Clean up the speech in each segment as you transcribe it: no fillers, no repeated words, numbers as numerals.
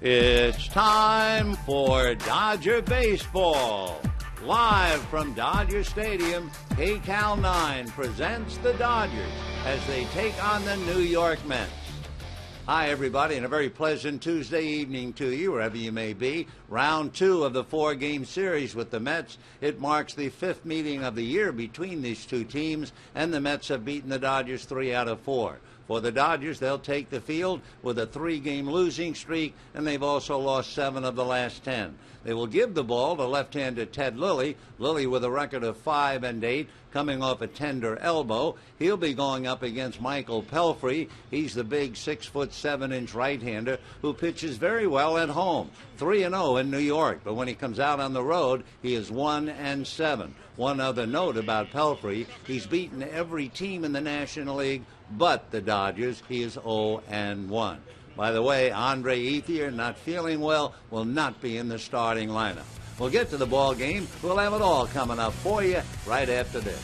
It's time for Dodger Baseball. Live from Dodger Stadium, KCAL 9 presents the Dodgers as they take on the New York Mets. Hi, everybody, and a very pleasant Tuesday evening to you, wherever you may be. Round 2 of the 4-game series with the Mets. It marks the 5th meeting of the year between these two teams, and the Mets have beaten the Dodgers 3 out of 4. For the Dodgers, they'll take the field with a 3-game losing streak, and they've also lost 7 of the last 10. They will give the ball to left-hander Ted Lilly. Lilly with a record of 5-8, coming off a tender elbow. He'll be going up against Michael Pelfrey. He's the big 6'7" right-hander who pitches very well at home. 3-0 in New York, but when he comes out on the road, he is 1-7. One other note about Pelfrey: he's beaten every team in the National League but the Dodgers. He is 0-1. By the way, Andre Ethier, not feeling well, will not be in the starting lineup. We'll get to the ball game. We'll have it all coming up for you right after this.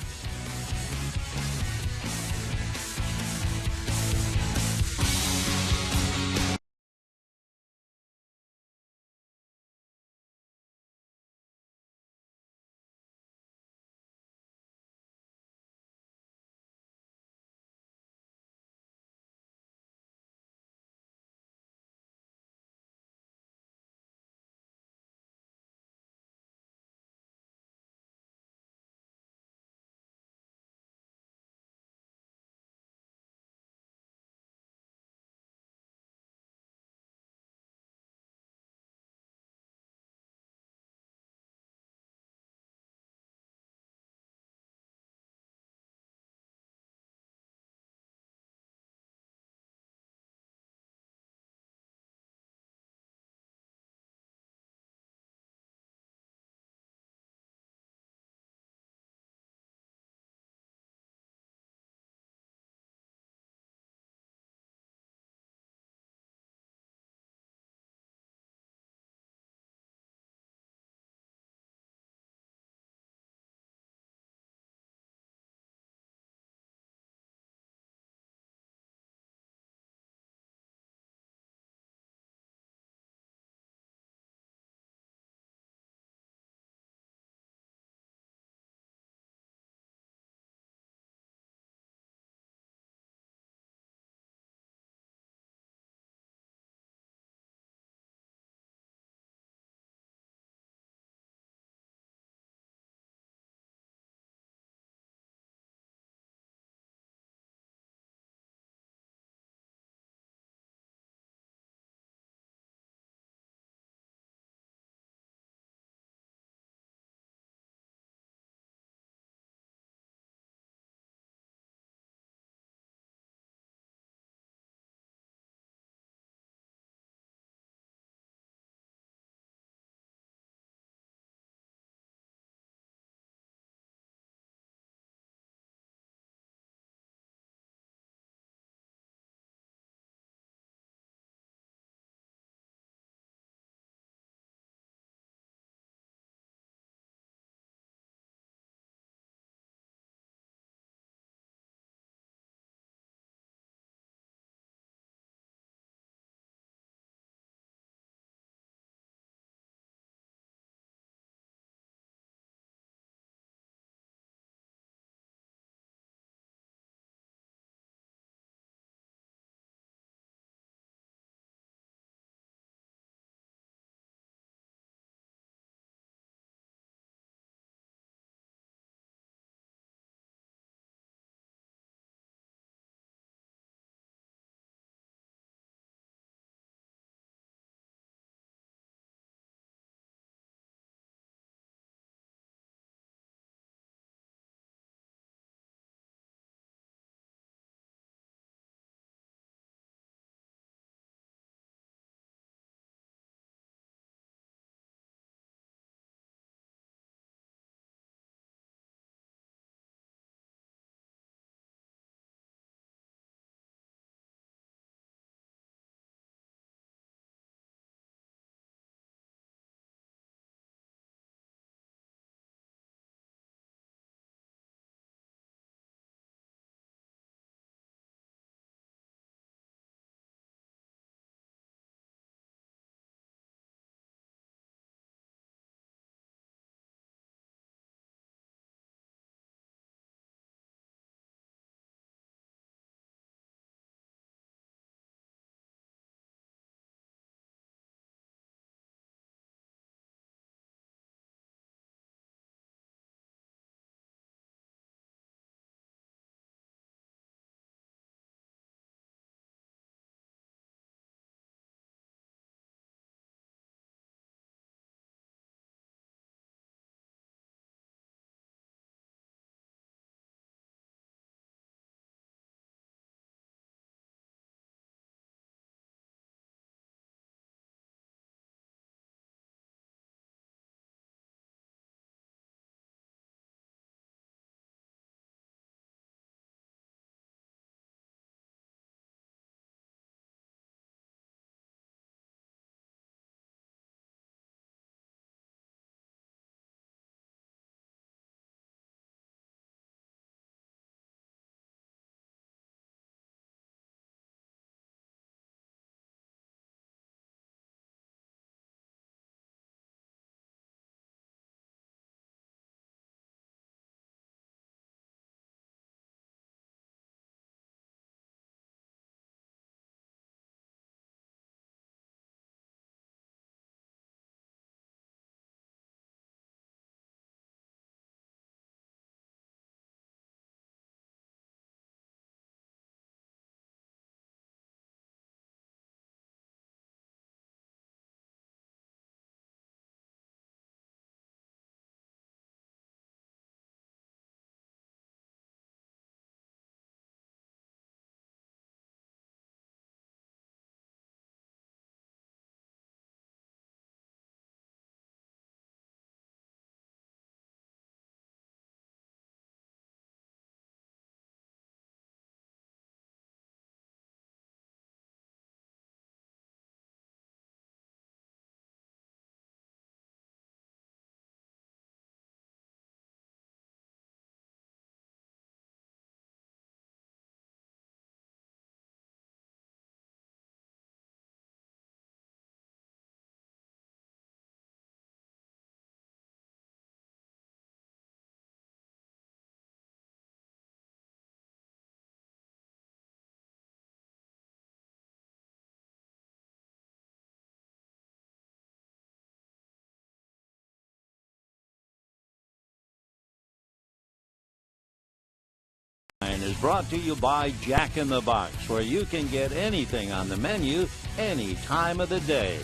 Is brought to you by Jack in the Box, where you can get anything on the menu any time of the day.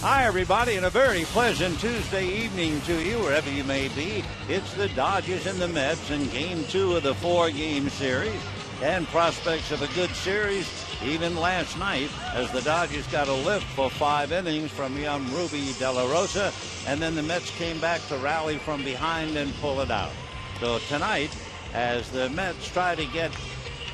Hi, everybody, and a very pleasant Tuesday evening to you, wherever you may be. It's the Dodgers and the Mets in Game 2 of the 4-game series, and prospects of a good series even last night, as the Dodgers got a lift for 5 innings from young Ruby De La Rosa, and then the Mets came back to rally from behind and pull it out. So tonight, as the Mets try to get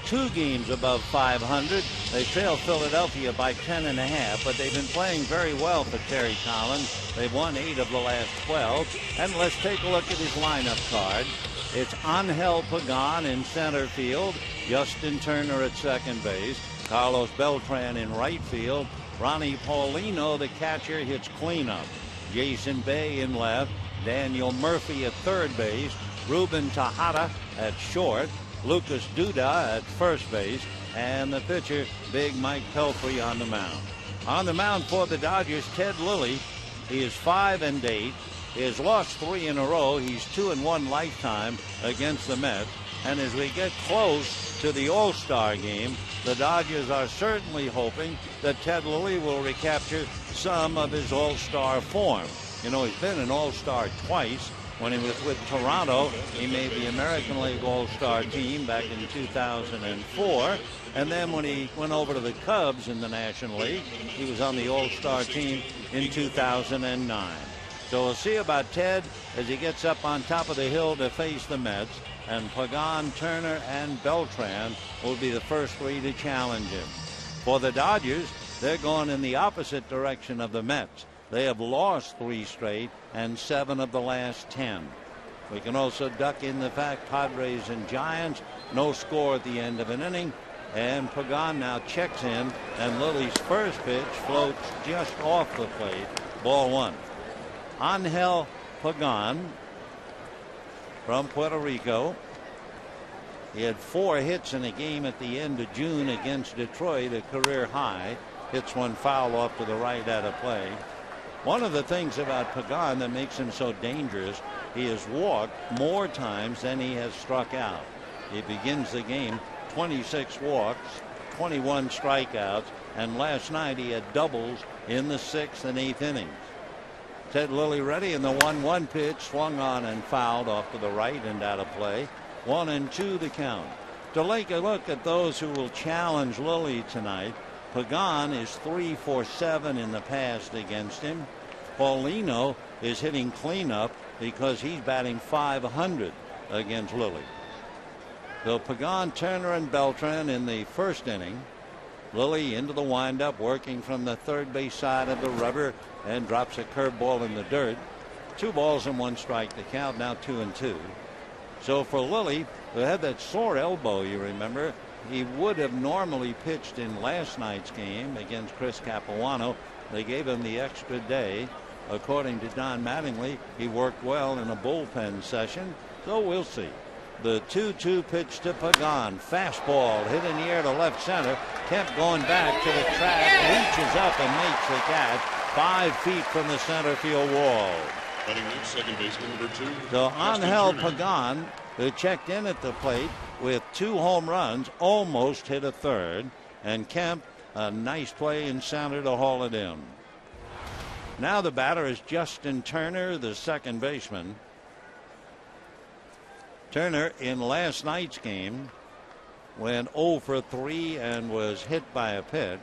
2 games above 500, they trail Philadelphia by 10.5, but they've been playing very well for Terry Collins. They've won 8 of the last 12. And let's take a look at his lineup card. It's Angel Pagan in center field, Justin Turner at second base, Carlos Beltran in right field, Ronnie Paulino, the catcher, hits cleanup, Jason Bay in left, Daniel Murphy at third base, Ruben Tejada at short, Lucas Duda at first base, and the pitcher, Big Mike Pelfrey, on the mound. On the mound for the Dodgers, Ted Lilly. He is 5-8. He has lost 3 in a row. He's 2-1 lifetime against the Mets. And as we get close to the All-Star game, the Dodgers are certainly hoping that Ted Lilly will recapture some of his All-Star form. You know, he's been an All-Star twice. When he was with Toronto, he made the American League All-Star team back in 2004. And then when he went over to the Cubs in the National League, he was on the All-Star team in 2009. So we'll see about Ted as he gets up on top of the hill to face the Mets. And Pagan, Turner, and Beltran will be the first 3 to challenge him. For the Dodgers, they're going in the opposite direction of the Mets. They have lost 3 straight and 7 of the last 10. We can also duck in the fact Padres and Giants, no score at the end of an inning. And Pagan now checks in, and Lilly's first pitch floats just off the plate. Ball 1. Angel Pagan from Puerto Rico. He had 4 hits in a game at the end of June against Detroit, a career high. Hits one foul off to the right out of play. One of the things about Pagan that makes him so dangerous, he has walked more times than he has struck out. He begins the game 26 walks, 21 strikeouts, and last night he had doubles in the 6th and 8th innings. Ted Lilly ready, and the 1-1 pitch swung on and fouled off to the right and out of play. 1-2 the count. To take a look at those who will challenge Lilly tonight, Pagan is 3 for 7 in the past against him. Paulino is hitting cleanup because he's batting .500 against Lilly. So Pagan, Turner, and Beltran in the first inning. Lilly into the windup, working from the third base side of the rubber, and drops a curveball in the dirt. 2 balls and 1 strike to count, now 2-2. So for Lilly, who had that sore elbow, you remember, he would have normally pitched in last night's game against Chris Capuano. They gave him the extra day. According to Don Mattingly, he worked well in a bullpen session, so we'll see. The 2-2 pitch to Pagan. Fastball hit in the air to left center. Kemp going back to the track, reaches up and makes the catch 5 feet from the center field wall. Batting next, second baseman number 2. So Angel Pagan, who checked in at the plate with 2 home runs, almost hit a third. And Kemp, a nice play in center to haul it in. Now the batter is Justin Turner, the second baseman. Turner in last night's game went 0 for 3 and was hit by a pitch.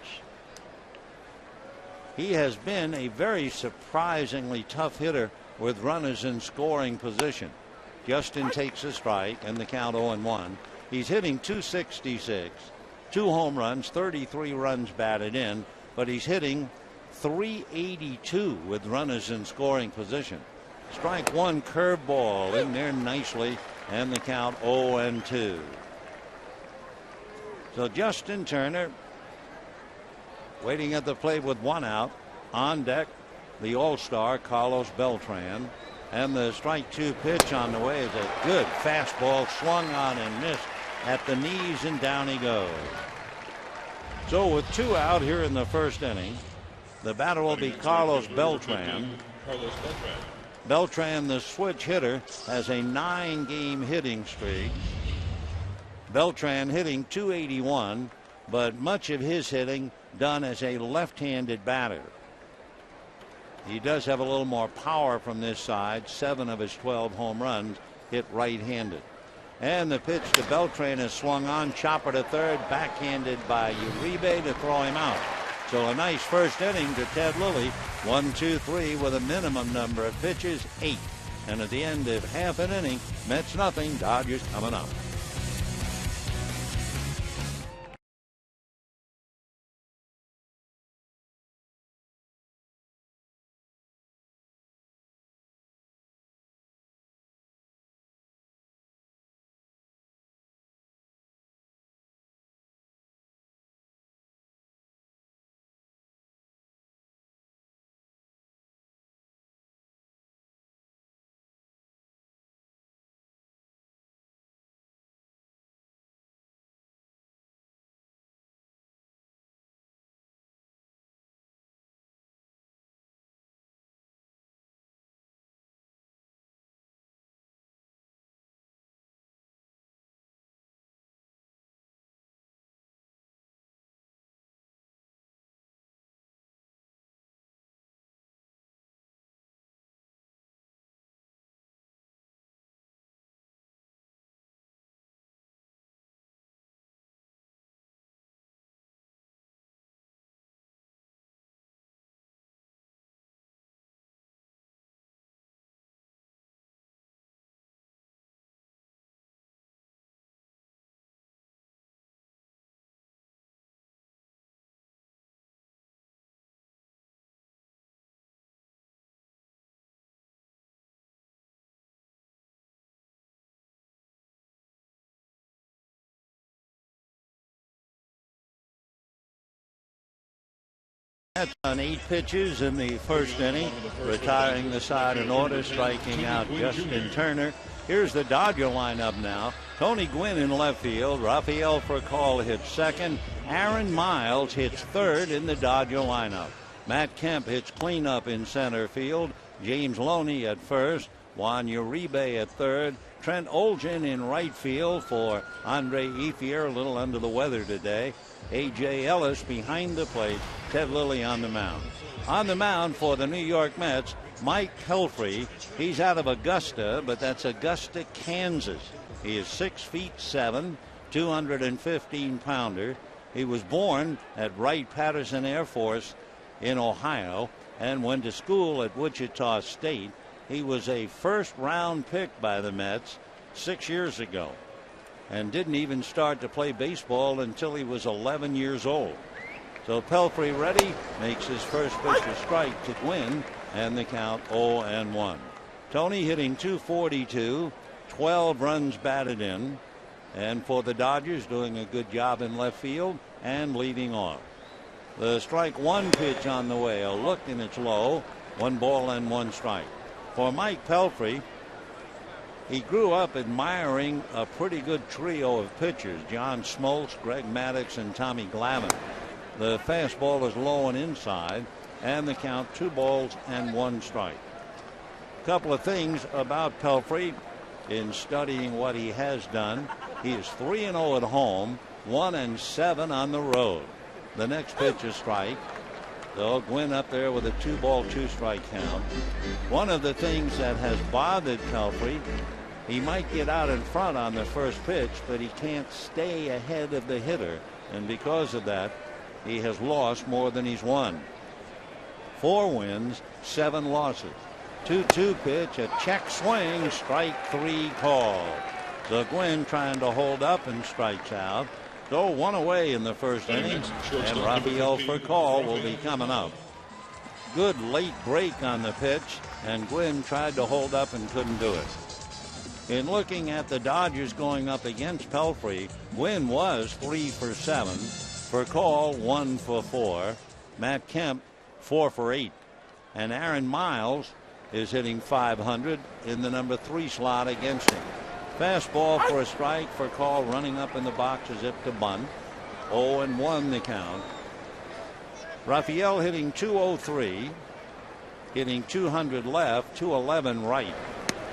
He has been a very surprisingly tough hitter with runners in scoring position. Justin takes a strike and the count 0-1. He's hitting .266, 2 home runs, 33 runs batted in, but he's hitting .382 with runners in scoring position. Strike 1 curveball in there nicely, and the count 0-2. So Justin Turner waiting at the plate with 1 out. On deck, the All-Star Carlos Beltran. And the strike 2 pitch on the way is a good fastball, swung on and missed at the knees, and down he goes. So with 2 out here in the first inning, the batter will be Carlos Beltran. Beltran, the switch hitter, has a 9-game hitting streak. Beltran hitting .281, but much of his hitting done as a left-handed batter. He does have a little more power from this side. 7 of his 12 home runs hit right-handed. And the pitch to Beltran is swung on. Chopper to third. Backhanded by Uribe to throw him out. So a nice first inning to Ted Lilly. 1, 2, 3 with a minimum number of pitches, 8. And at the end of half an inning, Mets nothing, Dodgers coming up. That's on 8 pitches in the first inning, retiring the side in order, striking out Justin Turner. Here's the Dodger lineup now. Tony Gwynn in left field. Rafael Furcal hits second. Aaron Miles hits third in the Dodger lineup. Matt Kemp hits cleanup in center field. James Loney at first. Juan Uribe at third. Trent Olgen in right field for Andre Ethier, a little under the weather today. A.J. Ellis behind the plate. Ted Lilly on the mound. On the mound for the New York Mets, Mike Pelfrey. He's out of Augusta, but that's Augusta, Kansas. He is 6'7", 215-pounder. He was born at Wright-Patterson Air Force in Ohio and went to school at Wichita State. He was a first-round pick by the Mets 6 years ago and didn't even start to play baseball until he was 11 years old. So Pelfrey ready, makes his first pitch to strike to Gwynn, and the count 0-1. Tony hitting .242, 12 runs batted in, and for the Dodgers doing a good job in left field and leading off. The strike one pitch on the way, a look and it's low, 1 ball and 1 strike. For Mike Pelfrey, he grew up admiring a pretty good trio of pitchers, John Smoltz, Greg Maddux, and Tommy Glavine. The fastball is low and inside, and the count 2 balls and 1 strike. A couple of things about Pelfrey in studying what he has done. He is 3-0 at home, 1-7 on the road. The next pitch is strike. So Gwynn up there with a 2-ball, 2-strike count. One of the things that has bothered Pelfrey, he might get out in front on the first pitch, but he can't stay ahead of the hitter, and because of that, he has lost more than he's won. 4 wins, 7 losses. 2-2 pitch, a check swing, strike 3 call. So Gwynn trying to hold up and strikes out. So 1 away in the first inning, and Rafael Furcal will be coming up. Good late break on the pitch, and Gwynn tried to hold up and couldn't do it. In looking at the Dodgers going up against Pelfrey, Gwynn was 3 for 7. Furcal 1 for 4. Matt Kemp 4 for 8. And Aaron Miles is hitting .500 in the number 3 slot against him. Fastball for a strike. Furcal running up in the box as if to bunt. 0-1 the count. Rafael hitting .203. hitting 200 left, 211 right.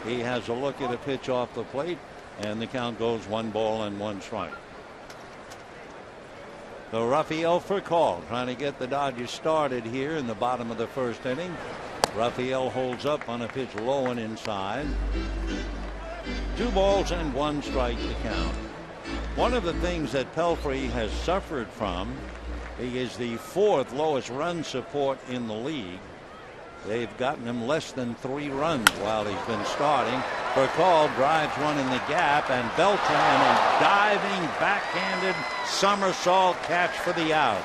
He has a look at a pitch off the plate, and the count goes 1-1 strike. So Rafael Furcal trying to get the Dodgers started here in the bottom of the first inning. Rafael holds up on a pitch low and inside. 2-1 strike to count. One of the things that Pelfrey has suffered from, he is the 4th lowest run support in the league. They've gotten him less than 3 runs while he's been starting. Furcal drives one in the gap, and Beltran a diving backhanded somersault catch for the out.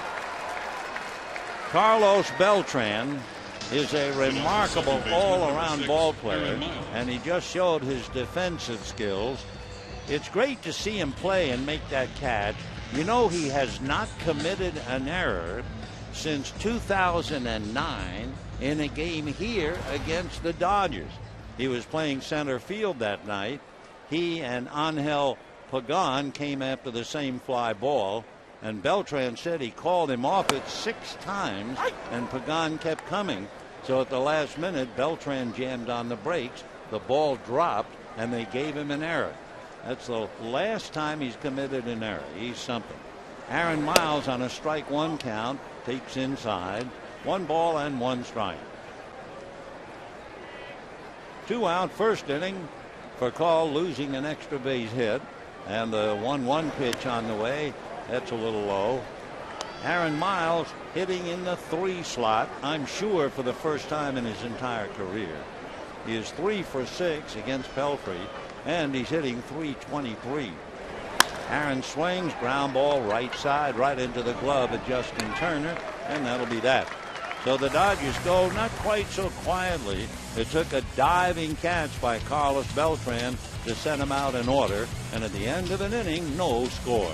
Carlos Beltran is a remarkable all-around ball player, and he just showed his defensive skills. It's great to see him play and make that catch. You know, he has not committed an error since 2009 in a game here against the Dodgers. He was playing center field that night. He and Angel Pagan came after the same fly ball, and Beltran said he called him off it 6 times, and Pagan kept coming. So at the last minute, Beltran jammed on the brakes. The ball dropped, and they gave him an error. That's the last time he's committed an error. He's something. Aaron Miles on a strike 1 count takes inside. 1-1 strike. 2 out first inning. Furcal losing an extra base hit, and the 1-1 pitch on the way. That's a little low. Aaron Miles hitting in the 3 slot, I'm sure for the first time in his entire career. He is 3 for 6 against Pelfrey, and he's hitting .323. Aaron swings, ground ball right side, right into the glove of Justin Turner, and that'll be that. So the Dodgers go not quite so quietly. It took a diving catch by Carlos Beltran to send him out in order, and at the end of an inning, no score.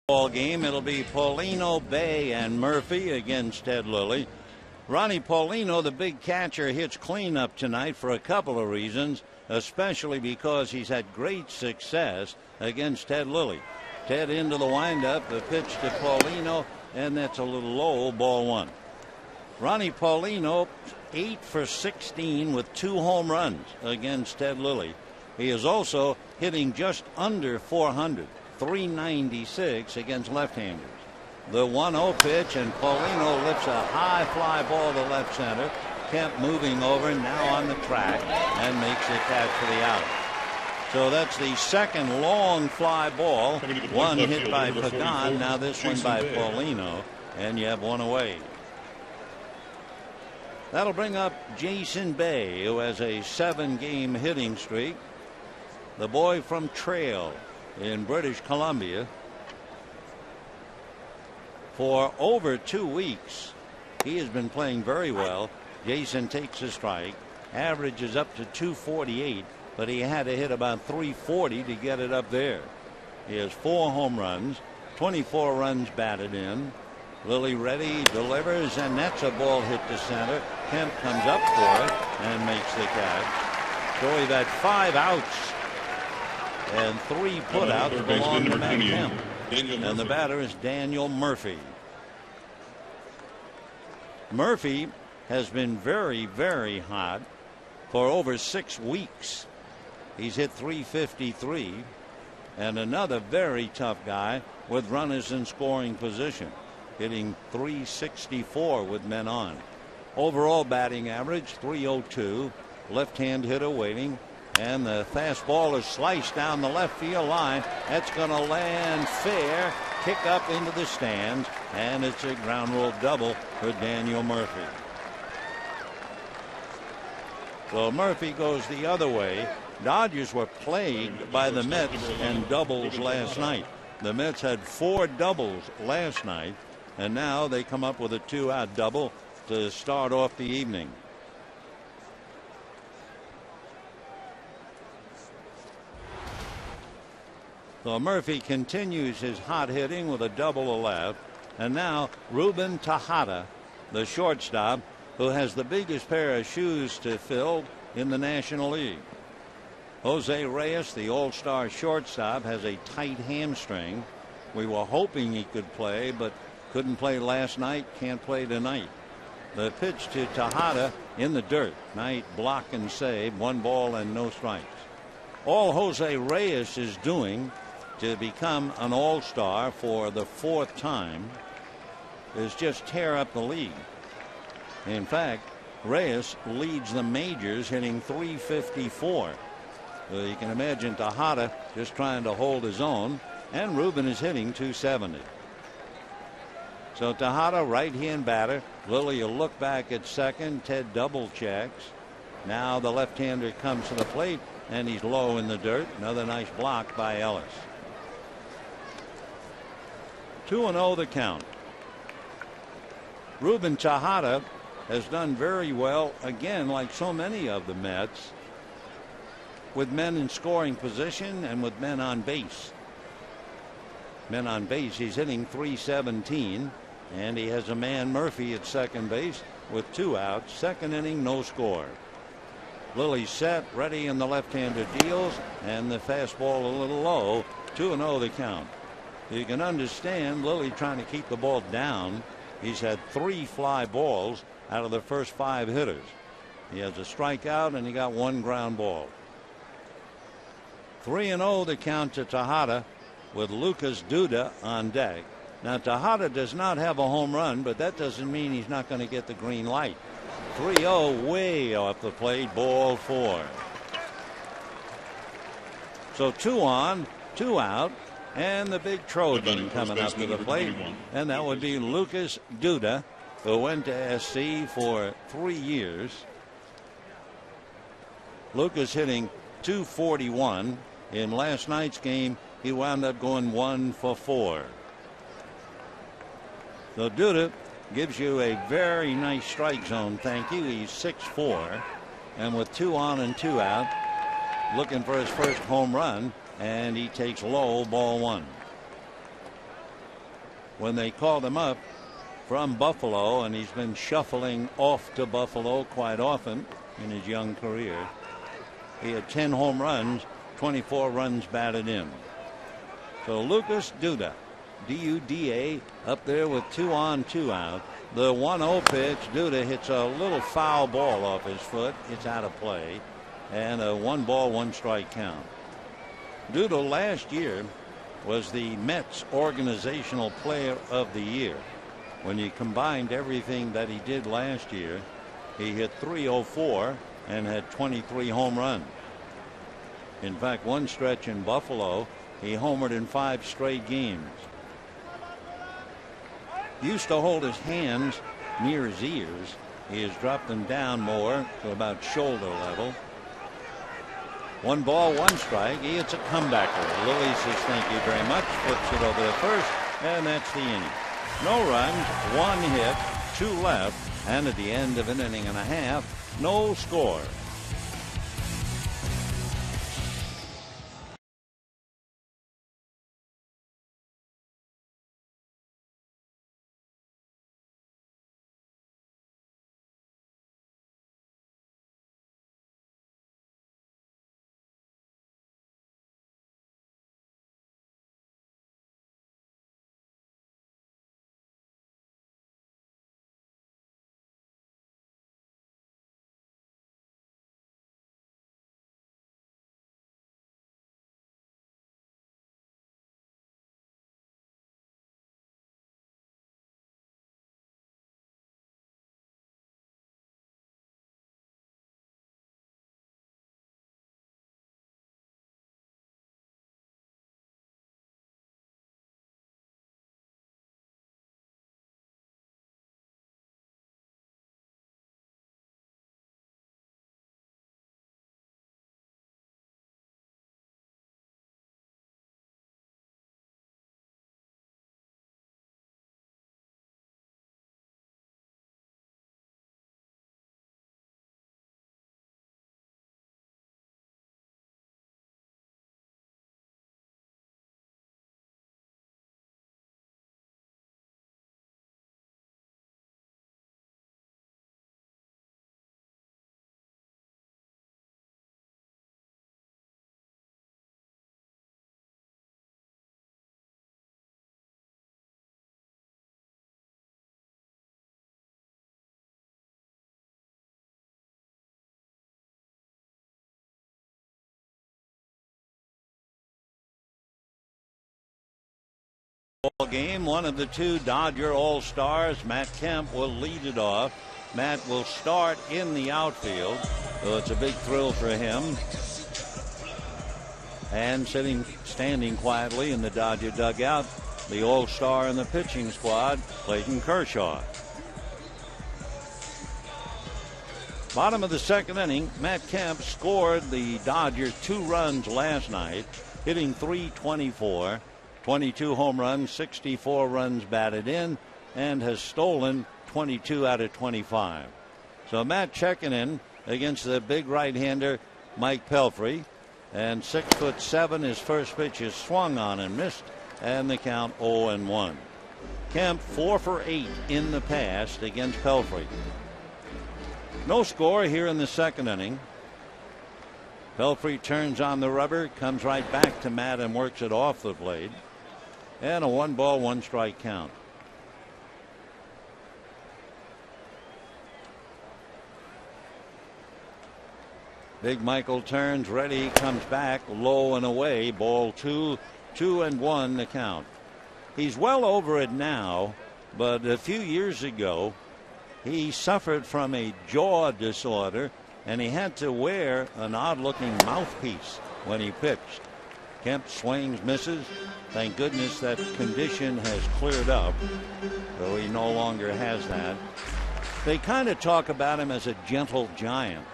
Ball game. It'll be Paulino, Bay, and Murphy against Ted Lilly. Ronnie Paulino, the big catcher, hits cleanup tonight for a couple of reasons, especially because he's had great success against Ted Lilly. Ted into the windup, the pitch to Paulino, and that's a little low, ball 1. Ronnie Paulino, 8 for 16 with 2 home runs against Ted Lilly. He is also hitting just under 400. 396 against left-handers. The 1-0 pitch, and Paulino lifts a high fly ball to left center. Kemp moving over, now on the track, and makes the catch for the out. So that's the second long fly ball. One hit by Pagan, now this one by Paulino, and you have 1 away. That'll bring up Jason Bay, who has a 7-game hitting streak. The boy from Trail in British Columbia. For over 2 weeks, he has been playing very well. Jason takes a strike. Average is up to 248, but he had to hit about 340 to get it up there. He has 4 home runs, 24 runs batted in. Lilly ready, delivers, and that's a ball hit to center. Kemp comes up for it and makes the catch. So we've had 5 outs and 3 putouts belong to Matt Kemp. And the batter is Daniel Murphy. Murphy has been very, very hot for over 6 weeks. He's hit 353, and another very tough guy with runners in scoring position, hitting 364 with men on. Overall batting average 302. Left-hand hitter waiting, and the fastball is sliced down the left field line. That's going to land fair, kick up into the stands, and it's a ground rule double for Daniel Murphy. So Murphy goes the other way. Dodgers were plagued by the Mets and doubles last night. The Mets had 4 doubles last night, and now they come up with a 2-out double to start off the evening. So Murphy continues his hot hitting with a double to left, and now Ruben Tejada, the shortstop, who has the biggest pair of shoes to fill in the National League. Jose Reyes, the all-star shortstop, has a tight hamstring. We were hoping he could play, but couldn't play last night, can't play tonight. The pitch to Tejada in the dirt. Nice block and save, 1 ball and no strikes. All Jose Reyes is doing to become an all-star for the 4th time is just tear up the league. In fact, Reyes leads the majors, hitting 354. You can imagine Tejada just trying to hold his own, and Ruben is hitting 270. So Tejada, right-hand batter. Lilly will look back at second. Ted double checks. Now the left-hander comes to the plate, and he's low in the dirt. Another nice block by Ellis. 2-0 the count. Ruben Tejada has done very well again, like so many of the Mets, with men in scoring position and with men on base. Men on base, he's hitting 317, and he has a man, Murphy, at second base with 2 outs. Second inning, no score. Lilly set, ready, and the left-hander deals, and the fastball a little low. 2-0 the count. You can understand Lilly trying to keep the ball down. He's had 3 fly balls out of the first 5 hitters. He has a strikeout, and he got 1 ground ball. 3-0 the count to Tejada with Lucas Duda on deck. Now Tejada does not have a home run, but that doesn't mean he's not going to get the green light. 3-0 way off the plate, ball 4. So 2 on, 2 out, and the big Trojan coming up to the plate, and that would be Lucas Duda, who went to SC for 3 years. Lucas hitting 241. In last night's game, he wound up going 1 for 4. So Duda gives you a very nice strike zone. Thank you. He's 6'4", and with 2 on and 2 out, looking for his first home run, and he takes low, ball 1. When they called him up from Buffalo, and he's been shuffling off to Buffalo quite often in his young career, he had 10 home runs, 24 runs batted in. So Lucas Duda, D-U-D-A, up there with 2 on, 2 out. The 1-0 pitch, Duda hits a little foul ball off his foot. It's out of play, and a 1 ball, 1 strike count. Duda last year was the Mets Organizational Player of the Year. When you combined everything that he did last year, he hit 304 and had 23 home runs. In fact, one stretch in Buffalo, he homered in 5 straight games. He used to hold his hands near his ears. He has dropped them down more to about shoulder level. 1 ball, 1 strike. He hits a comebacker. Lilly says thank you very much. Flips it over to first, and that's the inning. No runs, 1 hit, 2 left, and at the end of an inning and a half, no score. Game, one of the 2 Dodger All-Stars, Matt Kemp, will lead it off. Matt will start in the outfield, so it's a big thrill for him. And standing quietly in the Dodger dugout, the All-Star in the pitching squad, Clayton Kershaw. Bottom of the 2nd inning, Matt Kemp scored the Dodgers 2 runs last night, hitting .324. 22 home runs, 64 runs batted in, and has stolen 22 out of 25. So Matt checking in against the big right-hander Mike Pelfrey, and 6'7", his first pitch is swung on and missed, and the count 0-1. Kemp 4 for 8 in the past against Pelfrey. No score here in the 2nd inning. Pelfrey turns on the rubber, comes right back to Matt and works it off the plate. And a 1-ball, 1-strike count. Big Michael turns, ready, comes back, low and away, ball 2, 2-1 the count. He's well over it now, but a few years ago, he suffered from a jaw disorder, and he had to wear an odd-looking mouthpiece when he pitched. Kemp swings, misses. Thank goodness that condition has cleared up, though he no longer has that. They kind of talk about him as a gentle giant.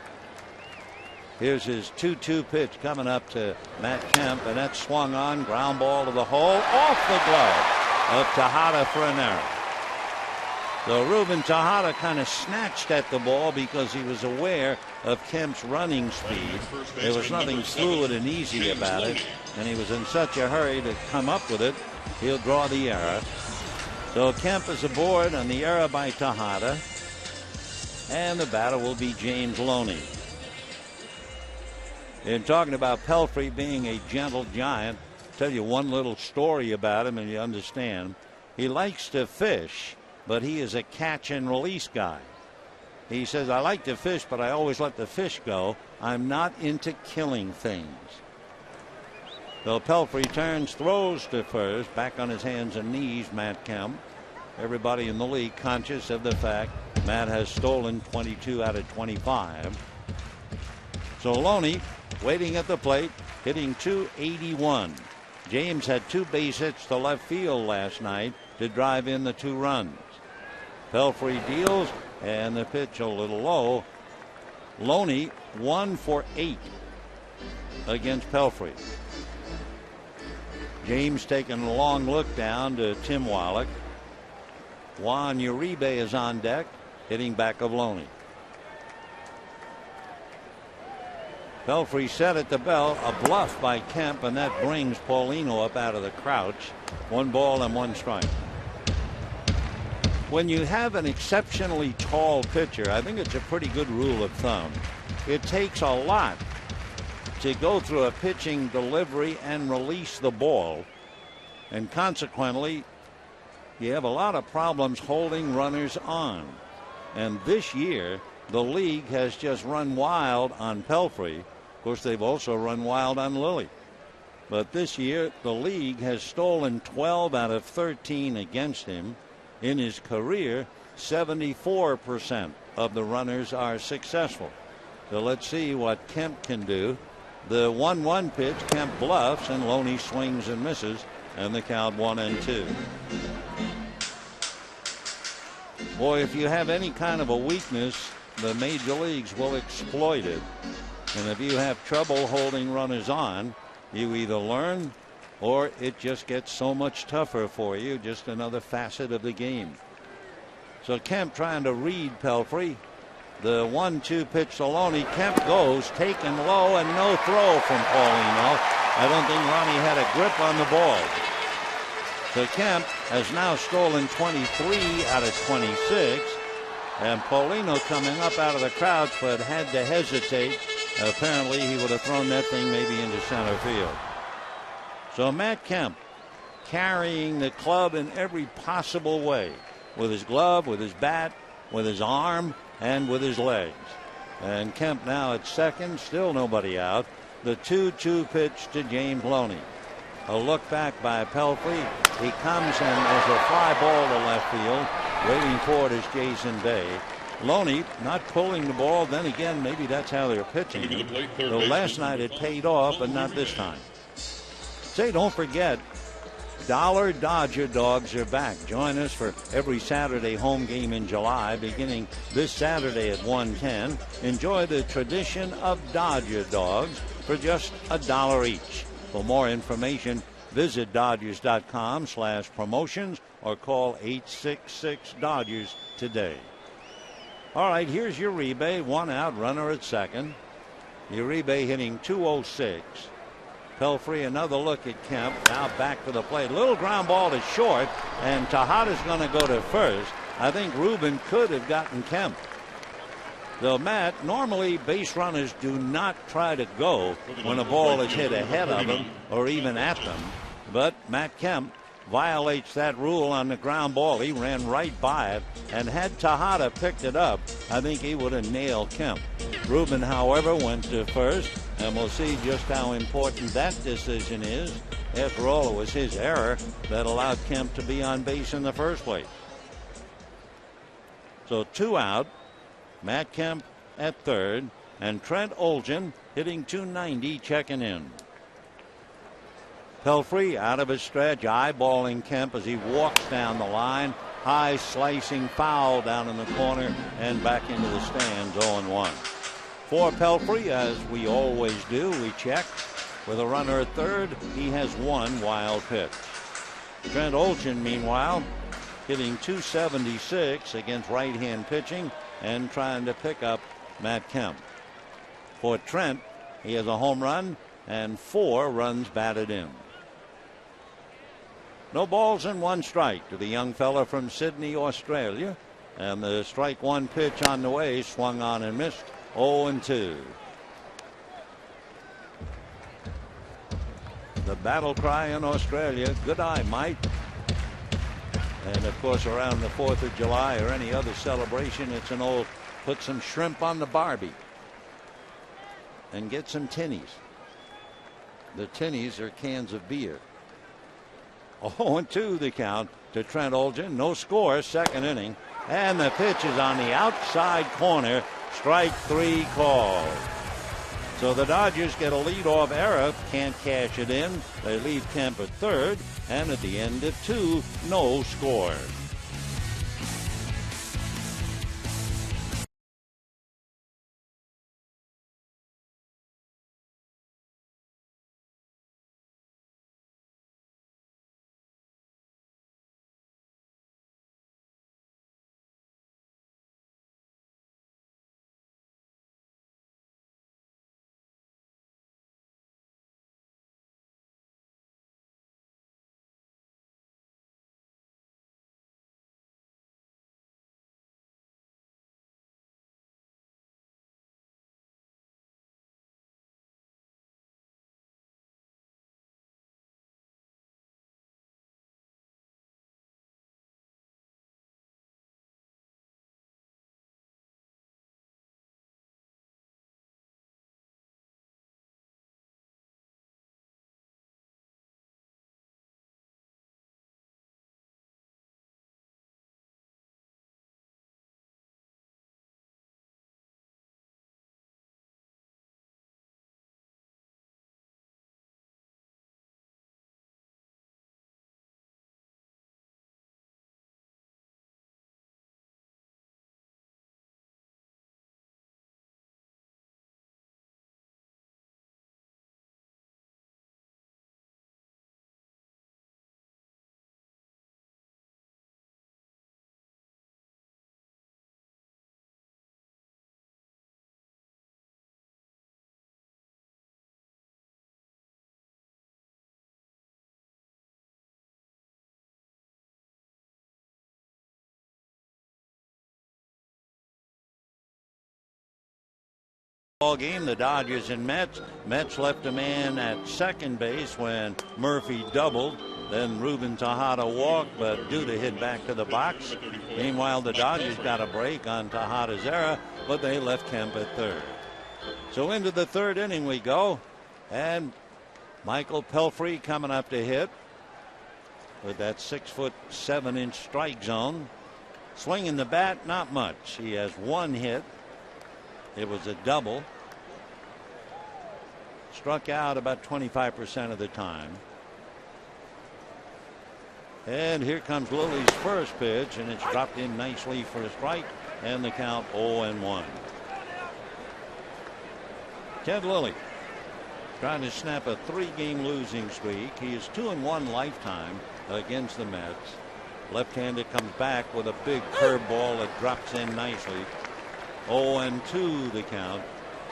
Here's his 2-2 pitch coming up to Matt Kemp, and that's swung on, ground ball to the hole, off the glove of Tejada for an error. So Ruben Tejada kind of snatched at the ball because he was aware of Kemp's running speed. There was nothing fluid and easy about it, and he was in such a hurry to come up with it. He'll draw the error. So Kemp is aboard on the error by Tejada, and the batter will be James Loney. In talking about Pelfrey being a gentle giant, I'll tell you one little story about him and you understand. He likes to fish, but he is a catch and release guy. He says, I like to fish, but I always let the fish go. I'm not into killing things. So Pelfrey turns, throws to first, back on his hands and knees, Matt Kemp. Everybody in the league conscious of the fact Matt has stolen 22 out of 25. So Loney waiting at the plate, hitting .281. James had 2 base hits to left field last night to drive in the 2 runs. Pelfrey deals, and the pitch a little low. Loney 1 for 8 against Pelfrey. James taking a long look down to Tim Wallach. Juan Uribe is on deck, hitting back of Loney. Pelfrey set at the bell, a bluff by Kemp, and that brings Paulino up out of the crouch. 1 ball and 1 strike. When you have an exceptionally tall pitcher, I think it's a pretty good rule of thumb. It takes a lot to go through a pitching delivery and release the ball, and consequently you have a lot of problems holding runners on. And this year the league has just run wild on Pelfrey. Of course, they've also run wild on Lilly. But this year, the league has stolen 12 out of 13 against him. In his career, 74% of the runners are successful. So let's see what Kemp can do. The 1-1 pitch, Kemp bluffs, and Loney swings and misses, and the count 1-2. Boy, if you have any kind of a weakness, the major leagues will exploit it. And if you have trouble holding runners on, you either learn or it just gets so much tougher for you. Just another facet of the game. So Kemp trying to read Pelfrey. The 1-2 pitch to Loney. Kemp goes, taken low, and no throw from Paulino. I don't think Ronnie had a grip on the ball. So Kemp has now stolen 23 out of 26. And Paulino coming up out of the crouch, but had to hesitate. Apparently he would have thrown that thing maybe into center field. So Matt Kemp carrying the club in every possible way, with his glove, with his bat, with his arm, and with his legs. And Kemp now at second, still nobody out. The 2-2 pitch to James Loney. A look back by Pelfrey. He comes and there's a fly ball to left field. Waiting for it is Jason Bay. Loney not pulling the ball. Then again, maybe that's how they're pitching. Though last night it paid off, but not this time. Say, don't forget, Dollar Dodger dogs are back. Join us for every Saturday home game in July, beginning this Saturday at 1:10. Enjoy the tradition of Dodger dogs for just $1 each. For more information, visit Dodgers.com/promotions or call 866-DODGERS today. All right, here's Uribe, 1 out, runner at second. Uribe hitting .206. Pelfrey, another look at Kemp. Now back to the plate. Little ground ball to short, and Tejada's going to go to first. I think Ruben could have gotten Kemp. Though, Matt, normally base runners do not try to go when a ball is hit ahead of them or even at them. But Matt Kemp violates that rule on the ground ball. He ran right by it, and had Tejada picked it up, I think he would have nailed Kemp. Ruben, however, went to first, and we'll see just how important that decision is. After all, it was his error that allowed Kemp to be on base in the first place. So 2 out. Matt Kemp at third, and Trent Olgen hitting .290, checking in. Pelfrey out of his stretch, eyeballing Kemp as he walks down the line. High slicing foul down in the corner and back into the stands. 0-1. For Pelfrey, as we always do, we check. With a runner at third, he has 1 wild pitch. Trent Olgen, meanwhile, hitting .276 against right-hand pitching and trying to pick up Matt Kemp. For Trent, he has a home run and 4 runs batted in. No balls and 1 strike to the young fella from Sydney, Australia. And the strike 1 pitch on the way, swung on and missed. 0-2. The battle cry in Australia, good eye, Mike. And of course, around the 4th of July or any other celebration, it's an old put some shrimp on the barbie and get some tinnies. The tinnies are cans of beer. 0-2 the count to Trent Olgen. No score, second inning. And the pitch is on the outside corner. Strike 3 called. So the Dodgers get a leadoff error. Can't cash it in. They leave Kemp at third. And at the end of 2, no score. Ball game, the Dodgers and Mets. Mets left a man at second base when Murphy doubled. Then Ruben Tejada walked, but Duda hit back to the box. Meanwhile, the Dodgers got a break on Tejada's error, but they left Kemp at third. So into the third inning we go, and Michael Pelfrey coming up to hit with that 6'7" strike zone. Swinging the bat, not much. He has one hit. It was a double. Struck out about 25% of the time. And here comes Lilly's first pitch, and it's dropped in nicely for a strike, and the count 0-1. Ted Lilly trying to snap a 3-game losing streak. He is 2-1 lifetime against the Mets. Left-handed comes back with a big curveball that drops in nicely. 0-2 the count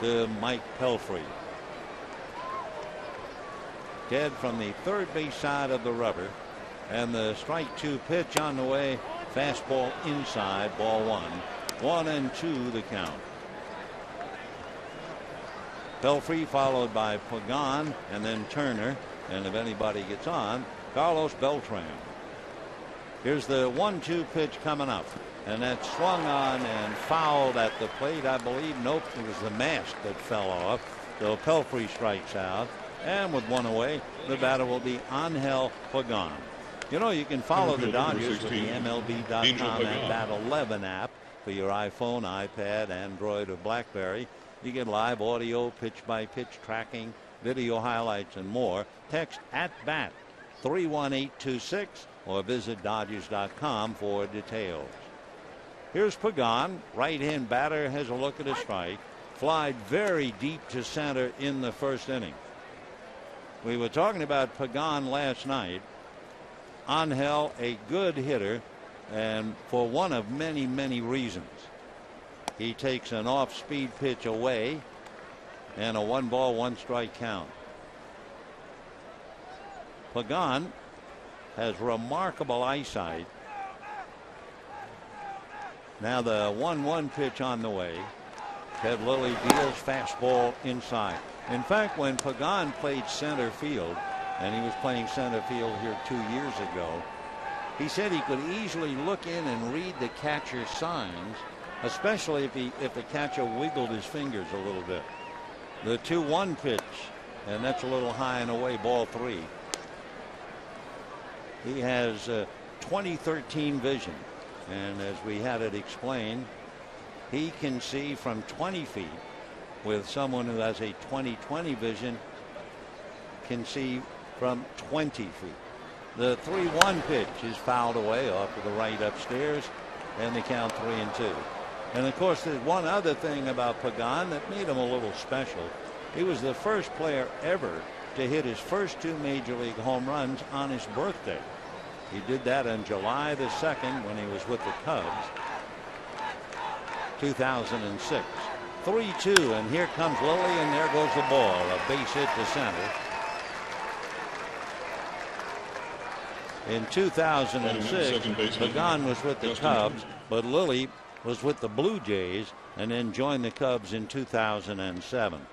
to Mike Pelfrey. Ted from the third base side of the rubber, and the strike 2 pitch on the way. Fastball inside, ball 1. 1-2 the count. Pelfrey followed by Pagan and then Turner, and if anybody gets on, Carlos Beltran. Here's the 1-2 pitch coming up, and that swung on and fouled at the plate, I believe. Nope, it was the mask that fell off. So Pelfrey strikes out, and with one away, the batter will be Angel Pagan. You know, you can follow the Dodgers with the MLB.com and Bat 11 app for your iPhone, iPad, Android, or BlackBerry. You get live audio, pitch-by-pitch tracking, video highlights, and more. Text @BAT 31826 or visit Dodgers.com for details. Here's Pagan. Right-hand batter has a look at a strike. Flied very deep to center in the first inning. We were talking about Pagan last night. Angel, a good hitter, and for one of many, many reasons. He takes an off-speed pitch away, and a 1-ball, 1-strike count. Pagan has remarkable eyesight. Now the 1-1 pitch on the way. Ted Lilly deals fastball inside. In fact, when Pagan played center field, and he was playing center field here 2 years ago, he said he could easily look in and read the catcher's signs, especially if the catcher wiggled his fingers a little bit. The 2-1 pitch, and that's a little high and away, ball 3. He has 2013 vision, and as we had it explained, he can see from 20 feet, with someone who has a 20/20 vision can see from 20 feet. The 3-1 pitch is fouled away off to the right upstairs, and the count 3-2. And of course, there's one other thing about Pagan that made him a little special. He was the first player ever to hit his first 2 major league home runs on his birthday. He did that on July the 2nd when he was with the Cubs, 2006. 3-2, and here comes Lilly, and there goes the ball. A base hit to center. In 2006, Pagan was with the Cubs, but Lilly was with the Blue Jays and then joined the Cubs in 2007.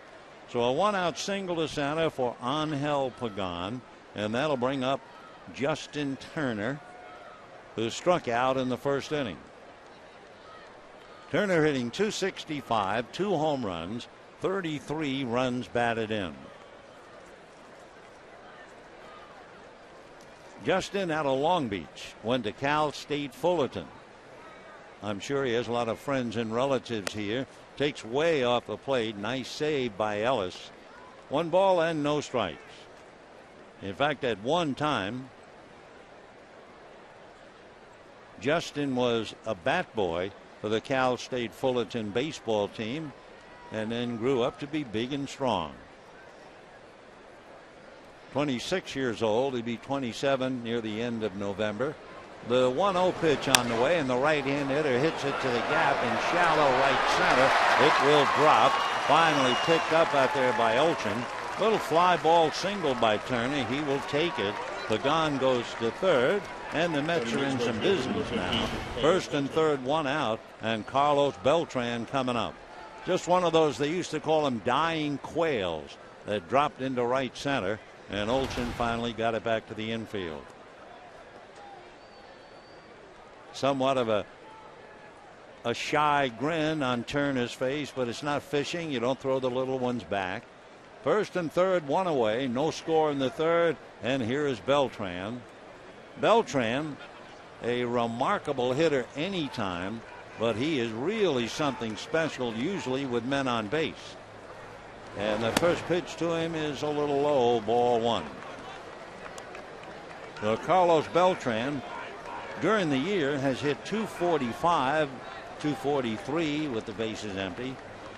So a 1-out single to center for Angel Pagan, and that'll bring up Justin Turner, who struck out in the first inning. Turner hitting .265, 2 home runs, 33 runs batted in. Justin out of Long Beach, went to Cal State Fullerton. I'm sure he has a lot of friends and relatives here. Takes way off the plate. Nice save by Ellis. 1 ball and no strikes. In fact, at one time, Justin was a bat boy for the Cal State Fullerton baseball team, and then grew up to be big and strong. 26 years old. He'll be 27 near the end of November. The 1-0 pitch on the way, and the right-hand hitter hits it to the gap in shallow right center. It will drop. Finally picked up out there by Olchen. Little fly ball single by Turner. He will take it. Pagan goes to third, and the Mets are in some business now. First and third, 1 out, and Carlos Beltran coming up. Just one of those, they used to call them dying quails, that dropped into right center, and Olson finally got it back to the infield. Somewhat of a shy grin on Turner's face, but it's not fishing. You don't throw the little ones back. First and third, one away, no score in the third, and here is Beltran. Beltran, a remarkable hitter anytime, but he is really something special, usually with men on base. And the first pitch to him is a little low, ball one. So Carlos Beltran, during the year, has hit 245, 243 with the bases empty,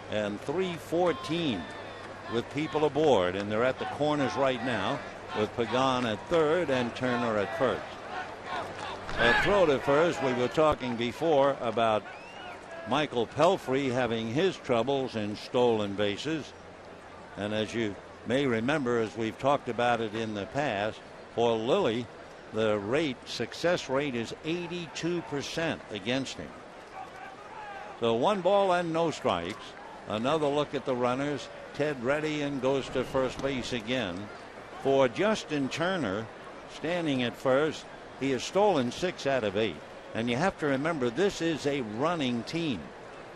and 314 with people aboard. And they're at the corners right now with Pagan at third and Turner at first. At throw to first, we were talking before about Michael Pelfrey having his troubles in stolen bases. And as you may remember, as we've talked about it in the past, for Lilly, the success rate is 82% against him. So 1 ball and no strikes. Another look at the runners. Ted ready and goes to first base again. For Justin Turner, standing at first, he has stolen 6 out of 8. And you have to remember, this is a running team.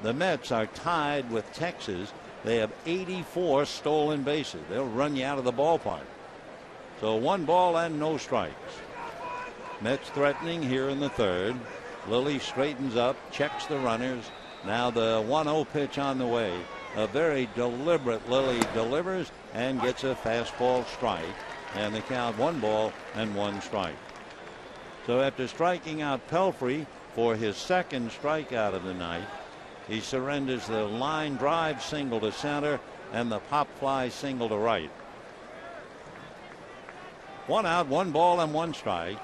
The Mets are tied with Texas. They have 84 stolen bases. They'll run you out of the ballpark. So 1 ball and no strikes. Mets threatening here in the third. Lilly straightens up, checks the runners. Now the 1-0 pitch on the way. A very deliberate Lilly delivers and gets a fastball strike. And the count 1 ball and 1 strike. So after striking out Pelfrey for his second strikeout of the night, he surrenders the line drive single to center and the pop fly single to right. 1 out, 1 ball and 1 strike.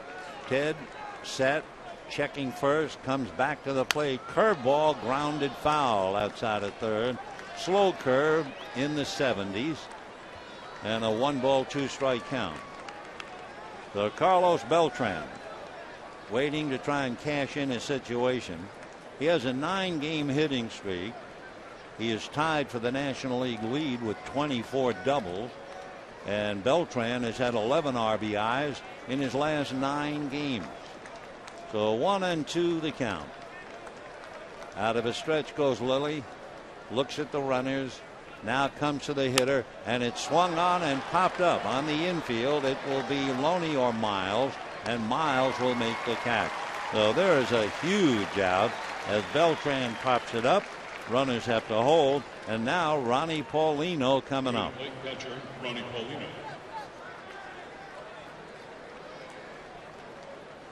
Ted set, checking first, comes back to the plate. Curveball, grounded foul outside of third. Slow curve in the 70s. And a 1 ball, 2 strike count. So Carlos Beltran waiting to try and cash in his situation. He has a 9-game hitting streak. He is tied for the National League lead with 24 doubles. And Beltran has had 11 RBIs in his last 9 games. So 1-2 the count. Out of a stretch goes Lilly. Looks at the runners. Now comes to the hitter. And it's swung on and popped up on the infield. It will be Loney or Miles. And Miles will make the catch. So there is a huge out as Beltran pops it up. Runners have to hold. And now Ronnie Paulino coming up. Catcher, Ronnie Paulino.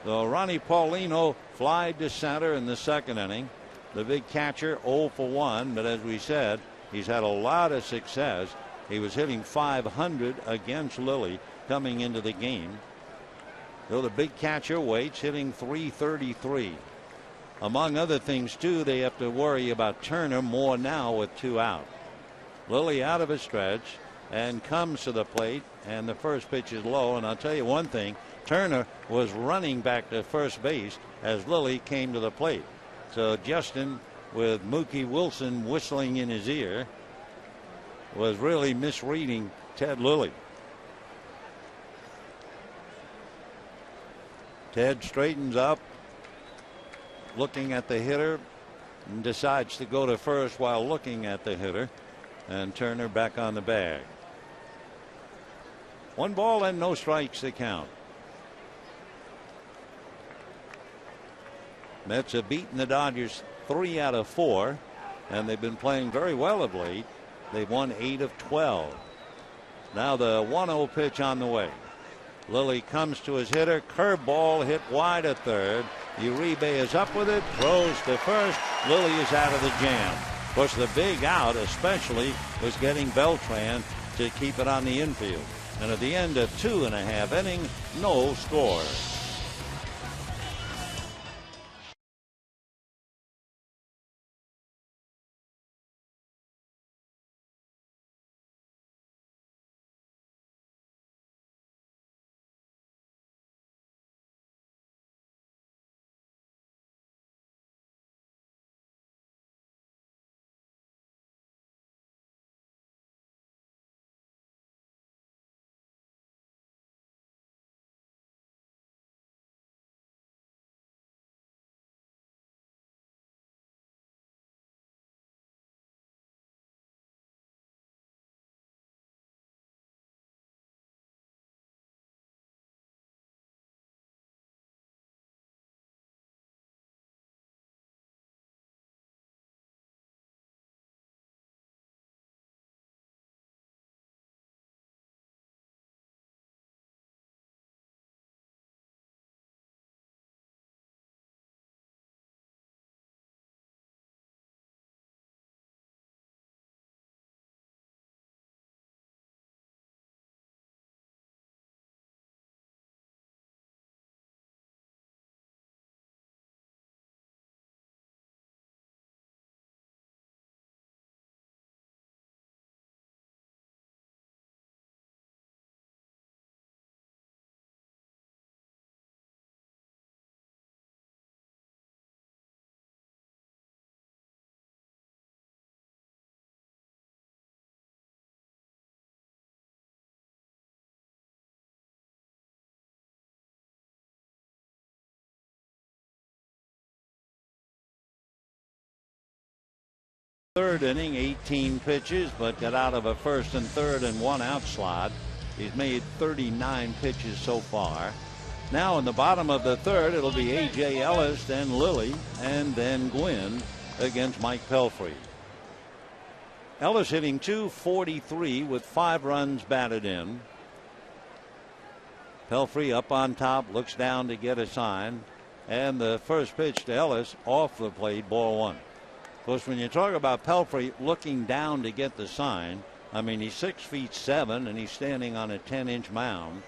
So Ronnie Paulino flied to center in the second inning. The big catcher 0 for 1. But as we said, he's had a lot of success. He was hitting .500 against Lilly coming into the game. So the big catcher waits, hitting .333. Among other things, too, they have to worry about Turner more now with 2 out. Lilly out of a stretch and comes to the plate, and the first pitch is low. And I'll tell you one thing, Turner was running back to first base as Lilly came to the plate. So Justin, with Mookie Wilson whistling in his ear, was really misreading Ted Lilly. Ted straightens up, looking at the hitter, and decides to go to first while looking at the hitter. And Turner back on the bag. 1 ball and no strikes to count. Mets have beaten the Dodgers 3 out of 4, and they've been playing very well of late. They've won 8 of 12. Now the 1-0 pitch on the way. Lilly comes to his hitter. Curveball hit wide at third. Uribe is up with it. Throws to first. Lilly is out of the jam. Of course, the big out especially was getting Beltran to keep it on the infield. And at the end of 2.5 innings, no score. third inning, 18 pitches, but got out of a first and third and one out slot. He's made 39 pitches so far. Now in the bottom of the third, it'll be A.J. Ellis, then Lilly, and then Gwynn against Mike Pelfrey. Ellis hitting .243 with 5 runs batted in. Pelfrey up on top, looks down to get a sign. And the first pitch to Ellis off the plate, ball 1. Of course, when you talk about Pelfrey looking down to get the sign, I mean, he's 6'7" and he's standing on a 10-inch mound.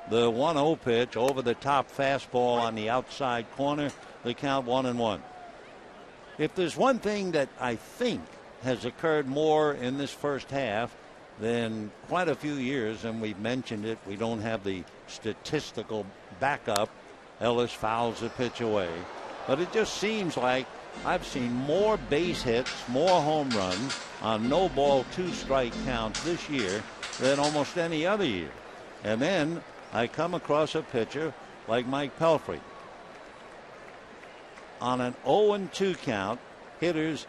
The 1-0 pitch over the top fastball on the outside corner, the count 1-1. If there's one thing that I think has occurred more in this first half than quite a few years, and we've mentioned it, we don't have the statistical backup. Ellis fouls the pitch away. But it just seems like I've seen more base hits, more home runs on no ball, 2 strike counts this year than almost any other year. And then I come across a pitcher like Mike Pelfrey. On an 0-2 count, hitters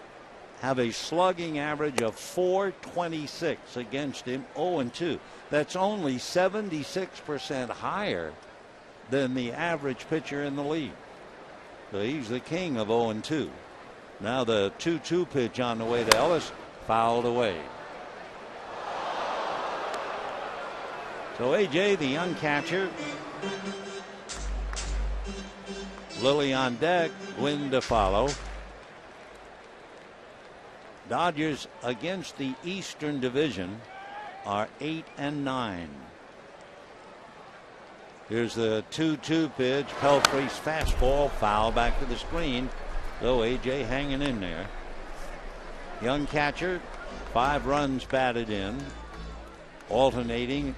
have a slugging average of .426 against him, 0-2. That's only 76% higher than the average pitcher in the league. So he's the king of 0-2. Now the 2-2 pitch on the way to Ellis, fouled away. So A.J., the young catcher. Lilly on deck, Gwynn to follow. Dodgers against the Eastern Division are 8-9. Here's the 2-2 pitch. Pelfrey's fastball, foul back to the screen. So A.J. hanging in there. Young catcher, 5 runs batted in. Alternating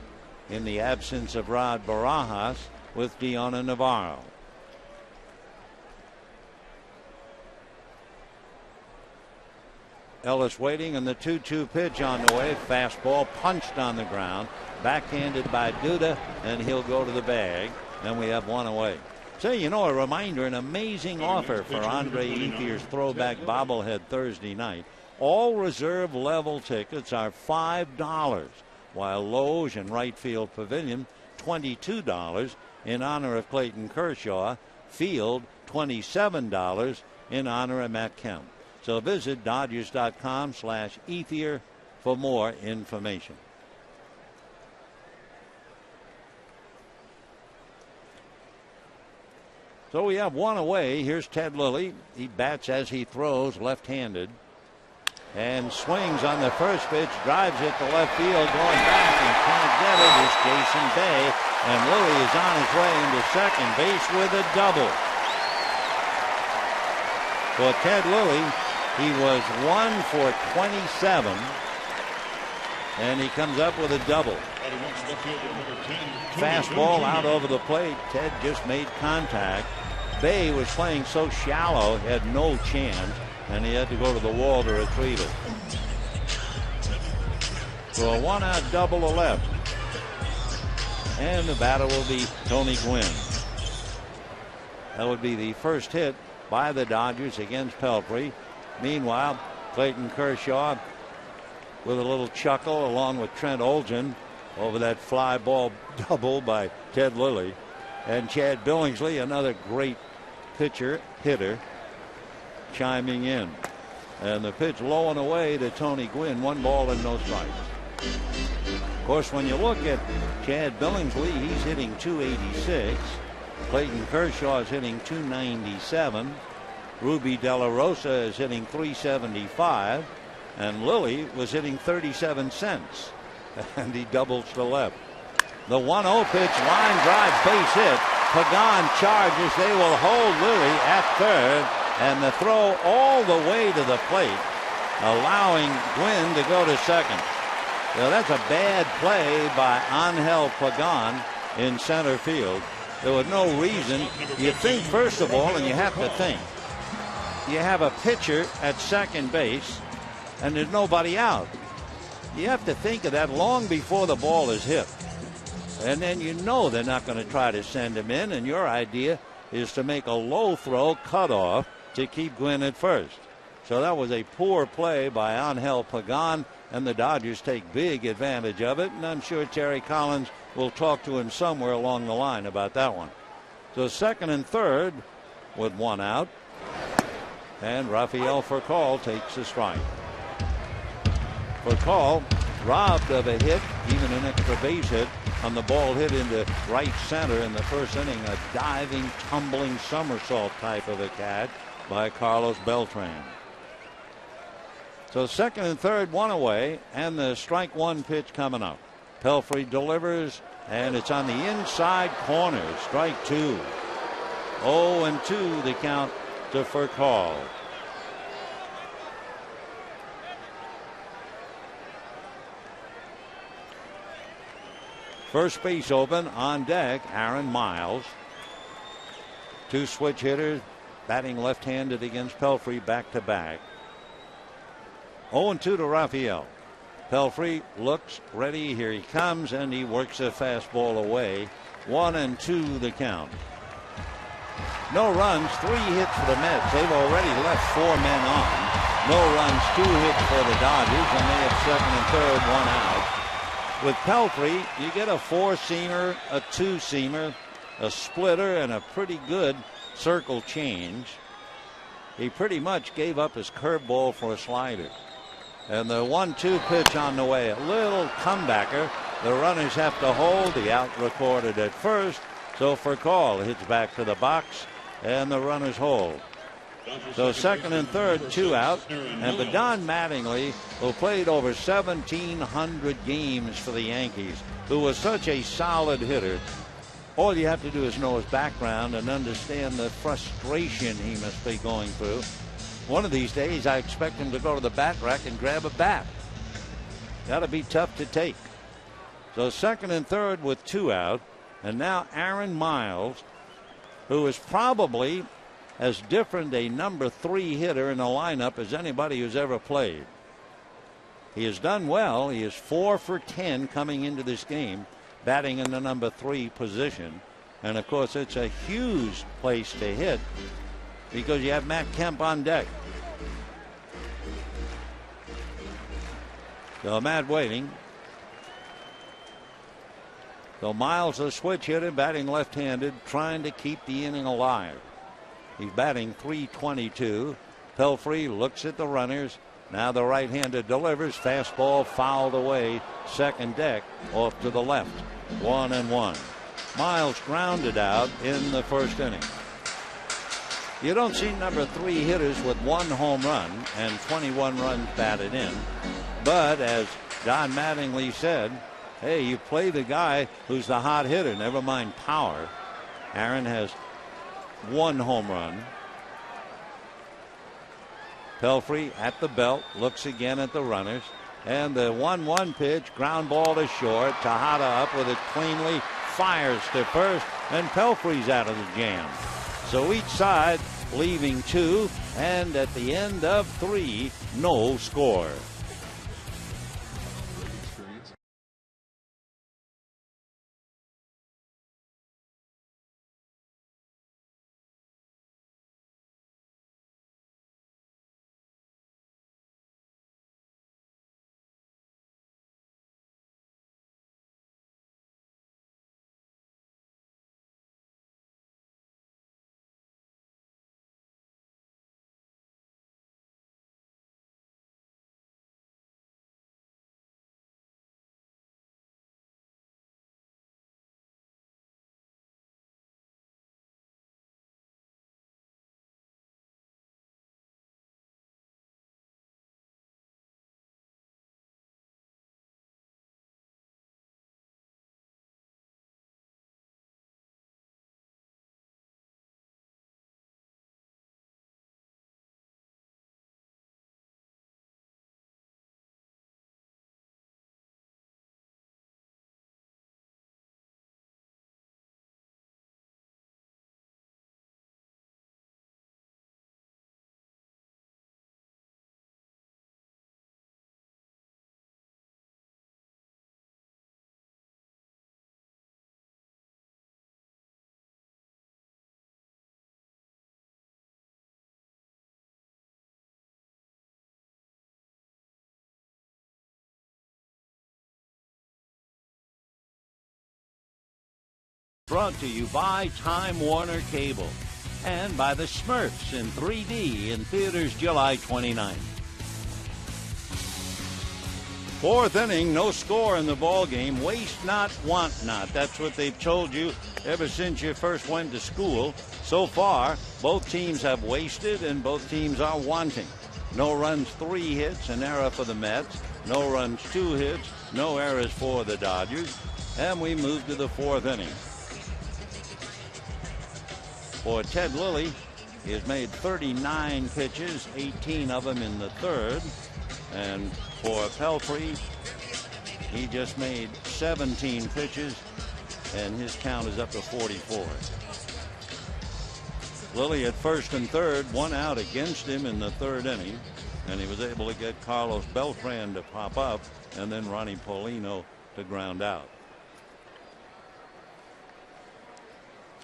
in the absence of Rod Barajas with Deonna Navarro. Ellis waiting on the 2-2 pitch on the way. Fastball punched on the ground. Backhanded by Duda, and he'll go to the bag. Then we have 1 away. So, you know, a reminder, an amazing offer for Andre Ethier's throwback bobblehead Thursday night. All reserve level tickets are $5, while Loge and right field pavilion $22 in honor of Clayton Kershaw. Field $27 in honor of Matt Kemp. So visit Dodgers.com/Ethier for more information. So we have 1 away. Here's Ted Lilly. He bats as he throws, left-handed. And swings on the first pitch, drives it to left field, going back and can't get it is Jason Bay. And Lilly is on his way into second base with a double. For Ted Lilly, he was 1 for 27, and he comes up with a double. Fastball out over the plate. Ted just made contact. Bay was playing so shallow, he had no chance, and he had to go to the wall to retrieve it. So a 1-out double to left. And the batter will be Tony Gwynn. That would be the first hit by the Dodgers against Pelfrey. Meanwhile, Clayton Kershaw with a little chuckle along with Trent Olgen over that fly ball double by Ted Lilly. And Chad Billingsley, another great hitter, chiming in. And the pitch low and away to Tony Gwynn, 1 ball and no strikes. Of course, when you look at Chad Billingsley, he's hitting .286. Clayton Kershaw is hitting .297. Ruby De La Rosa is hitting .375. And Lilly was hitting 37 cents. And he doubles to left. The 1-0 pitch, line drive, base hit. Pagan charges. They will hold Lilly at third. And the throw all the way to the plate, allowing Gwynn to go to second. Now, that's a bad play by Angel Pagan in center field. There was no reason. You think, first of all, and you have to think, you have a pitcher at second base, and there's nobody out. You have to think of that long before the ball is hit. And then you know they're not going to try to send him in, and your idea is to make a low throw cutoff to keep Gwynn at first. So that was a poor play by Angel Pagan, and the Dodgers take big advantage of it. And I'm sure Terry Collins will talk to him somewhere along the line about that one. So second and third with one out. And Rafael Furcal takes a strike. Furcal robbed of a hit, even an extra base hit, on the ball hit into right center in the first inning. A diving, tumbling somersault type of a catch by Carlos Beltran. So second and third, one away, and the strike one pitch coming up. Pelfrey delivers, and it's on the inside corner. Strike two. 0-2 the count to Furcal. First base open, on deck, Aaron Miles. Two switch hitters batting left-handed against Pelfrey back-to-back. 0-2 to Rafael. Pelfrey looks ready. Here he comes, and he works a fastball away. 1-2 the count. No runs, 3 hits for the Mets. They've already left 4 men on. No runs, 2 hits for the Dodgers, and they have second and third, 1 out. With Pelfrey, you get a 4-seamer, a 2-seamer, a splitter, and a pretty good circle change. He pretty much gave up his curveball for a slider. And the 1-2 pitch on the way, a little comebacker. The runners have to hold. The out recorded at first. So Furcal hits back to the box, and the runners hold. So second and third, 2 out. And but Don Mattingly, who played over 1,700 games for the Yankees, who was such a solid hitter, all you have to do is know his background and understand the frustration he must be going through. One of these days, I expect him to go to the bat rack and grab a bat. Got to be tough to take. So second and third with 2 out. And now Aaron Miles, who is probably as different a number 3 hitter in the lineup as anybody who's ever played. He has done well. He is 4 for 10 coming into this game, batting in the number 3 position. And of course, it's a huge place to hit because you have Matt Kemp on deck. So Matt waiting. So Miles, a switch hitter, batting left-handed, trying to keep the inning alive. He's batting .322. Pelfrey looks at the runners. Now the right-hander delivers. Fastball fouled away. Second deck off to the left. 1-1. Miles grounded out in the first inning. You don't see number 3 hitters with 1 home run and 21 runs batted in. But as Don Mattingly said, hey, you play the guy who's the hot hitter, never mind power. Aaron has 1 home run. Pelfrey at the belt, looks again at the runners. And the 1-1 pitch, ground ball to short. Tejada up with it cleanly, fires to first, and Pelfrey's out of the jam. So each side leaving 2, and at the end of 3, no score. Brought to you by Time Warner Cable and by the Smurfs in 3D in theaters July 29th. Fourth inning, no score in the ball game. Waste not, want not. That's what they've told you ever since you first went to school. So far, both teams have wasted and both teams are wanting. No runs, 3 hits, an error for the Mets. No runs, 2 hits, no errors for the Dodgers. And we move to the fourth inning. For Ted Lilly, he has made 39 pitches, 18 of them in the third. And for Pelfrey, he just made 17 pitches, and his count is up to 44. Lilly at first and third, 1 out against him in the third inning, and he was able to get Carlos Beltran to pop up and then Ronnie Paulino to ground out.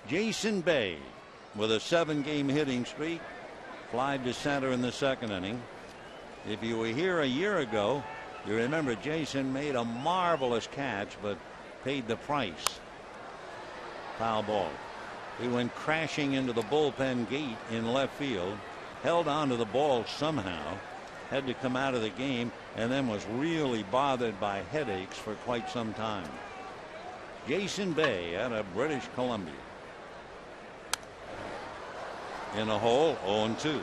Jason Bay with a 7-game hitting streak, flied to center in the second inning. If you were here a year ago, you remember Jason made a marvelous catch but paid the price. Foul ball. He went crashing into the bullpen gate in left field, held on to the ball somehow, had to come out of the game, and then was really bothered by headaches for quite some time. Jason Bay out of British Columbia. In a hole, 0-2.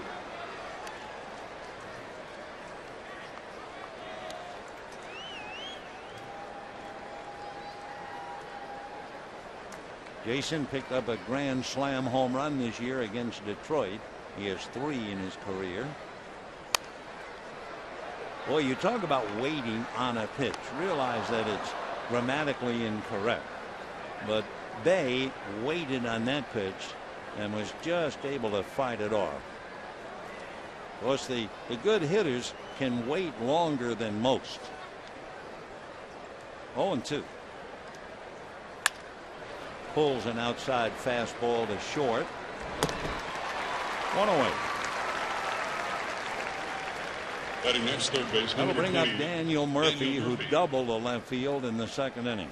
Jason picked up a grand slam home run this year against Detroit. He has 3 in his career. Boy, you talk about waiting on a pitch. Realize that it's grammatically incorrect. But Bay waited on that pitch and was just able to fight it off. Of course, the good hitters can wait longer than most. 0-2. Pulls an outside fastball to short. 1 away. Batting next, third baseman. That'll bring up Daniel Murphy, who doubled the left field in the second inning.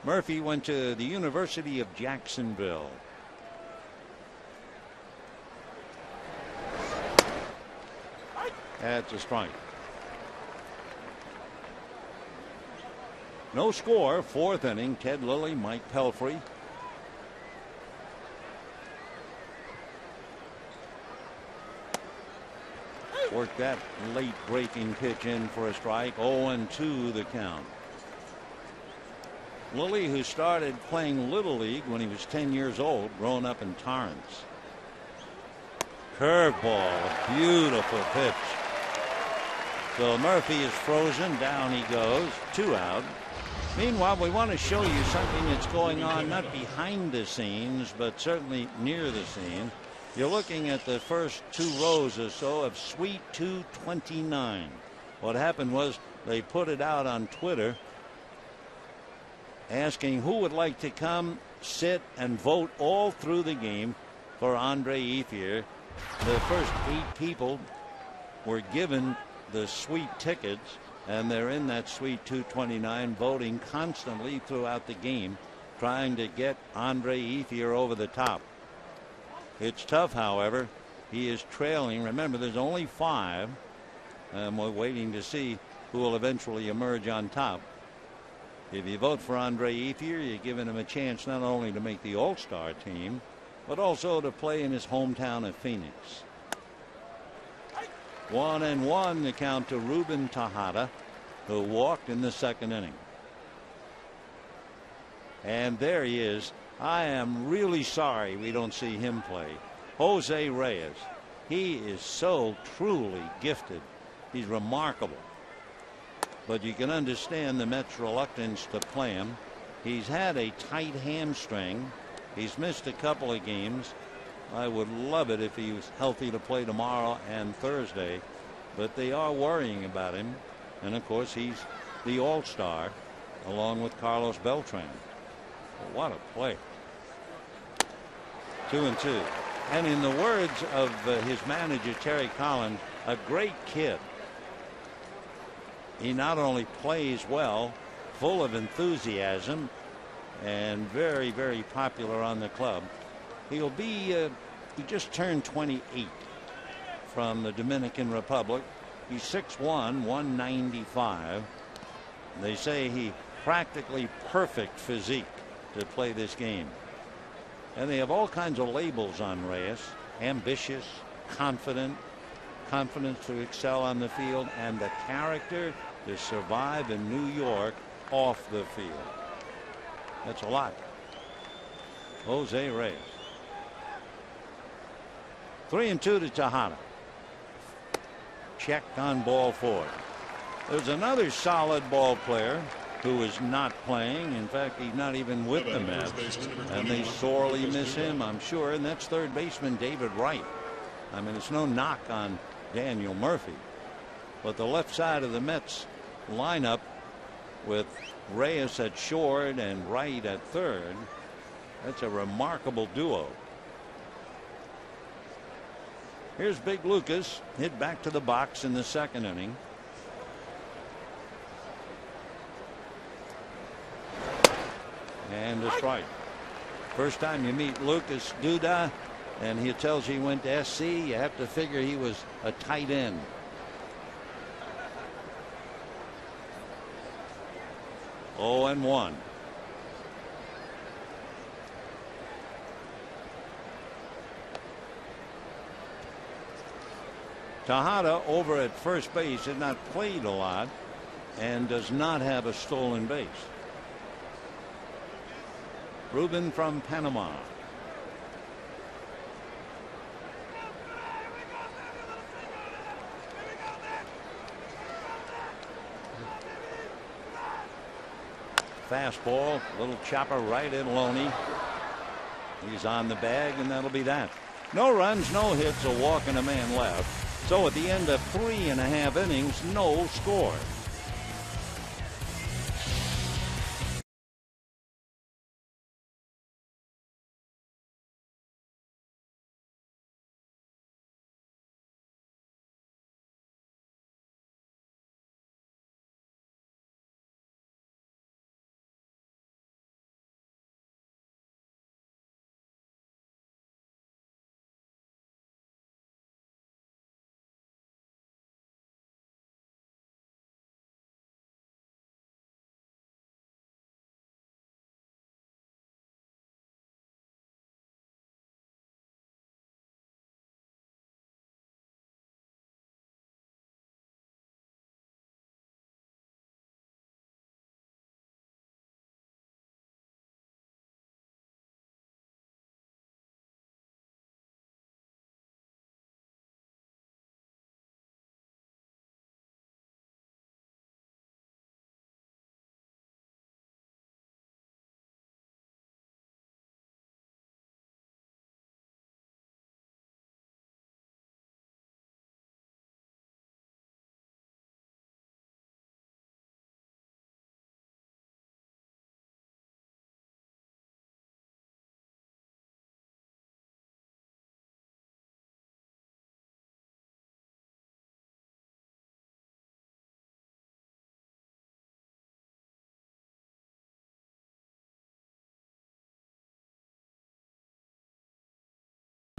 Murphy went to the University of Jacksonville. That's a strike. No score, fourth inning. Ted Lilly, Mike Pelfrey. Worked that late breaking pitch in for a strike. 0-2 the count. Lilly, who started playing Little League when he was 10 years old, growing up in Torrance. Curveball, beautiful pitch. So Murphy is frozen. Down he goes. 2 out. Meanwhile, we want to show you something that's going on not behind the scenes, but certainly near the scene. You're looking at the first 2 rows or so of Suite 229. What happened was they put it out on Twitter asking who would like to come, sit, and vote all through the game for Andre Ethier. The first 8 people were given the suite tickets, and they're in that Suite 229 voting constantly throughout the game, trying to get Andre Ethier over the top. It's tough, however. He is trailing. Remember, there's only 5, and we're waiting to see who will eventually emerge on top. If you vote for Andre Ethier, you're giving him a chance not only to make the All-Star team, but also to play in his hometown of Phoenix. 1-1 the count to Ruben Tejada, who walked in the second inning. And there he is. I am really sorry we don't see him play. Jose Reyes. He is so truly gifted. He's remarkable. But you can understand the Mets' reluctance to play him. He's had a tight hamstring. He's missed a couple of games. I would love it if he was healthy to play tomorrow and Thursday. But they are worrying about him. And, of course, he's the All-Star along with Carlos Beltran. Well, what a play. 2-2. And in the words of his manager, Terry Collins, a great kid. He not only plays well, full of enthusiasm, and very, very popular on the club. He'll be, he just turned 28 from the Dominican Republic. He's 6'1", 195. They say he practically perfect physique to play this game. And they have all kinds of labels on Reyes: ambitious, confident, confidence to excel on the field, and the character to survive in New York off the field. That's a lot. Jose Reyes. 3-2 to Tejada. Checked on ball 4. There's another solid ball player who is not playing. In fact, he's not even with the Mets, and they sorely miss him, I'm sure, and that's third baseman David Wright. I mean, it's no knock on Daniel Murphy, but the left side of the Mets lineup with Reyes at short and Wright at third, that's a remarkable duo. Here's Big Lucas, hit back to the box in the second inning. And a strike. First time you meet Lucas Duda and he tells you he went to SC, you have to figure he was a tight end. Oh, and 1. Tejada over at first base has not played a lot and does not have a stolen base. Ruben from Panama. Fastball, little chopper right at Loney. He's on the bag, and that'll be that. No runs, no hits, a walk, and a man left. So at the end of 3.5 innings, no score.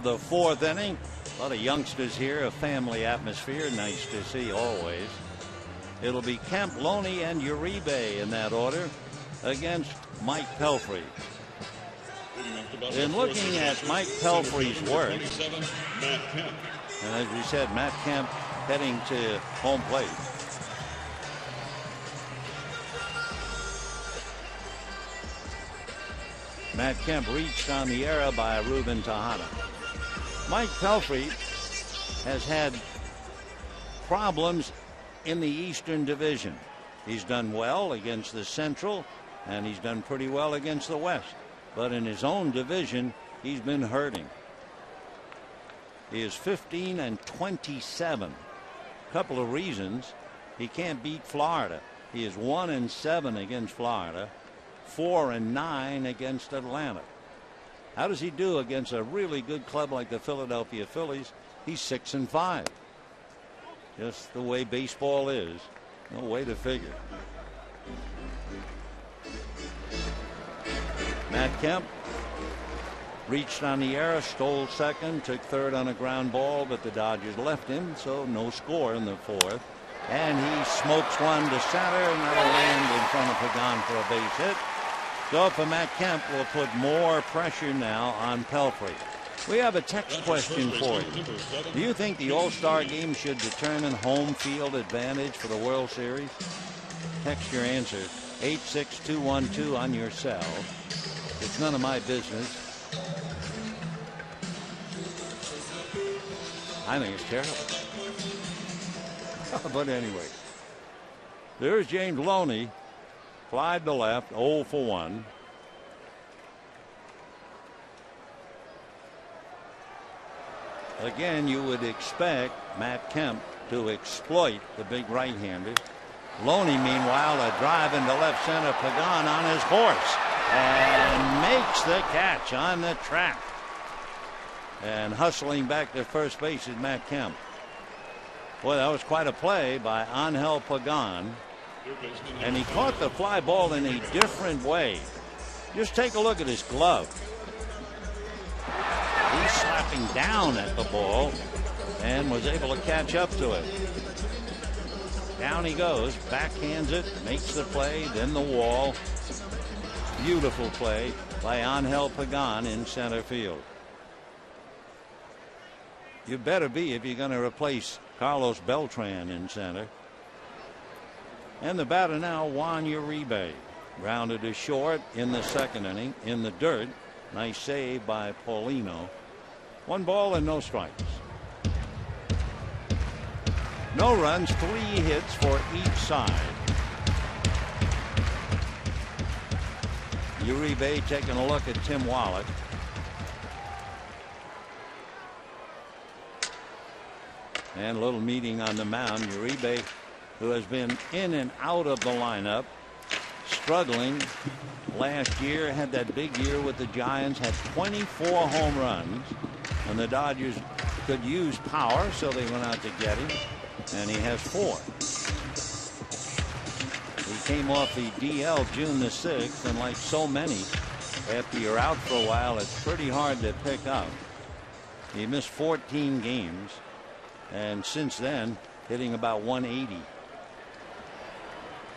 The 4th inning. A lot of youngsters here, a family atmosphere. Nice to see always. It'll be Kemp, Loney, and Uribe in that order against Mike Pelfrey. In looking at Mike Pelfrey's work, and as we said, Matt Kemp heading to home plate. Matt Kemp reached on the error by Ruben Tejada. Mike Pelfrey has had problems in the Eastern Division. He's done well against the Central, and he's done pretty well against the West. But in his own division, he's been hurting. He is 15-27. A couple of reasons. He can't beat Florida. He is 1-7 against Florida, 4-9 against Atlanta. How does he do against a really good club like the Philadelphia Phillies? He's 6-5. Just the way baseball is. No way to figure. Matt Kemp reached on the error, stole second, took third on a ground ball, but the Dodgers left him, so no score in the fourth. And he smokes one to center, and that'll land in front of Pagan for a base hit. So for Matt Kemp, will put more pressure now on Pelfrey. We have a text question for you. Do you think the All-Star game should determine home field advantage for the World Series? Text your answer 86212 on your cell. It's none of my business. I think it's terrible. But anyway, there's James Loney. Flied to left, 0 for 1. Again, you would expect Matt Kemp to exploit the big right-hander. Loney, meanwhile, a drive into left center. Pagan on his horse and makes the catch on the track. And hustling back to first base is Matt Kemp. Boy, that was quite a play by Angel Pagan. And he caught the fly ball in a different way. Just take a look at his glove. He's slapping down at the ball and was able to catch up to it. Down he goes, backhands it, makes the play, then the wall. Beautiful play by Angel Pagan in center field. You better be if you're going to replace Carlos Beltran in center. And the batter now, Juan Uribe. Grounded to short in the second inning in the dirt. Nice save by Paulino. 1 ball and no strikes. No runs, 3 hits for each side. Uribe taking a look at Tim Wallach. And a little meeting on the mound. Uribe, who has been in and out of the lineup, struggling last year, had that big year with the Giants, had 24 home runs, and the Dodgers could use power, so they went out to get him, and he has 4. He came off the DL June the 6th, and like so many, after you're out for a while, it's pretty hard to pick up. He missed 14 games, and since then, hitting about 180.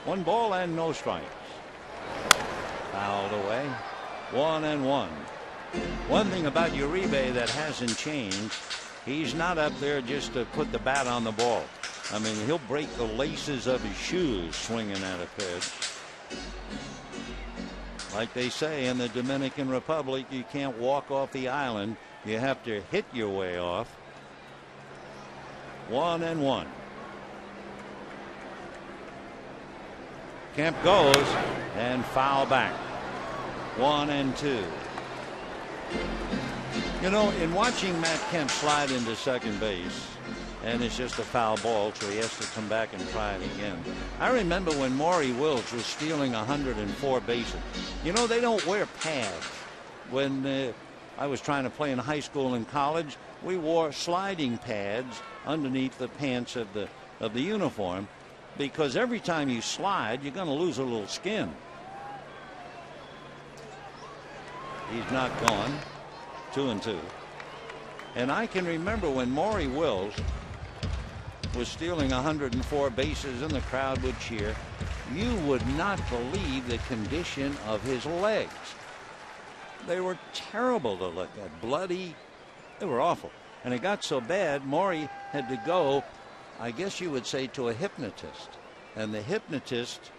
1 ball and no strikes. Fouled away. 1-1. One thing about Uribe that hasn't changed, he's not up there just to put the bat on the ball. I mean, he'll break the laces of his shoes swinging at a pitch. Like they say in the Dominican Republic, you can't walk off the island. You have to hit your way off. 1-1. Kemp goes and foul back. 1-2. You know, in watching Matt Kemp slide into second base, and it's just a foul ball, so he has to come back and try it again. I remember when Maury Wills was stealing 104 bases. You know, they don't wear pads. When I was trying to play in high school and college, we wore sliding pads underneath the pants of the uniform, because every time you slide, you're going to lose a little skin. He's not gone. 2-2. And I can remember when Maury Wills was stealing 104 bases and the crowd would cheer. You would not believe the condition of his legs. They were terrible to look at. Bloody. They were awful. And it got so bad, Maury had to go, I guess you would say, to a hypnotist. And the hypnotist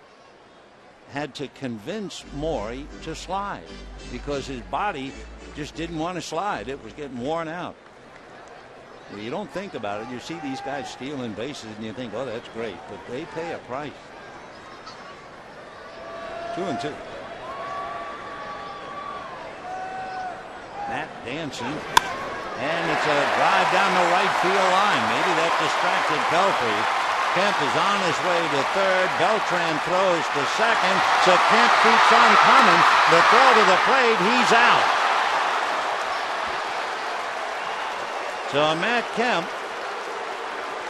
had to convince Maury to slide because his body just didn't want to slide. It was getting worn out. Well, you don't think about it. You see these guys stealing bases and you think, oh, that's great. But they pay a price. 2-2. Matt dancing. And it's a drive down the right field line. Maybe that distracted Pelfrey. Kemp is on his way to third. Beltran throws to second. So Kemp keeps on coming. The throw to the plate. He's out. So Matt Kemp,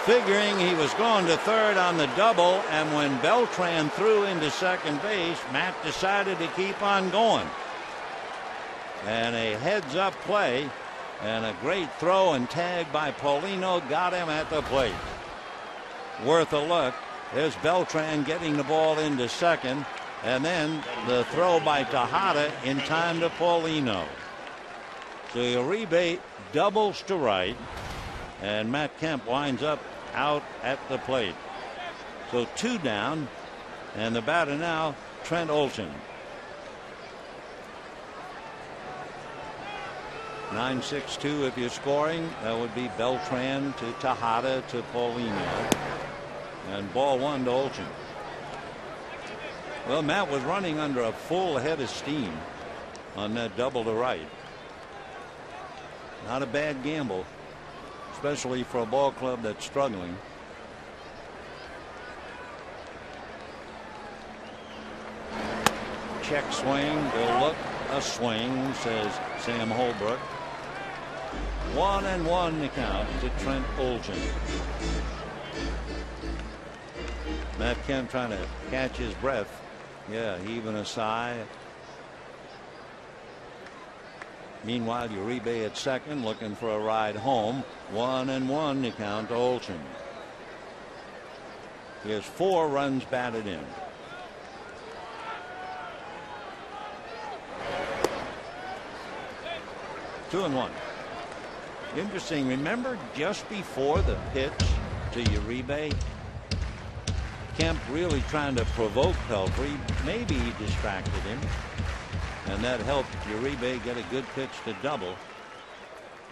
figuring he was going to third on the double, and when Beltran threw into second base, Matt decided to keep on going. And a heads-up play and a great throw and tag by Paulino got him at the plate. Worth a look. There's Beltran getting the ball into second, and then the throw by Tejada in time to Paulino. So Uribe doubles to right, and Matt Kemp winds up out at the plate. So 2 down, and the batter now, Trent Olson. 9-6-2 if you're scoring. That would be Beltran to Tejada to Paulino. And ball 1 to Olson. Well, Matt was running under a full head of steam on that double to right. Not a bad gamble, especially for a ball club that's struggling. Check swing, go look, a swing, says Sam Holbrook. 1-1 to count to Trent Olson. Matt Kemp trying to catch his breath. Yeah, heaving a sigh. Meanwhile, Uribe at second, looking for a ride home. 1-1 to count to Olson. He has 4 runs batted in. Two and 1. Interesting. Remember just before the pitch to Uribe, Kemp really trying to provoke Pelfrey. Maybe he distracted him, and that helped Uribe get a good pitch to double.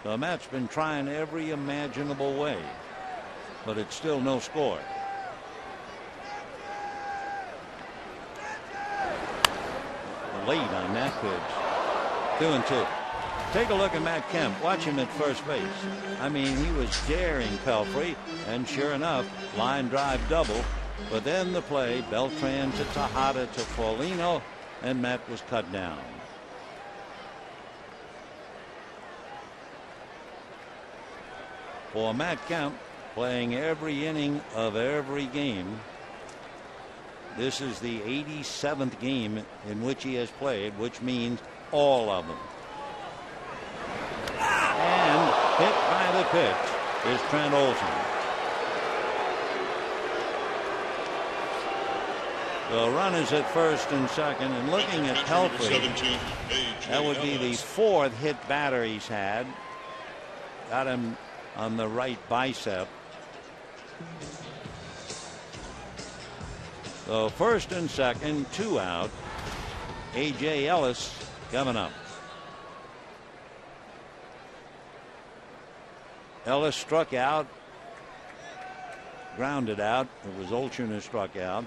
So Matt's been trying every imaginable way, but it's still no score. Late on that pitch. 2-2. Take a look at Matt Kemp. Watch him at first base. I mean, he was daring Pelfrey, and sure enough, line drive double. But then the play, Beltran to Tejada to Paulino, and Matt was cut down. For Matt Kemp, playing every inning of every game. This is the 87th game in which he has played, which means all of them. And hit by the pitch is Trent Olson. The run is at first and second, and looking at Pelfrey, that would be the 4th hit batter he's had. Got him on the right bicep. So first and second, 2 out. A.J. Ellis coming up. Ellis struck out, grounded out. It was Olson who struck out.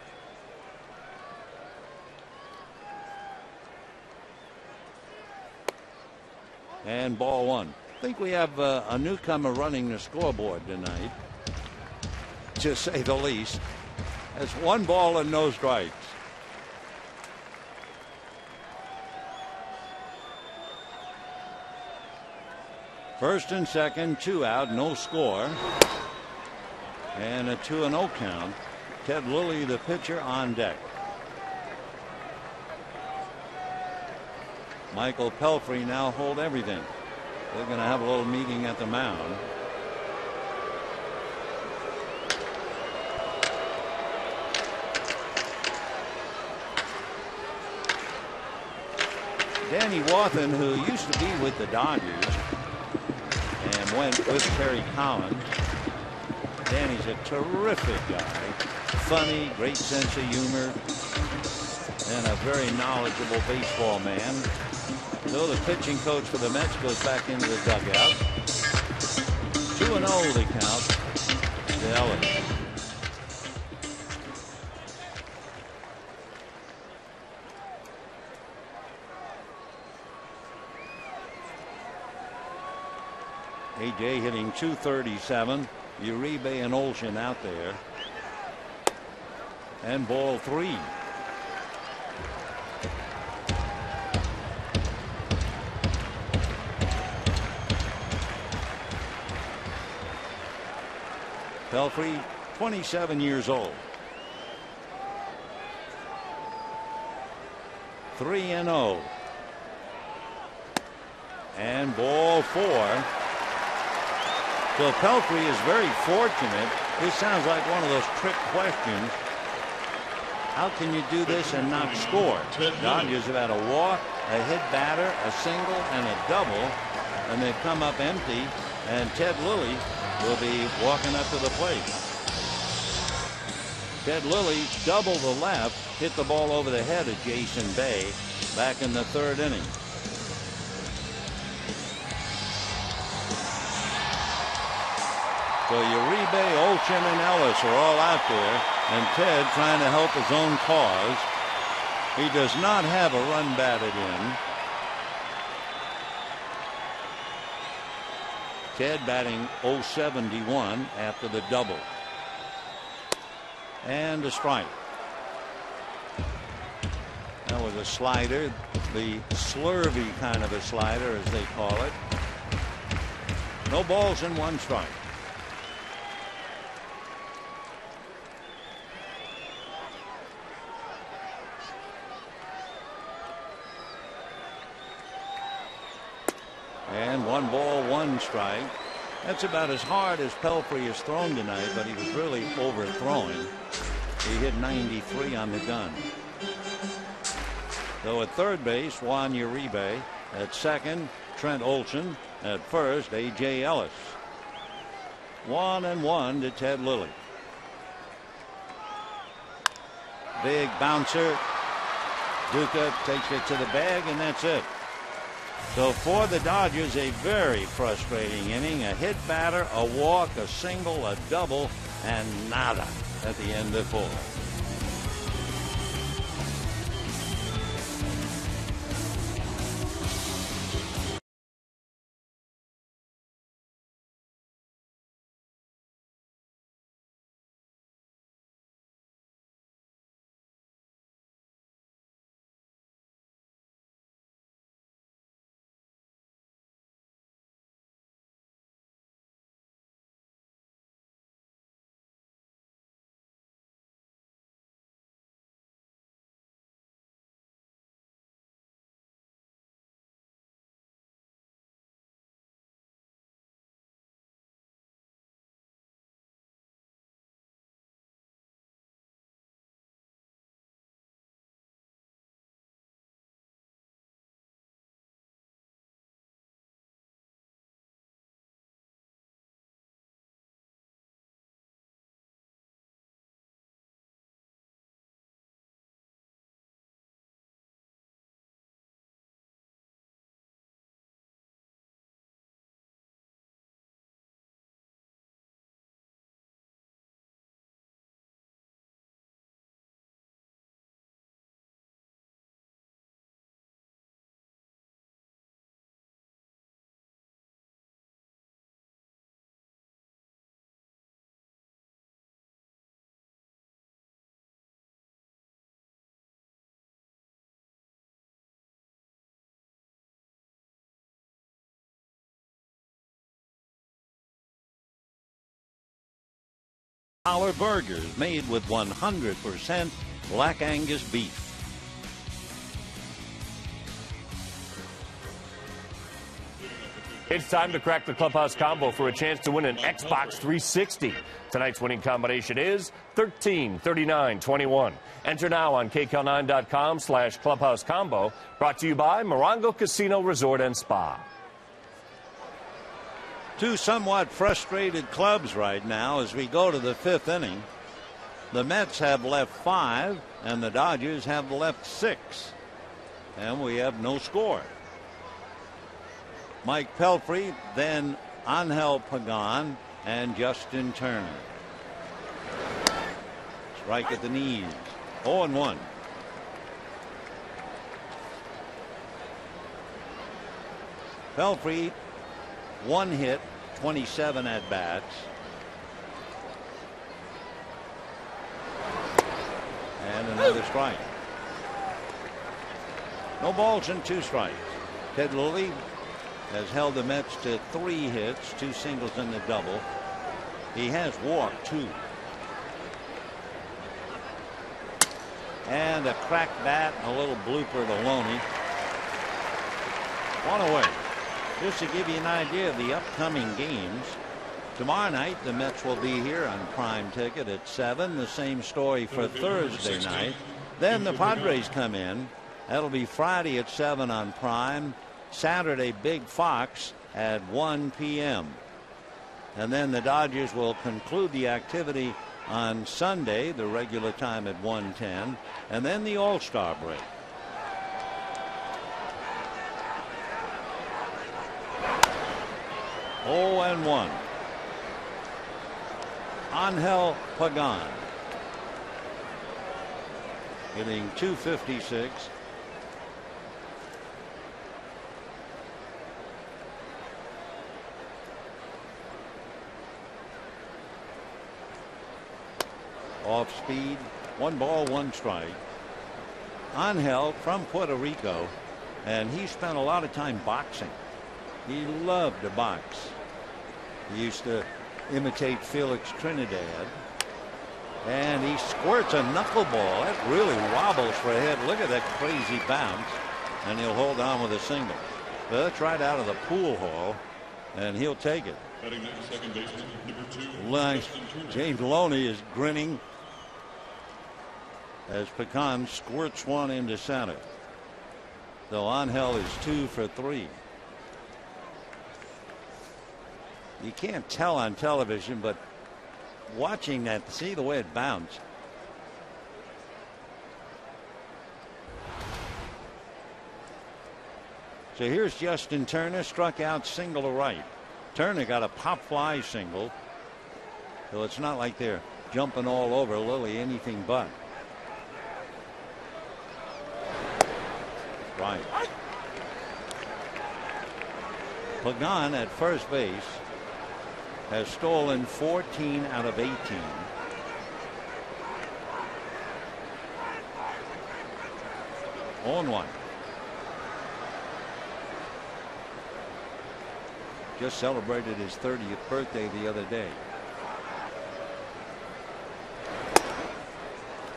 And ball 1. I think we have a newcomer running the scoreboard tonight, to say the least. That's 1 ball and no strikes. First and second, 2 out, no score. And a 2-0 count. Ted Lilly, the pitcher, on deck. Michael Pelfrey now hold everything. They're going to have a little meeting at the mound. Danny Wathen, who used to be with the Dodgers and went with Terry Collins. Danny's a terrific guy. Funny, great sense of humor, and a very knowledgeable baseball man. So the pitching coach for the Mets goes back into the dugout. 2-0 the count to Ellis. A.J. hitting .237. Uribe and Olson out there. And ball 3. Pelfrey, 27 years old. 3-0. And ball 4. So Pelfrey is very fortunate. This sounds like one of those trick questions. How can you do this and not score? Dodgers have had a walk, a hit batter, a single, and a double, and they've come up empty, and Ted Lilly will be walking up to the plate. Ted Lilly doubled the left, hit the ball over the head of Jason Bay back in the 3rd inning. So Uribe, Olchin, and Ellis are all out there, and Ted trying to help his own cause. He does not have a run batted in. Ted batting .071 after the double. And a strike. That was a slider, the slurvy kind of a slider, as they call it. No balls and 1 strike. And 1 ball, 1 strike. That's about as hard as Pelfrey has thrown tonight, but he was really overthrowing. He hit 93 on the gun. So at third base, Juan Uribe. At second, Trent Olson. At first, A.J. Ellis. 1-1 to Ted Lilly. Big bouncer. Duca takes it to the bag, and that's it. So for the Dodgers, a very frustrating inning. A hit batter, a walk, a single, a double, and nada at the end of 4. $1 burgers made with 100% Black Angus beef. It's time to crack the Clubhouse Combo for a chance to win an Xbox 360. Tonight's winning combination is 13, 39, 21. Enter now on kcal9.com/Clubhouse Combo. Brought to you by Morongo Casino Resort and Spa. Two somewhat frustrated clubs right now as we go to the 5th inning. The Mets have left 5 and the Dodgers have left 6. And we have no score. Mike Pelfrey, then Angel Pagan, and Justin Turner. Strike at the knees. 0-1. Pelfrey, 1 hit, 27 at bats. And another strike. No balls and 2 strikes. Ted Lilly has held the Mets to 3 hits, 2 singles and a double. He has walked 2. And a cracked bat, and a little blooper to Loney. 1 away. Just to give you an idea of the upcoming games. Tomorrow night, the Mets will be here on Prime Ticket at 7. The same story for Thursday night. Then the Padres come in. That'll be Friday at 7 on Prime. Saturday, Big Fox at 1 p.m. And then the Dodgers will conclude the activity on Sunday, the regular time at 1:10, and then the All-Star break. Oh, and 1. Angel Pagan hitting .256. Off speed, 1 ball, 1 strike. Angel from Puerto Rico, and he spent a lot of time boxing. He loved to box. He used to imitate Felix Trinidad, and he squirts a knuckleball. That really wobbles for a hit. Look at that crazy bounce, and he'll hold on with a single. But that's right out of the pool hall, and he'll take it. Second baseman, number 2. Nice. James Loney is grinning as Pecan squirts one into center. So Angel is 2 for 3. You can't tell on television, but watching that, see the way it bounced. So here's Justin Turner, struck out, single to right. Turner got a pop fly single, so it's not like they're jumping all over Lilly, anything but. Right. Pagan at first base has stolen 14 out of 18. On 1. Just celebrated his 30th birthday the other day.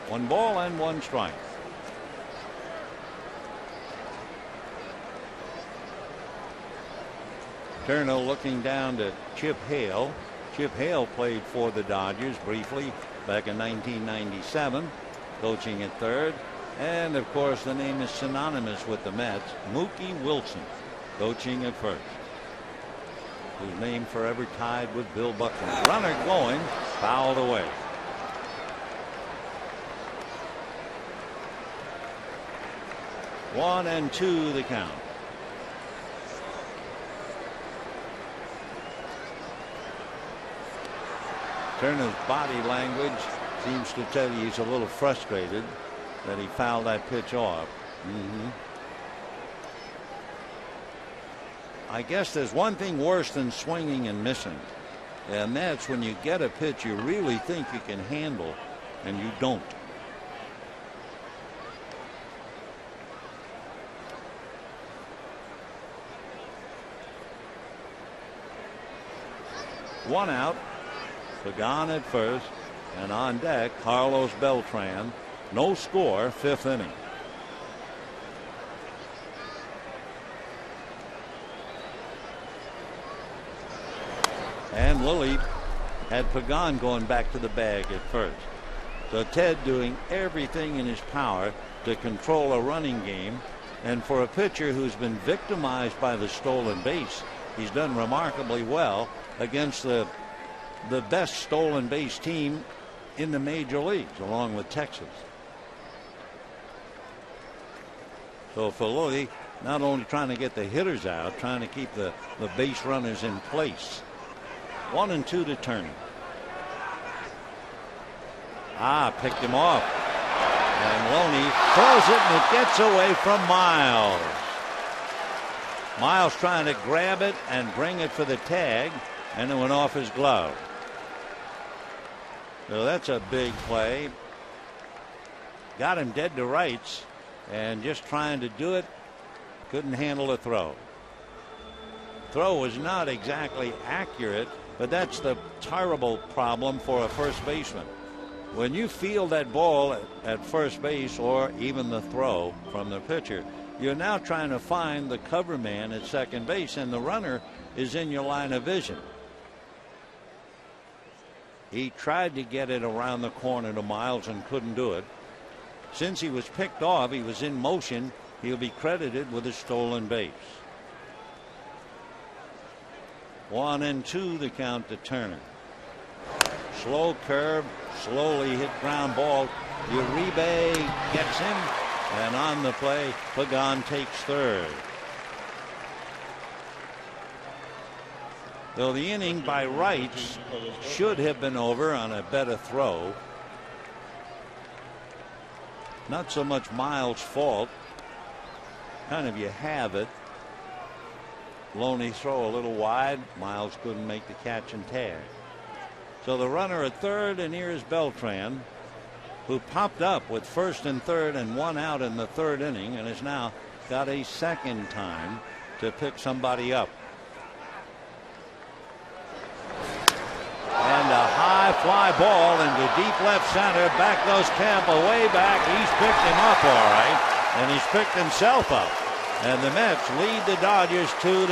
1 ball and 1 strike. Turner looking down to Chip Hale. Chip Hale played for the Dodgers briefly back in 1997, coaching at third. And of course the name is synonymous with the Mets. Mookie Wilson coaching at first, whose name forever tied with Bill Buckner. Runner going, fouled away. One and 2 the count. Turner's body language seems to tell you he's a little frustrated that he fouled that pitch off. I guess there's one thing worse than swinging and missing, and that's when you get a pitch you really think you can handle and you don't. One out. Pagan at first, and on deck Carlos Beltran. No score, 5th inning. And Lilly had Pagan going back to the bag at first. So Ted doing everything in his power to control a running game, and for a pitcher who's been victimized by the stolen base, he's done remarkably well against the best stolen base team in the major leagues, along with Texas. So for Lilly, not only trying to get the hitters out, trying to keep the base runners in place. 1 and 2 to Turner. Picked him off. And Loney throws it, and it gets away from Miles. Miles trying to grab it and bring it for the tag, and it went off his glove. So that's a big play. Got him dead to rights, and just trying to do it, couldn't handle a throw. Throw was not exactly accurate, But that's the terrible problem for a first baseman. When you field that ball at first base, or even the throw from the pitcher, you're now trying to find the cover man at second base, and the runner is in your line of vision. He tried to get it around the corner to Miles and couldn't do it. Since he was picked off, he was in motion. He'll be credited with a stolen base. 1-2 the count to Turner. Slow curve, slowly hit ground ball. Uribe gets him, and on the play, Pagan takes third. Though the inning by rights should have been over on a better throw. Not so much Miles' fault. Kind of you have it. Loney throw a little wide. Miles couldn't make the catch and tag. So the runner at third, and here's Beltran, who popped up with first and third and one out in the third inning, and has now got a second time to pick somebody up. And a high fly ball into deep left center. Back goes Kemp, way back. He's picked him up all right, and he's picked himself up. And the Mets lead the Dodgers 2-0.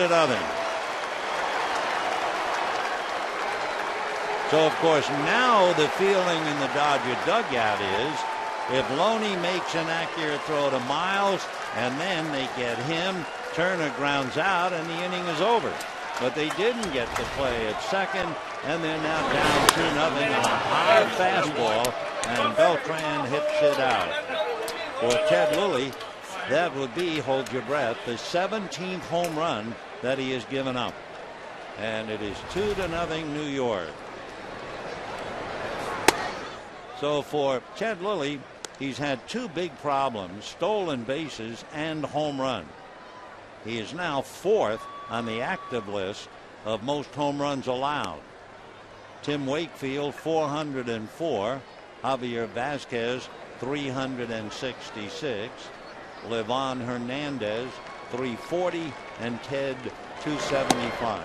So, of course, now the feeling in the Dodger dugout is if Loney makes an accurate throw to Miles and then they get him, Turner grounds out, and the inning is over. But they didn't get the play at second, and they're now down 2-0 on a high fastball, and Beltran hits it out. For Ted Lilly, that would be, hold your breath, the 17th home run that he has given up. And it is 2-0 New York. So for Ted Lilly, he's had two big problems: stolen bases and home run. He is now fourth on the active list of most home runs allowed. Tim Wakefield 404, Javier Vasquez 366, Livan Hernandez 340, and Ted 275.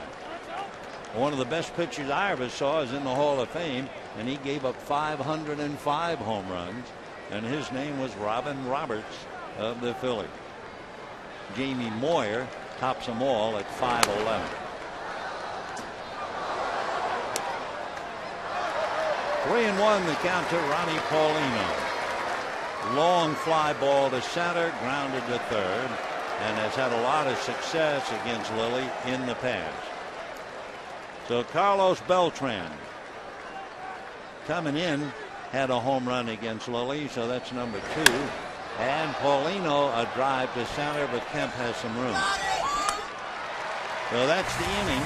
One of the best pitchers I ever saw is in the Hall of Fame, and he gave up 505 home runs, and his name was Robin Roberts of the Phillies. Jamie Moyer tops them all at 511. 3-1 the count to Ronnie Paulino. Long fly ball to center, grounded to third, and has had a lot of success against Lilly in the past. So Carlos Beltran coming in had a home run against Lilly, so that's number 2. And Paulino a drive to center, but Kemp has some room. So that's the inning.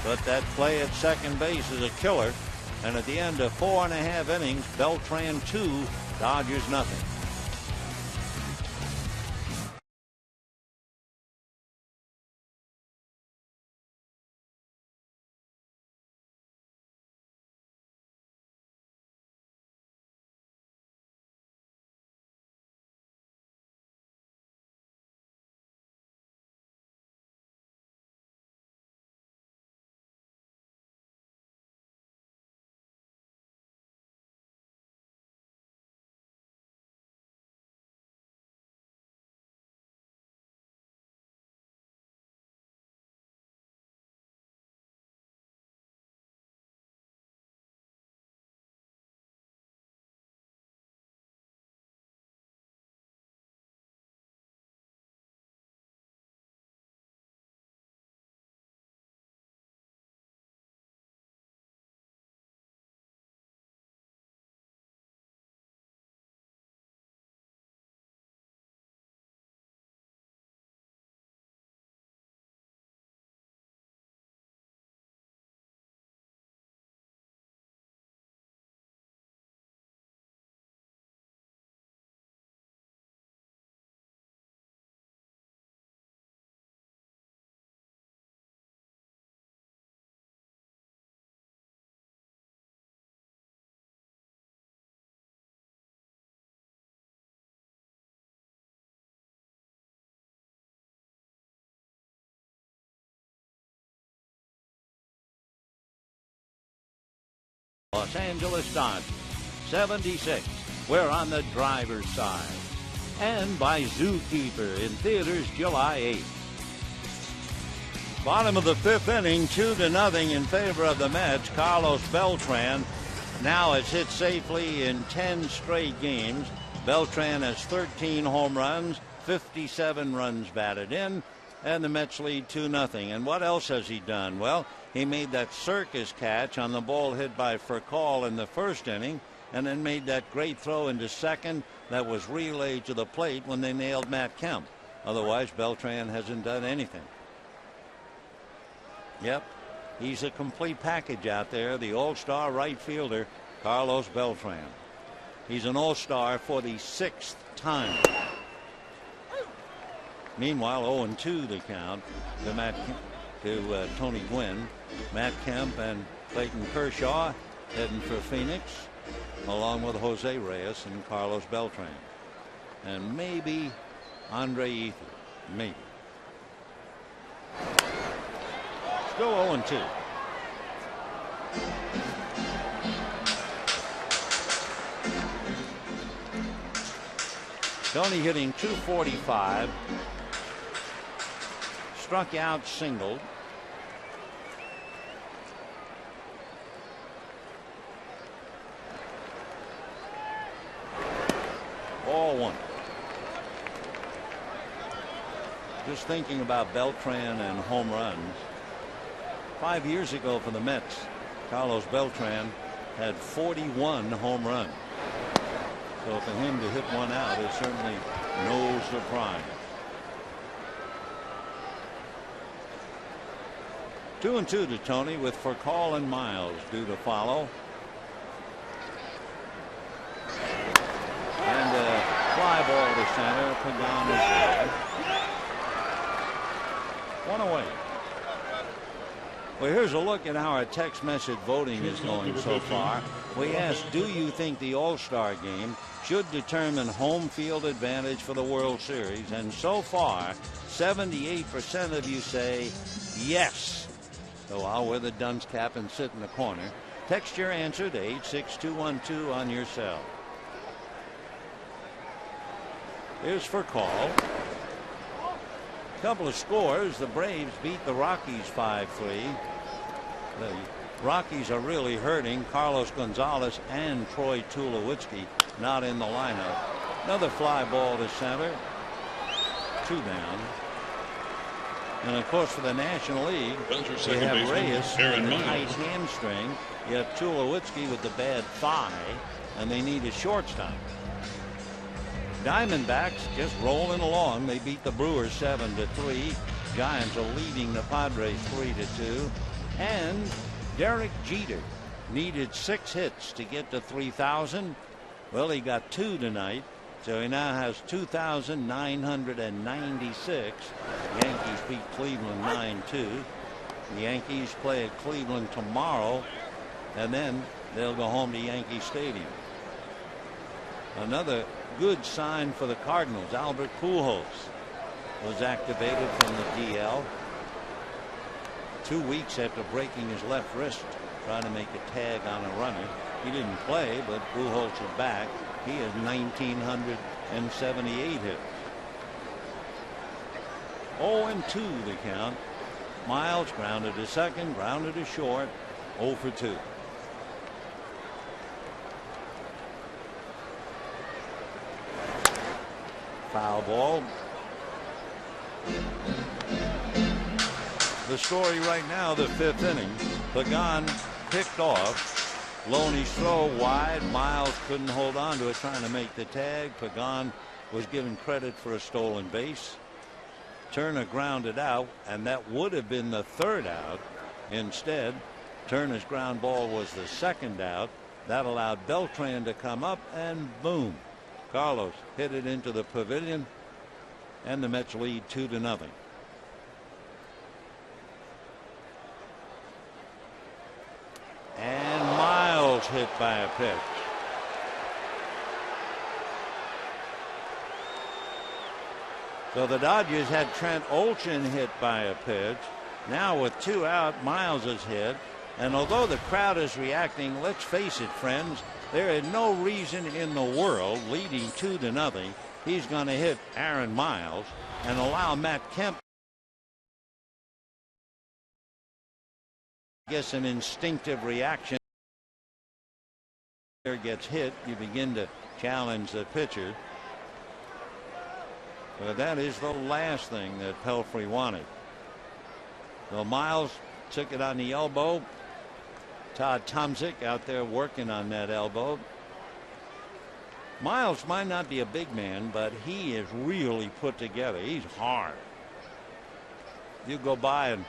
But that play at second base is a killer. And at the end of 4.5 innings, Beltran 2, Dodgers nothing. Los Angeles Dodgers, 76. We're on the driver's side. And by Zookeeper in theaters July 8th. Bottom of the fifth inning, 2-0 in favor of the Mets. Carlos Beltran now has hit safely in 10 straight games. Beltran has 13 home runs, 57 runs batted in, and the Mets lead 2-0. And what else has he done? Well, he made that circus catch on the ball hit by Furcal in the first inning, and then made that great throw into second that was relayed to the plate when they nailed Matt Kemp. Otherwise, Beltran hasn't done anything. Yep, he's a complete package out there, the all-star right fielder, Carlos Beltran. He's an all-star for the 6th time. Meanwhile, 0-2 the count to Tony Gwynn. Matt Kemp and Clayton Kershaw heading for Phoenix, along with Jose Reyes and Carlos Beltran. And maybe Andre Ethier. Maybe. Still 0-2. Tony hitting .245. Struck out, singled. Ball one. Just thinking about Beltran and home runs. 5 years ago for the Mets, Carlos Beltran had 41 home runs. So for him to hit one out is certainly no surprise. 2-2 to Tony, with Furcal and Miles due to follow. And a fly ball to center. Pagan is there. One away. Well, here's a look at how our text message voting is going so far. We asked, do you think the All-Star game should determine home field advantage for the World Series? And so far, 78% of you say yes. So I'll wear the dunce cap and sit in the corner. Text your answer to 86212 on your cell. Here's Furcal. Couple of scores. The Braves beat the Rockies 5-3. The Rockies are really hurting. Carlos Gonzalez and Troy Tulowitzki not in the lineup. Another fly ball to center. 2 down. And of course, for the National League, you have Reyes with a tight hamstring. You have Tulowitzki with the bad thigh, and they need a shortstop. Diamondbacks just rolling along. They beat the Brewers 7-3. Giants are leading the Padres 3-2. And Derek Jeter needed 6 hits to get to 3,000. Well, he got 2 tonight, so he now has 2,996. Yankees beat Cleveland 9-2. The Yankees play at Cleveland tomorrow, and then they'll go home to Yankee Stadium. Another good sign for the Cardinals. Albert Pujols was activated from the DL 2 weeks after breaking his left wrist trying to make a tag on a runner. He didn't play, but Pujols is back. He has 1,978 hits. 0-2 the count. Miles grounded to second, grounded to short, 0-2. Foul ball. The story right now, the 5th inning. Pagan picked off. Loney's throw wide. Miles couldn't hold on to it, trying to make the tag. Pagan was given credit for a stolen base. Turner grounded out, and that would have been the 3rd out. Instead, Turner's ground ball was the 2nd out. That allowed Beltran to come up, and boom. Carlos hit it into the pavilion, and the Mets lead 2-0. And Miles hit by a pitch. So the Dodgers had Trent Olson hit by a pitch. Now with 2 out, Miles is hit. And although the crowd is reacting, let's face it, friends, there is no reason in the world, leading 2-0, he's going to hit Aaron Miles and allow Matt Kemp. I guess an instinctive reaction. Gets hit, you begin to challenge the pitcher. But that is the last thing that Pelfrey wanted. So Miles took it on the elbow. Todd Tomczyk out there working on that elbow. Miles might not be a big man, but he is really put together. He's hard. You go by and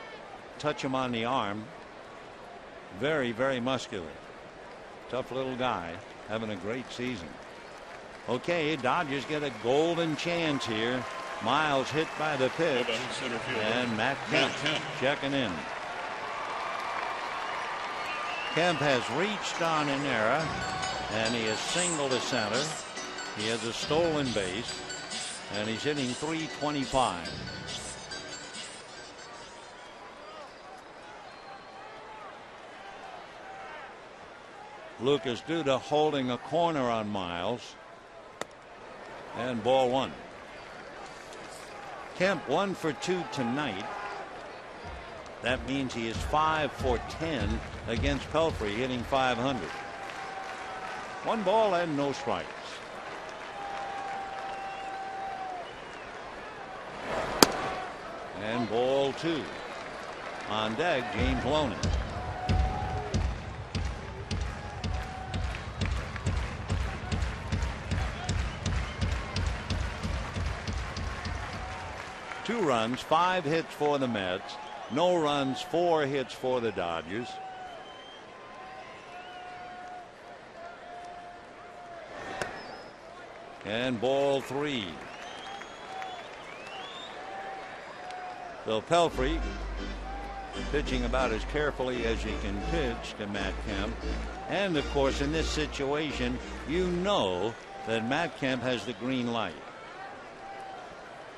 touch him on the arm. Very, very muscular. Tough little guy, having a great season. Okay, Dodgers get a golden chance here. Miles hit by the pitch, and Matt Kemp checking in. Kemp has reached on an error, and he has singled to center. He has a stolen base, and he's hitting .325. Lucas Duda holding a corner on Miles. And ball one. Kemp 1 for 2 tonight. That means he is 5 for 10 against Pelfrey, hitting .500. 1 ball and no strikes. And ball 2. On deck, James Loney. Two runs, 5 hits for the Mets. No runs, 4 hits for the Dodgers. And ball 3. So Pelfrey pitching about as carefully as he can pitch to Matt Kemp. And of course, in this situation, you know that Matt Kemp has the green light.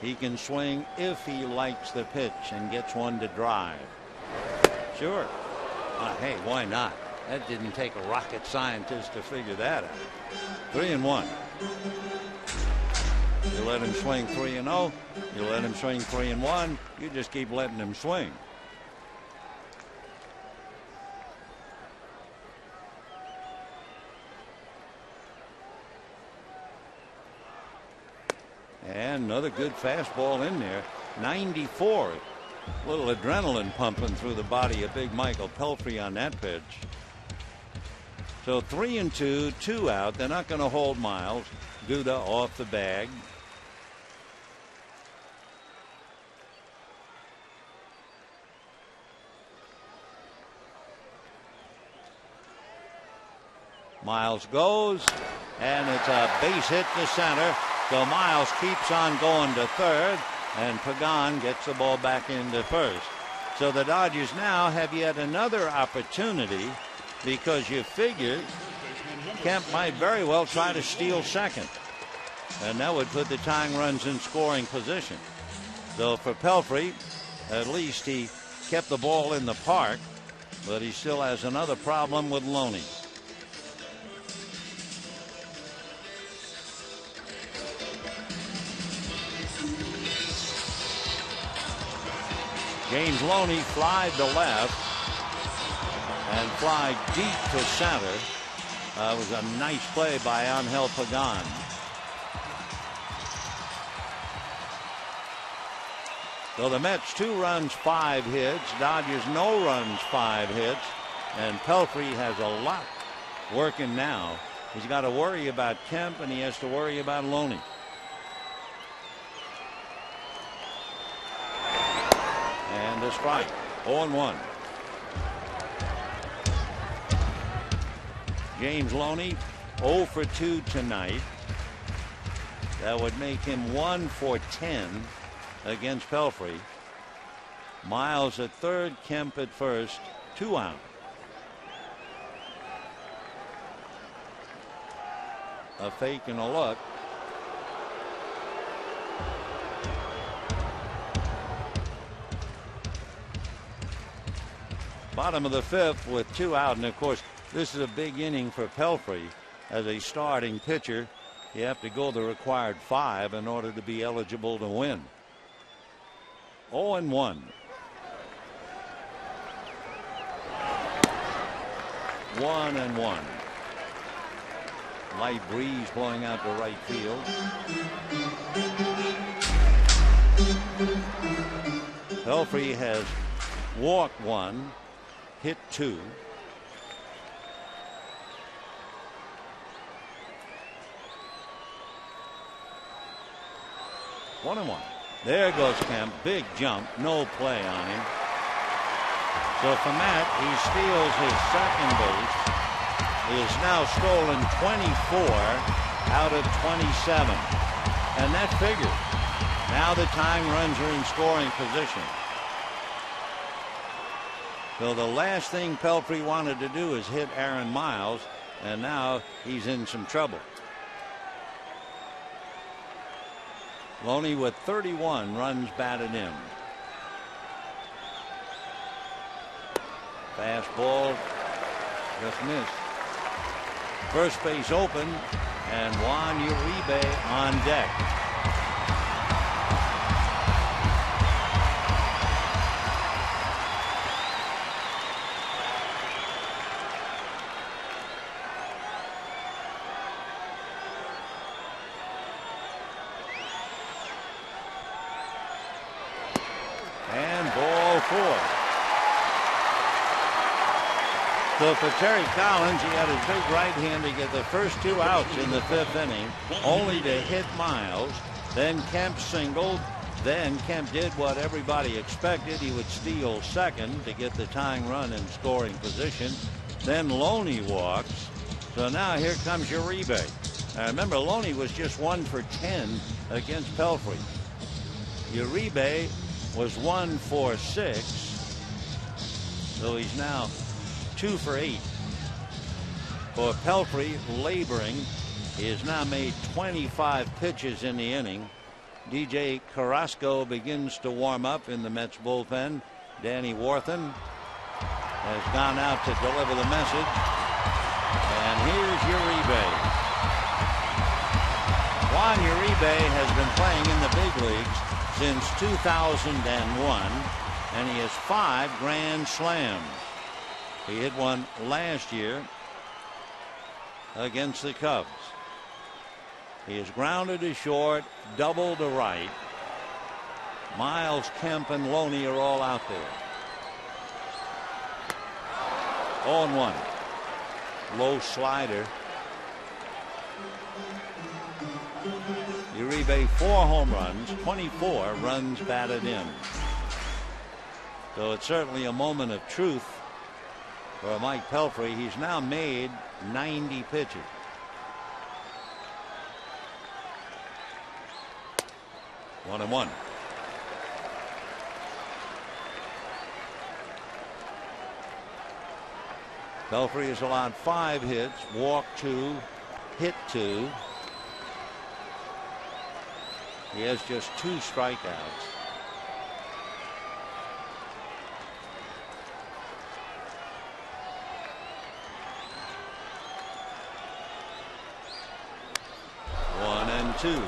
He can swing if he likes the pitch and gets one to drive. Sure. Hey, why not? That didn't take a rocket scientist to figure that out. 3-1. You let him swing 3-0. You let him swing 3-1. You just keep letting him swing. And another good fastball in there. 94. A little adrenaline pumping through the body of big Michael Pelfrey on that pitch. So 3-2, 2 out. They're not going to hold Miles. Duda off the bag. Miles goes, and it's a base hit to center. So Miles keeps on going to third, and Pagan gets the ball back into first. So the Dodgers now have yet another opportunity, because you figure Kemp might very well try to steal second, and that would put the tying runs in scoring position. So for Pelfrey, at least he kept the ball in the park, but he still has another problem with Loney. James Loney flied to left and fly deep to center. It was a nice play by Angel Pagan. So the Mets 2 runs, 5 hits. Dodgers no runs, 5 hits. And Pelfrey has a lot working now. He's got to worry about Kemp, and he has to worry about Loney. And a strike. 0-1. James Loney 0 for 2 tonight. That would make him 1 for 10 against Pelfrey. Miles at third, Kemp at first, 2 out. A fake and a look. Bottom of the fifth with 2 out, and of course this is a big inning for Pelfrey. As a starting pitcher, you have to go the required 5 in order to be eligible to win. 0-1. 1-1. Light breeze blowing out to right field. Pelfrey has walked 1, hit 2. One and one. There goes Kemp. Big jump. No play on him. So for Matt, he steals his second base. He has now stolen 24 out of 27. And that figures. Now the tying runs are in scoring position. So the last thing Pelfrey wanted to do is hit Aaron Miles, and now he's in some trouble. Loney with 31 runs batted in. Fastball just missed. First base open, and Juan Uribe on deck. And ball 4. So for Terry Collins, he had his big right hand to get the first 2 outs in the 5th inning, only to hit Miles. Then Kemp singled. Then Kemp did what everybody expected. He would steal second to get the tying run in scoring position. Then Loney walks. So now here comes Uribe. Now remember, Loney was just 1 for 10 against Pelfrey. Uribe was 1 for 6. So he's now 2 for 8. For Pelfrey, laboring. He has now made 25 pitches in the inning. DJ Carrasco begins to warm up in the Mets bullpen. Danny Warthen has gone out to deliver the message. And here's Uribe. Juan Uribe has been playing in the big leagues since 2001, and he has 5 grand slams. He hit one last year against the Cubs. He has grounded to short, double to right. Miles, Kemp, and Loney are all out there. 0-1. Low slider. Uribe 4 home runs, 24 runs batted in. So it's certainly a moment of truth for Mike Pelfrey. He's now made 90 pitches. 1-1. Pelfrey has allowed 5 hits, walked 2, hit 2. He has just 2 strikeouts. One and 2.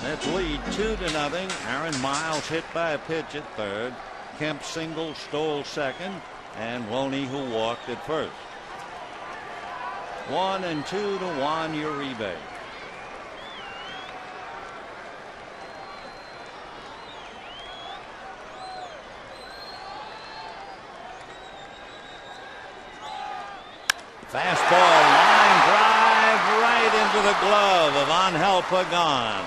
Mets lead 2-0. Aaron Miles hit by a pitch at third. Kemp single, stole second, and Loney, who walked at first. 1-2 to Juan Uribe. Fastball, line drive right into the glove of Angel Pagan.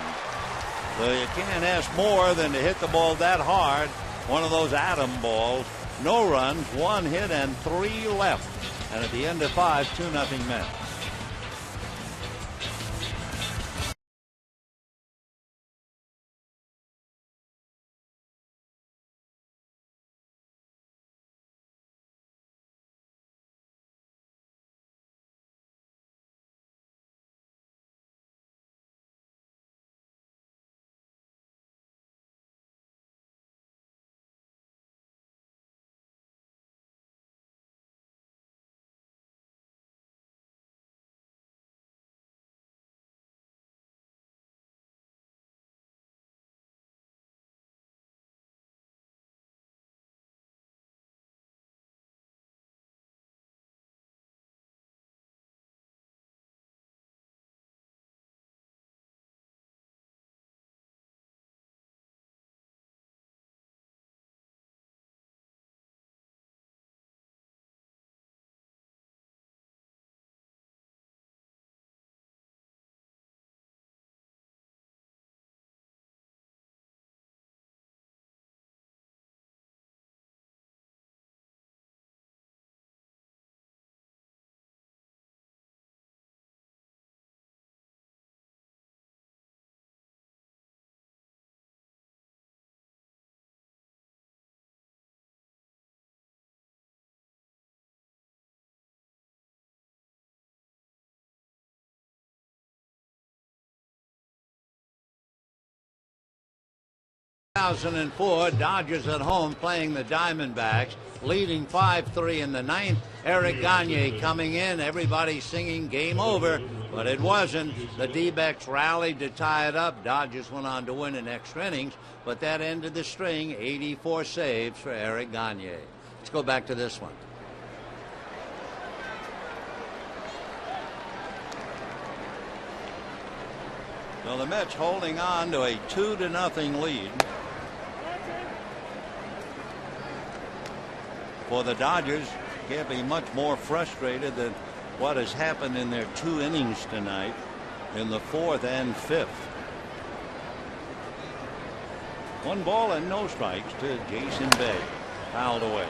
So you can't ask more than to hit the ball that hard. One of those atom balls. No runs, 1 hit, and 3 left. And at the end of 5, 2-0 Mets. 2004, Dodgers at home playing the Diamondbacks, leading 5-3 in the ninth. Eric Gagne coming in, everybody singing game over, but it wasn't. The D-backs rallied to tie it up. Dodgers went on to win in extra innings, but that ended the string. 84 saves for Eric Gagne. Let's go back to this one. So the Mets holding on to a 2-0 lead. For the Dodgers, can't be much more frustrated than what has happened in their 2 innings tonight in the 4th and 5th. 1 ball and no strikes to Jason Bay. Fouled away.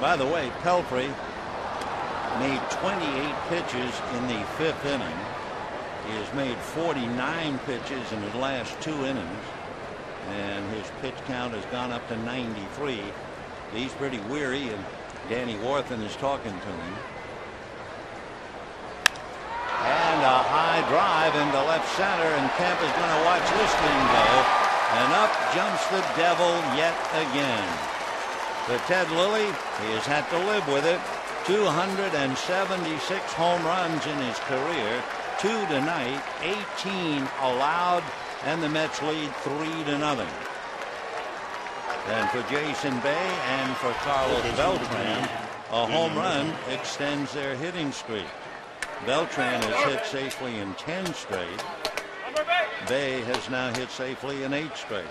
By the way, Pelfrey made 28 pitches in the 5th inning. He has made 49 pitches in his last 2 innings, and his pitch count has gone up to 93. He's pretty weary, and Danny Warthen is talking to him. And a high drive into left center, and Kemp is going to watch this thing go. And up jumps the devil yet again. But Ted Lilly, he has had to live with it. 276 home runs in his career. 2 tonight, 18 allowed, and the Mets lead 3-0. And for Jason Bay and for Carlos Beltran, a home run extends their hitting streak. Beltran has hit safely in 10 straight. Bay has now hit safely in 8 straight.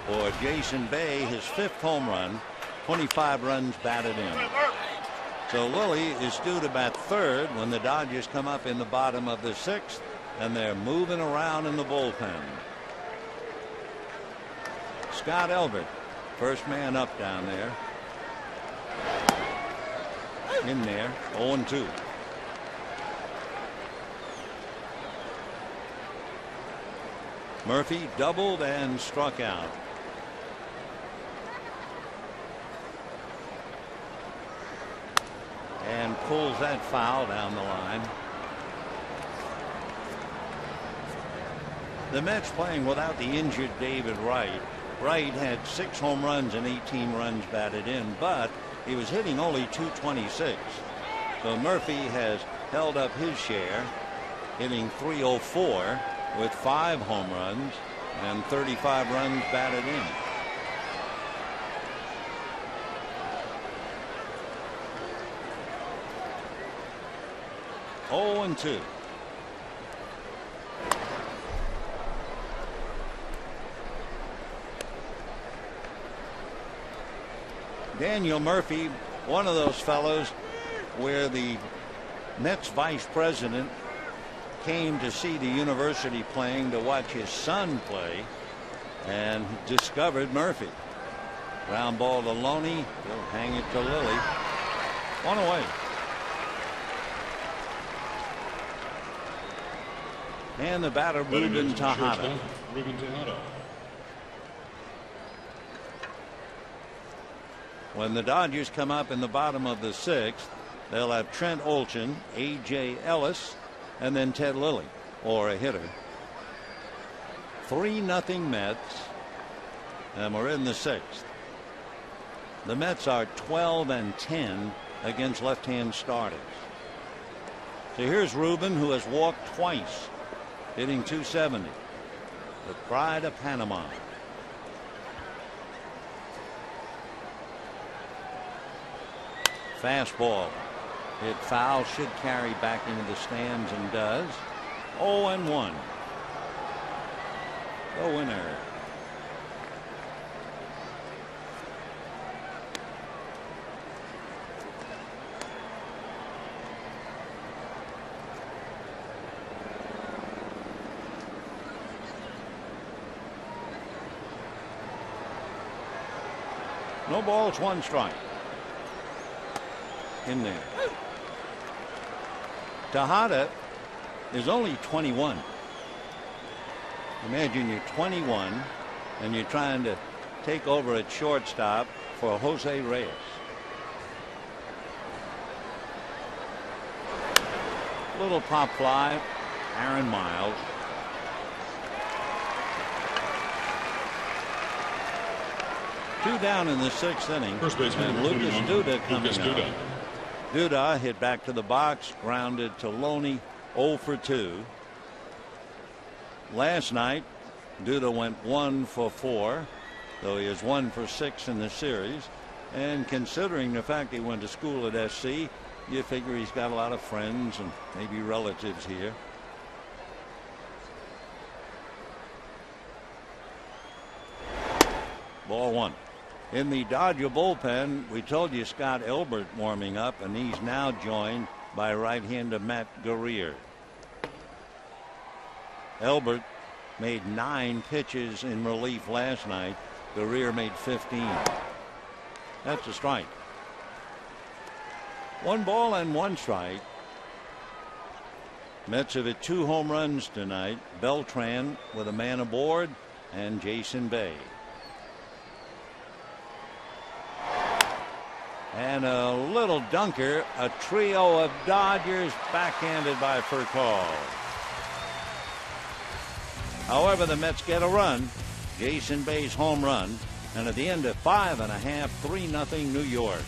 For Jason Bay, his 5th home run, 25 runs batted in. So Lilly is due to bat 3rd when the Dodgers come up in the bottom of the 6th, and they're moving around in the bullpen. Scott Elbert, first man up down there. In there, 0-2. Murphy doubled and struck out. And pulls that foul down the line. The Mets playing without the injured David Wright. Wright had 6 home runs and 18 runs batted in, but he was hitting only .226. So Murphy has held up his share, hitting .304 with 5 home runs and 35 runs batted in. Oh, and 2. Daniel Murphy, one of those fellows where the Mets vice president came to see the university playing to watch his son play and discovered Murphy. Ground ball to Loney. He'll hang it to Lilly. 1 away. And the batter, Ruben Tejada. When the Dodgers come up in the bottom of the 6th, they'll have Trent Olchen, A.J. Ellis, and then Ted Lilly, or a hitter. 3-0 Mets, and we're in the 6th. The Mets are 12-10 against left-hand starters. So here's Ruben, who has walked twice, hitting .270. The pride of Panama. Fastball hit foul, should carry back into the stands, and does. 0-1. The winner. No balls, 1 strike. In there. Tejada is only 21. Imagine you're 21 and you're trying to take over at shortstop for Jose Reyes. Little pop fly, Aaron Miles. 2 down in the 6th inning. First baseman, And number Lucas 21, Duda coming Lucas up. Duda. Duda hit back to the box, grounded to Loney, 0 for 2. Last night, Duda went 1 for 4, though he is 1 for 6 in the series. And considering the fact he went to school at SC, you figure he's got a lot of friends and maybe relatives here. Ball 1. In the Dodger bullpen, we told you Scott Elbert warming up, and he's now joined by right-hander Matt Guerrier. Elbert made 9 pitches in relief last night. Guerrier made 15. That's a strike. 1 ball and 1 strike. Mets have hit 2 home runs tonight. Beltran with a man aboard, and Jason Bay. And a little dunker, a trio of Dodgers backhanded by Furcal. However, the Mets get a run. Jason Bay's home run. And at the end of 5 1/2, 3-0 New York.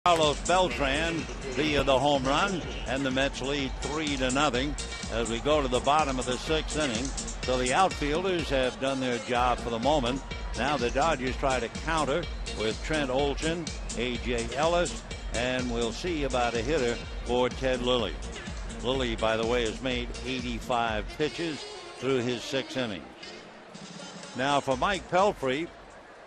Carlos Beltran via the home run, and the Mets lead 3-0 as we go to the bottom of the 6th inning. So the outfielders have done their job for the moment. Now the Dodgers try to counter with Trent Olson, A.J. Ellis, and we'll see about a hitter for Ted Lilly. Lilly, by the way, has made 85 pitches through his 6 innings. Now for Mike Pelfrey,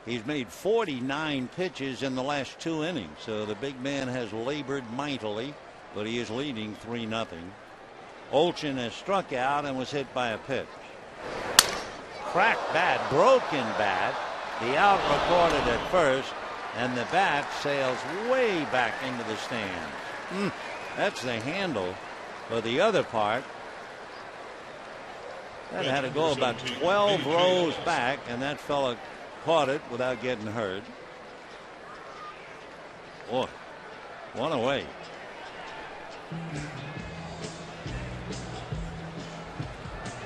he's made 49 pitches in the last 2 innings. So the big man has labored mightily, but he is leading 3-0. Olson has struck out and was hit by a pitch. Cracked bat, broken bat. The out recorded at first, and the bat sails way back into the stands. That's the handle. But the other part, that had to go about 12 rows back, and that fella caught it without getting hurt. Boy, one away.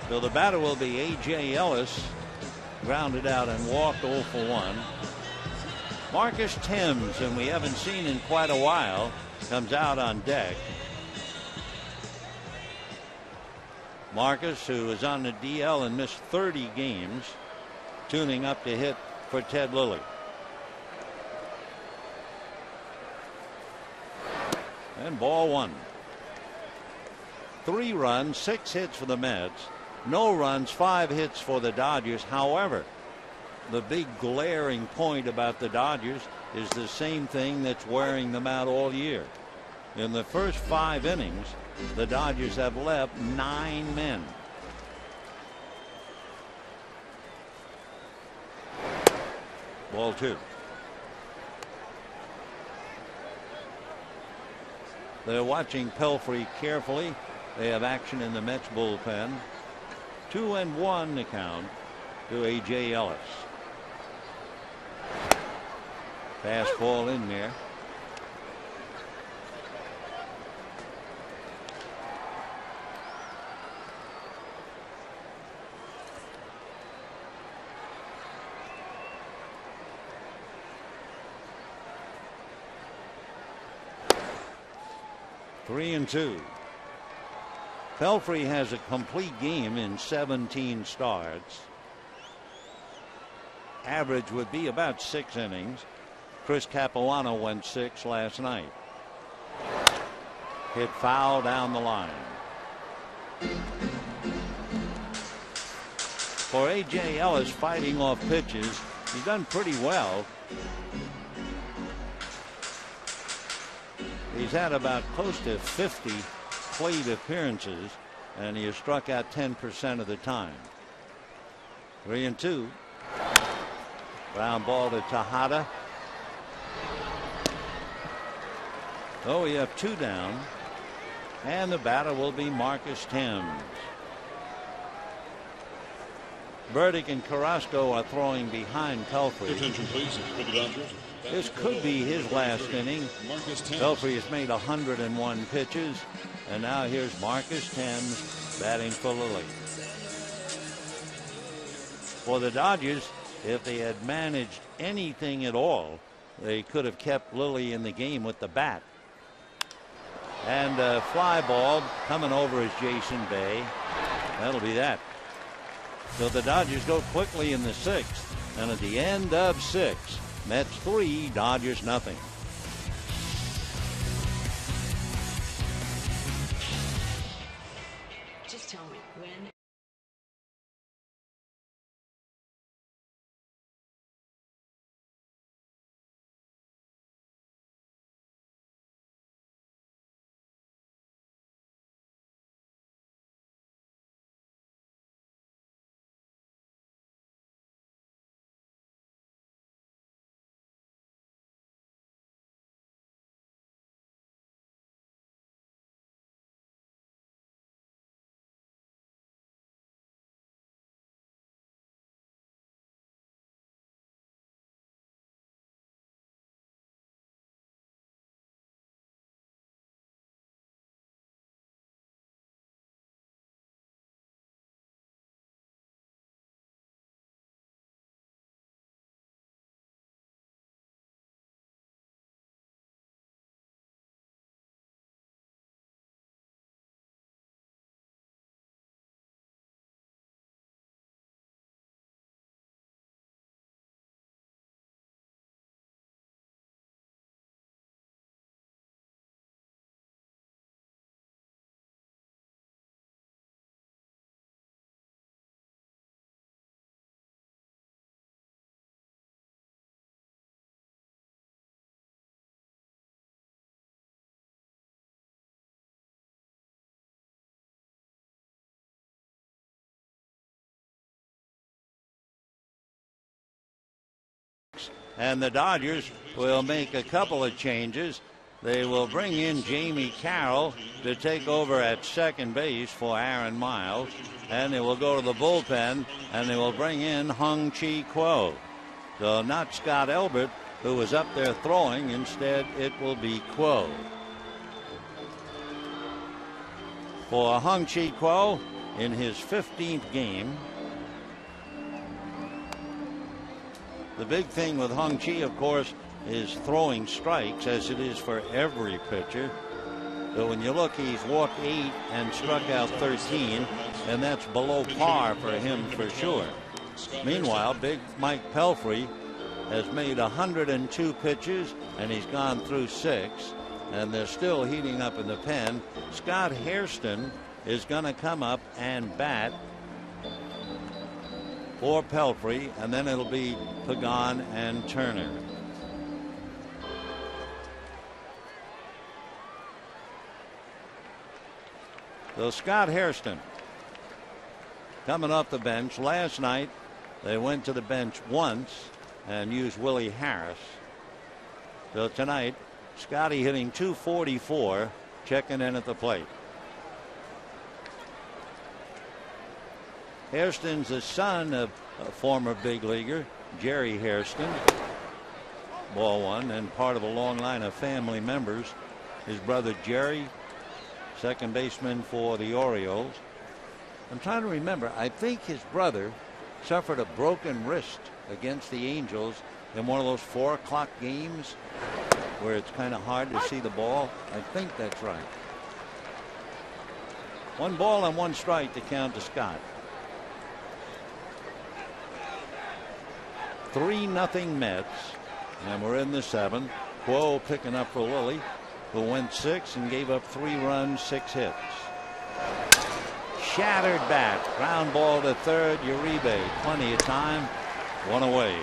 So the batter will be A.J. Ellis, grounded out and walked 0 for 1. Marcus Thames, and we haven't seen in quite a while, comes out on deck. Marcus, who is on the DL and missed 30 games, tuning up to hit for Ted Lilly. And ball 1. 3 runs, 6 hits for the Mets. No runs, 5 hits for the Dodgers. However, the big glaring point about the Dodgers is the same thing that's wearing them out all year. In the first 5 innings, the Dodgers have left 9 men. Ball 2. They're watching Pelfrey carefully. They have action in the Mets bullpen. 2-1 the count to A.J. Ellis. Fastball in there. Three and two. Pelfrey has a complete game in 17 starts. Average would be about 6 innings. Chris Capuano went 6 last night. Hit foul down the line. For A.J. Ellis, fighting off pitches, he's done pretty well. He's had about close to 50 plate appearances, and he has struck out 10% of the time. 3-2. Ground ball to Tejada. Oh, we have 2 down, and the batter will be Marcus Thames. Burdick and Carrasco are throwing behind Pelfrey. Attention, please, for the Dodgers. This could be his last inning. Pelfrey has made 101 pitches, and now here's Marcus Thames batting for Lilly. For the Dodgers, if they had managed anything at all, they could have kept Lilly in the game with the bat. And a fly ball coming over is Jason Bay. That'll be that. So the Dodgers go quickly in the 6th, and at the end of 6, Mets 3, Dodgers nothing. Just tell me when. And the Dodgers will make a couple of changes. They will bring in Jamie Carroll to take over at second base for Aaron Miles. And they will go to the bullpen and they will bring in Hung-Chi Kuo. So not Scott Elbert, who was up there throwing. Instead, it will be Kuo. For Hung-Chi Kuo, in his 15th game. The big thing with Hung-Chi, of course, is throwing strikes, as it is for every pitcher. So when you look, he's walked 8 and struck out 13, and that's below par for him for sure. Meanwhile, big Mike Pelfrey has made 102 pitches, and he's gone through 6, and they're still heating up in the pen. Scott Hairston is going to come up and bat for Pelfrey, and then it'll be Pagan and Turner. So Scott Hairston coming off the bench. Last night they went to the bench once and used Willie Harris. So tonight Scotty hitting .244, checking in at the plate. Hairston's the son of a former big leaguer, Jerry Hairston. Ball one, and part of a long line of family members. His brother Jerry, second baseman for the Orioles. I'm trying to remember. I think his brother suffered a broken wrist against the Angels in one of those 4 o'clock games where it's kind of hard to see the ball. I think that's right. 1 ball and 1 strike to count to Scott. 3-0 Mets, and we're in the 7th. Quo picking up for Lilly, who went 6 and gave up 3 runs, 6 hits. Shattered bat, ground ball to third. Uribe, plenty of time, 1 away.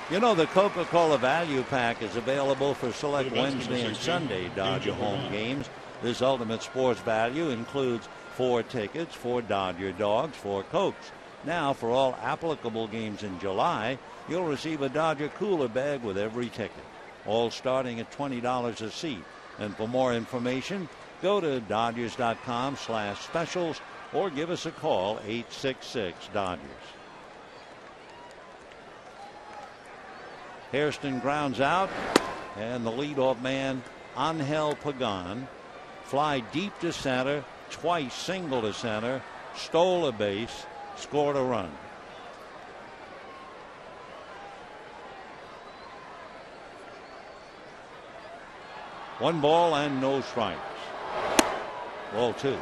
You know, the Coca-Cola Value Pack is available for select Wednesday and Sunday Dodger home games. This ultimate sports value includes 4 tickets, 4 Dodger dogs, 4 Cokes. Now, for all applicable games in July, you'll receive a Dodger cooler bag with every ticket, all starting at $20 a seat. And for more information, go to Dodgers.com/specials or give us a call, 866-DODGERS. Hairston grounds out, and the leadoff man, Angel Pagan, fly deep to center, twice single to center, stole a base, scored a run. One ball and no strikes. Ball 2.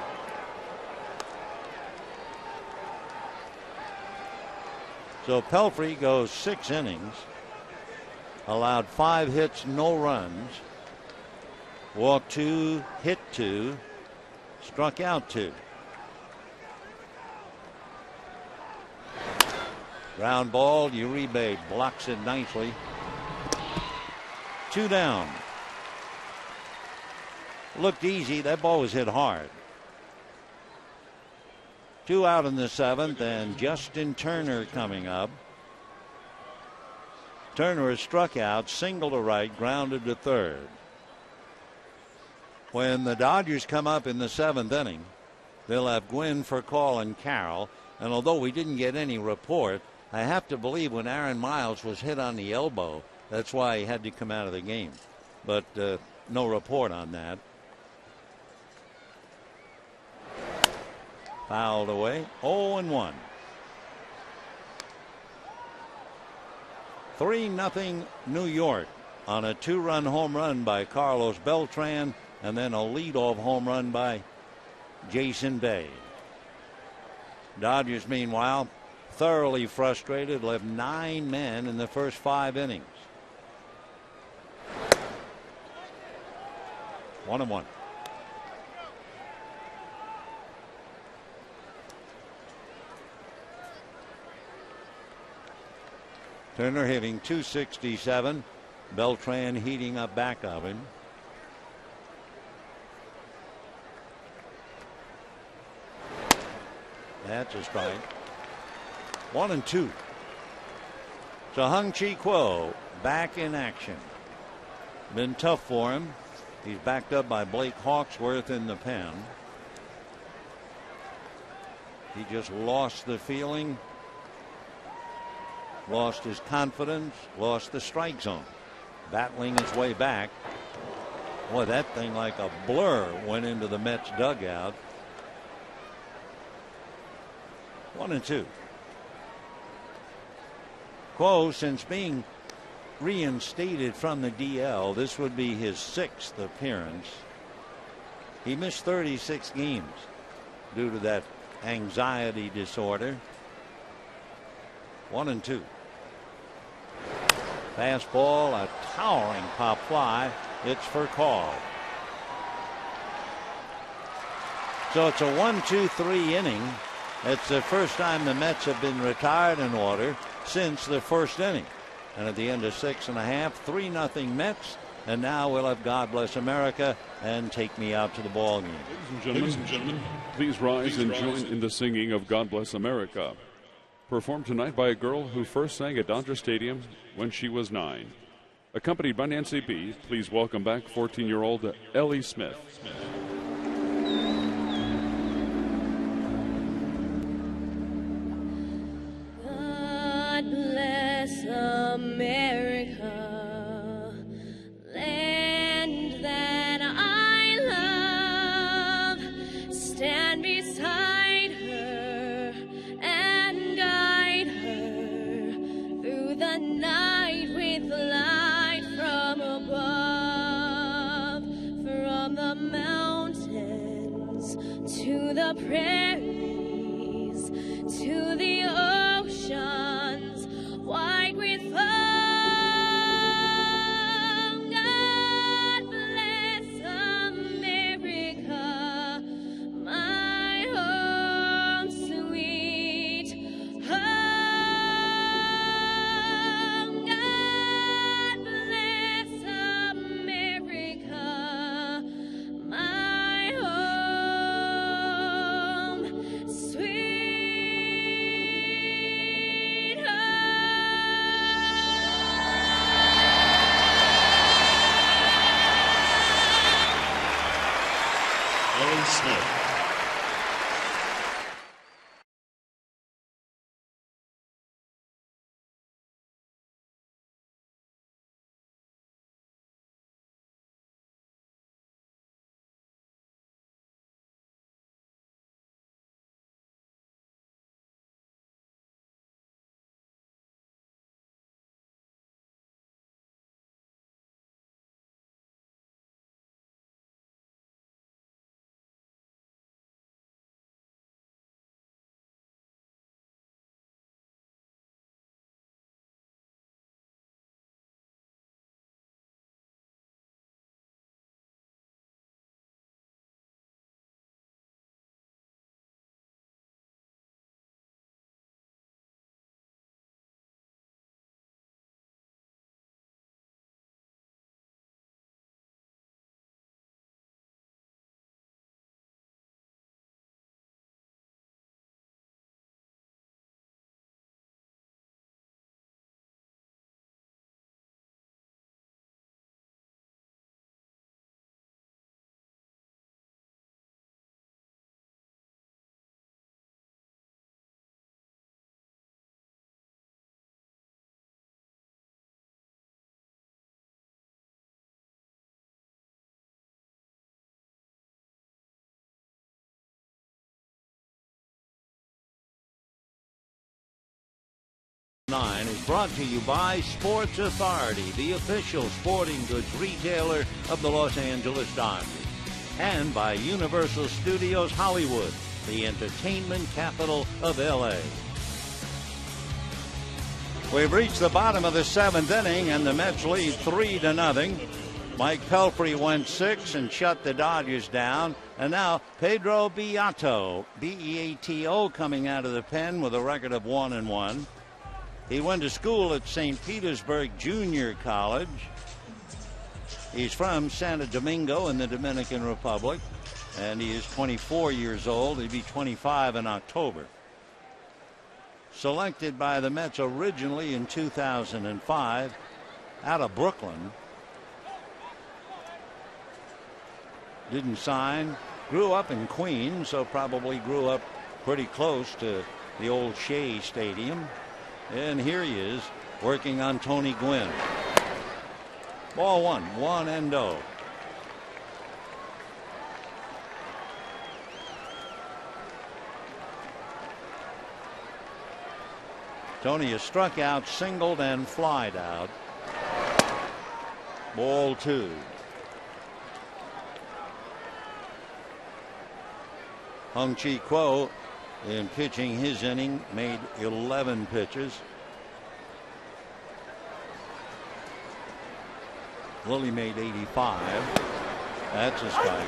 So Pelfrey goes 6 innings, allowed 5 hits, no runs, walked 2, hit 2, struck out 2. Ground ball, Uribe blocks it nicely. 2 down. Looked easy. That ball was hit hard. 2 out in the 7th, and Justin Turner coming up. Turner is struck out, single to right, grounded to third. When the Dodgers come up in the 7th inning, they'll have Gwynn, Furcal, and Carroll. And although we didn't get any report, I have to believe when Aaron Miles was hit on the elbow, that's why he had to come out of the game. But no report on that. Fouled away. 0-1. 3-0 New York on a 2-run home run by Carlos Beltran, and then a leadoff home run by Jason Bay. Dodgers, meanwhile, thoroughly frustrated, left 9 men in the first 5 innings. 1-1. Turner hitting .267. Beltran heating up back of him. That's a strike. 1-2. So Hung-Chi Kuo back in action. Been tough for him. He's backed up by Blake Hawksworth in the pen. He just lost the feeling, lost his confidence, lost the strike zone. Battling his way back. Boy, that thing like a blur went into the Mets dugout. 1-2. Kuo, since being reinstated from the DL, this would be his 6th appearance. He missed 36 games due to that anxiety disorder. 1-2. Fastball, a towering pop fly. It's for call. So it's a 1-2-3 inning. It's the first time the Mets have been retired in order since the first inning. And at the end of 6.5, 3-0 Mets. And now we'll have God Bless America and Take Me Out to the Ball Game. Ladies and gentlemen, please rise and join in the singing of God Bless America. Performed tonight by a girl who first sang at Dodger Stadium when she was 9. Accompanied by Nancy B., please welcome back 14-year-old Ellie Smith. the night with light from above, from the mountains to the prairies, to the oceans, white with foam. God bless America, my home sweet home. God bless America, my home sweet home. Ellie Smith. NYN is brought to you by Sports Authority, the official sporting goods retailer of the Los Angeles Dodgers, and by Universal Studios Hollywood, the entertainment capital of L.A. We've reached the bottom of the seventh inning, and the Mets lead 3-0. Mike Pelfrey went 6 and shut the Dodgers down. And now Pedro Beato, B-E-A-T-O, coming out of the pen with a record of 1-1. He went to school at St. Petersburg Junior College. He's from Santo Domingo in the Dominican Republic, and he is 24 years old. He'll be 25 in October. Selected by the Mets originally in 2005 out of Brooklyn. Didn't sign. Grew up in Queens, so probably grew up pretty close to the old Shea Stadium. And here he is working on Tony Gwynn. Ball one, 1-0. Tony has struck out, singled, and flied out. Ball 2. Hung Chi Kuo, in pitching his inning, made 11 pitches. Lilly made 85. That's a strike.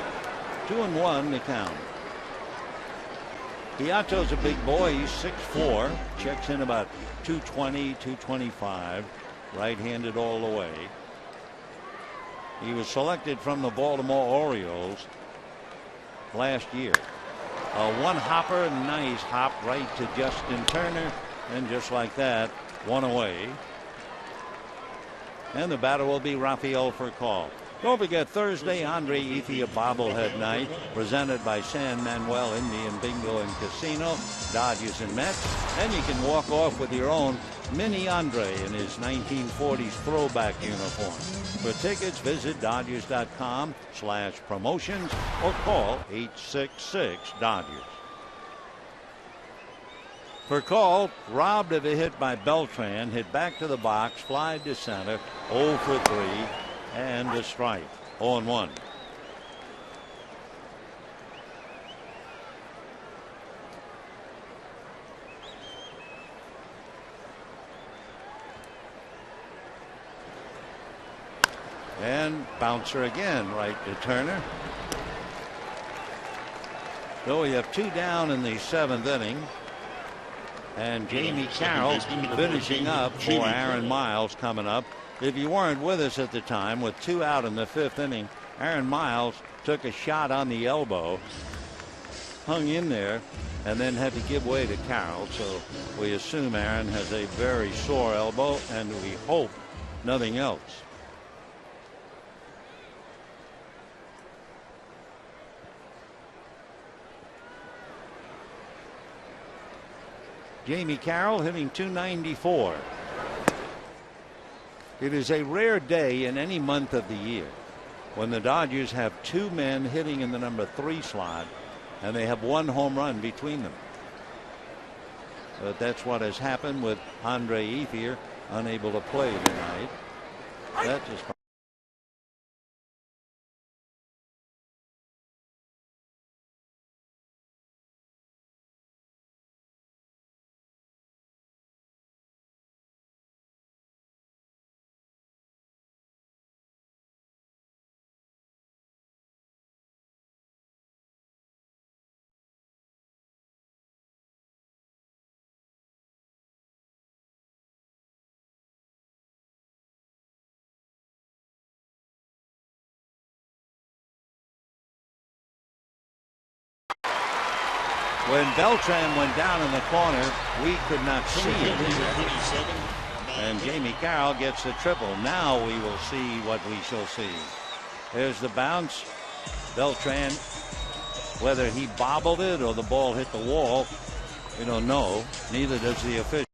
2-1 to count. Beato's a big boy. He's 6'4". Checks in about 220, 225. Right-handed all the way. He was selected from the Baltimore Orioles last year. A one-hopper, nice hop right to Justin Turner, and just like that, one away. And the batter will be Rafael Furcal. Don't forget Thursday, Andre Ethia bobblehead night, presented by San Manuel Indian Bingo and Casino, Dodgers and Mets. And you can walk off with your own Mini Andre in his 1940s throwback uniform. For tickets, visit Dodgers.com/promotions or call 866-DODGERS. For call, robbed of a hit by Beltran, hit back to the box, fly to center, 0 for 3, and a strike. 0-1. And bouncer again, right to Turner. So we have 2 down in the 7th inning. And Jamie Carroll finishing up for Aaron Miles coming up. If you weren't with us at the time, with 2 out in the 5th inning, Aaron Miles took a shot on the elbow, hung in there, and then had to give way to Carroll. So we assume Aaron has a very sore elbow, and we hope nothing else. Jamie Carroll hitting .294. It is a rare day in any month of the year when the Dodgers have 2 men hitting in the number 3 slot and they have 1 home run between them. But that's what has happened with Andre Ethier unable to play tonight. That just when Beltran went down in the corner, we could not see it. And Jamie Carroll gets the triple. Now we will see what we shall see. There's the bounce. Beltran, whether he bobbled it or the ball hit the wall, we don't know. Neither does the official.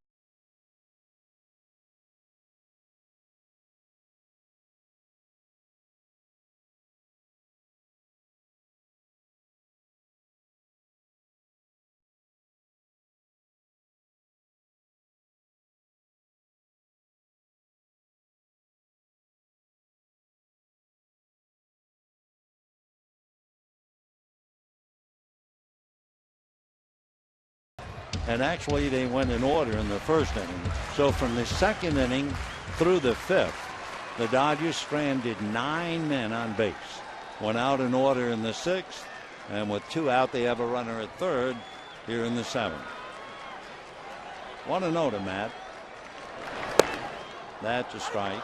And actually they went in order in the 1st inning. So from the 2nd inning through the 5th, the Dodgers stranded 9 men on base. Went out in order in the 6th, and with 2 out they have a runner at 3rd here in the 7th. 1-0 to Matt. That's a strike.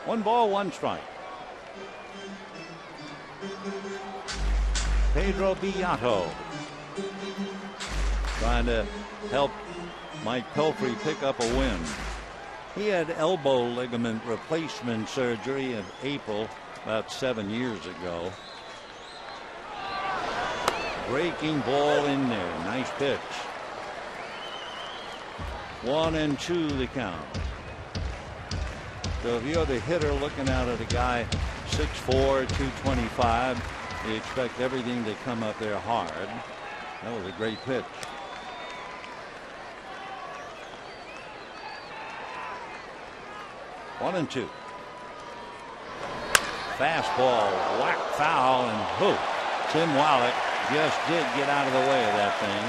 1 ball, 1 strike. Pedro Beato trying to help Mike Pelfrey pick up a win. He had elbow ligament replacement surgery in April, about 7 years ago. Breaking ball in there. Nice pitch. 1-2 the count. So if you're the hitter looking out at a guy 6'4", 225, you expect everything to come up there hard. That was a great pitch. One and two. Fastball, whack, foul, and who? Tim Wallach just did get out of the way of that thing.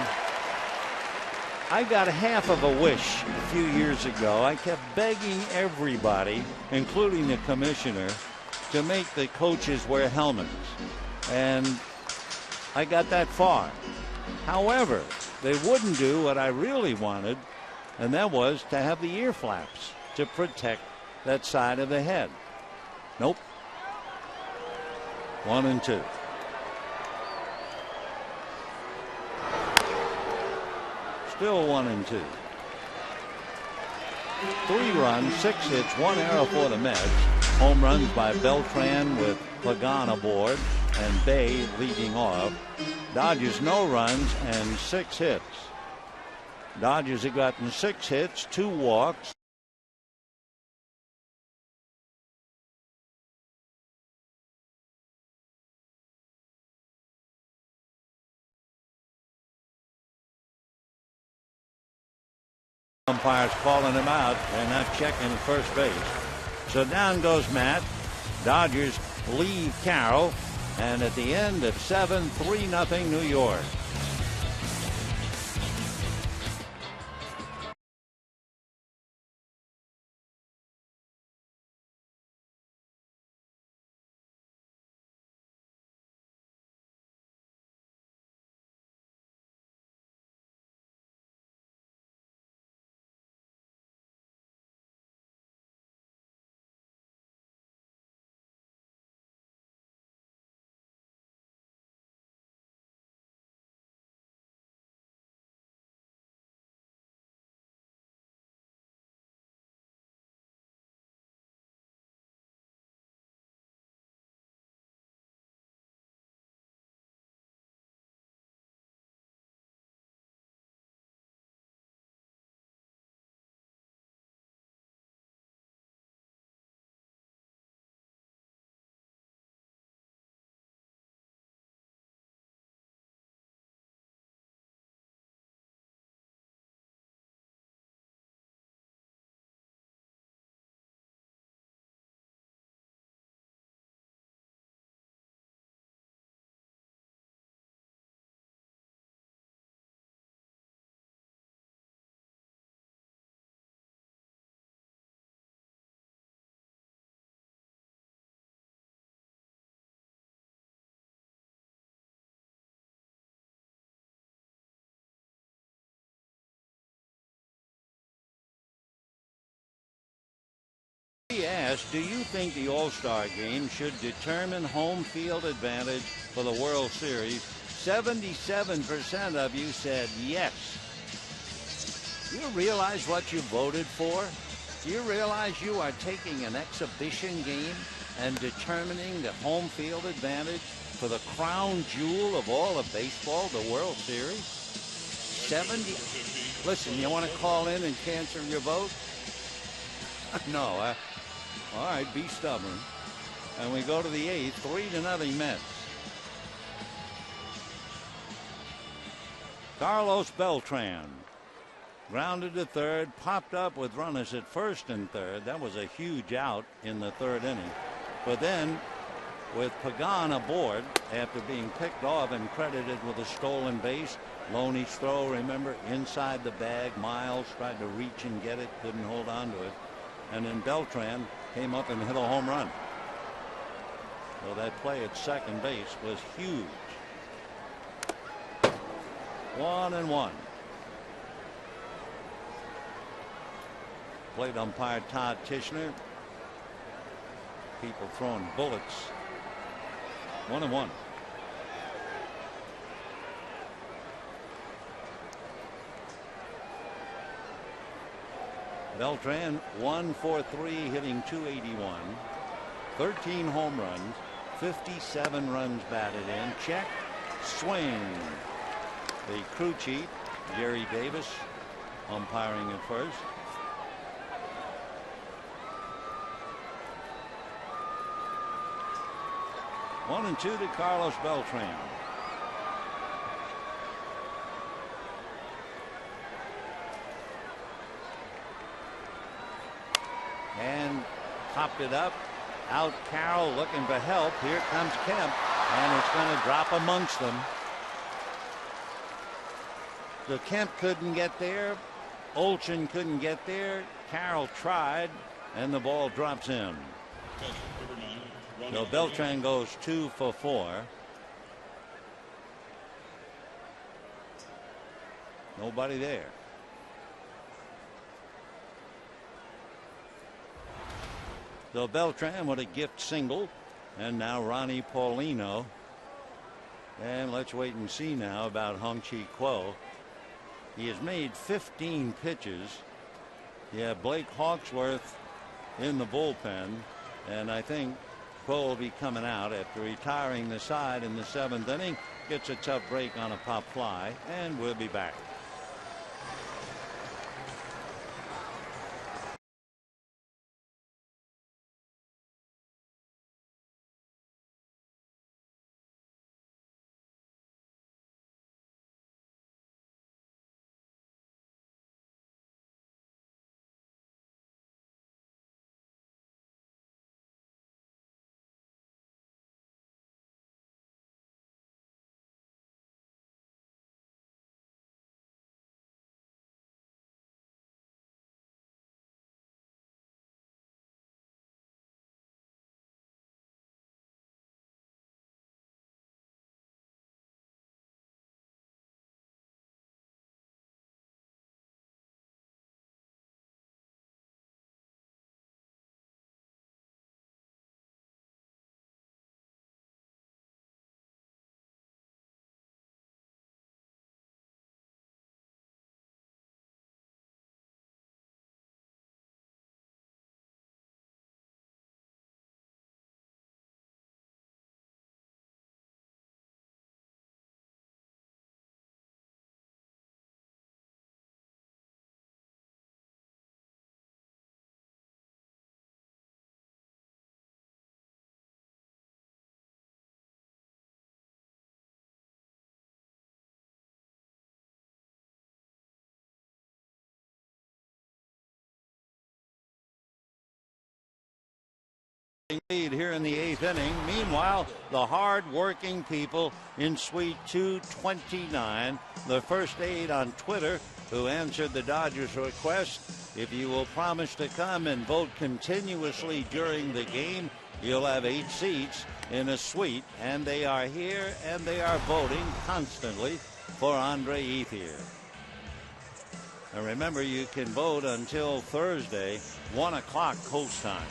I got half of a wish a few years ago. I kept begging everybody, including the commissioner, to make the coaches wear helmets. And I got that far. However, they wouldn't do what I really wanted, and that was to have the ear flaps to protect that side of the head. Nope. 1-2. Still 1-2. 3 runs, 6 hits, 1 error for the Mets. Home runs by Beltran with Pagan aboard and Bay leading off. Dodgers no runs and 6 hits. Dodgers have gotten 6 hits, 2 walks. Umpires calling him out. They're not checking first base. So down goes Matt. Dodgers leave Carroll. And at the end of 7, 3-0 New York. He asked, do you think the All-Star game should determine home field advantage for the World Series? 77% of you said yes. Do you realize what you voted for? Do you realize you are taking an exhibition game and determining the home field advantage for the crown jewel of all of baseball, the World Series? 70. Listen, you want to call in and cancel your vote? No, all right, be stubborn. And we go to the 8th, 3-0 Mets. Carlos Beltran grounded to third, popped up with runners at first and third. That was a huge out in the 3rd inning. But then, with Pagan aboard after being picked off and credited with a stolen base, Loney's throw, remember, inside the bag. Miles tried to reach and get it, couldn't hold on to it. And then Beltran came up and hit a home run. So that play at second base was huge. 1-1. Plate umpire Todd Tishner. People throwing bullets. 1-1. Beltran 1 for 3, hitting .281, 13 home runs, 57 runs batted in. Check, swing. The crew chief, Jerry Davis, umpiring at first. One and 2 to Carlos Beltran. And popped it up. Out Carroll looking for help. Here comes Kemp, and it's going to drop amongst them. So Kemp couldn't get there. Olchen couldn't get there. Carroll tried, and the ball drops in. So Beltran goes 2 for 4. Nobody there. So Beltran with a gift single, and now Ronnie Paulino. And let's wait and see now about Hung-Chi Kuo. He has made 15 pitches. Yeah, Blake Hawksworth in the bullpen, and I think Kuo will be coming out after retiring the side in the 7th inning. Gets a tough break on a pop fly, and we'll be back. lead here in the 8th inning. Meanwhile, the hard-working people in Suite 229, the first aide on Twitter, who answered the Dodgers' request. If you will promise to come and vote continuously during the game, you'll have 8 seats in a suite, and they are here and they are voting constantly for Andre Ethier. And remember, you can vote until Thursday, 1 o'clock coast time.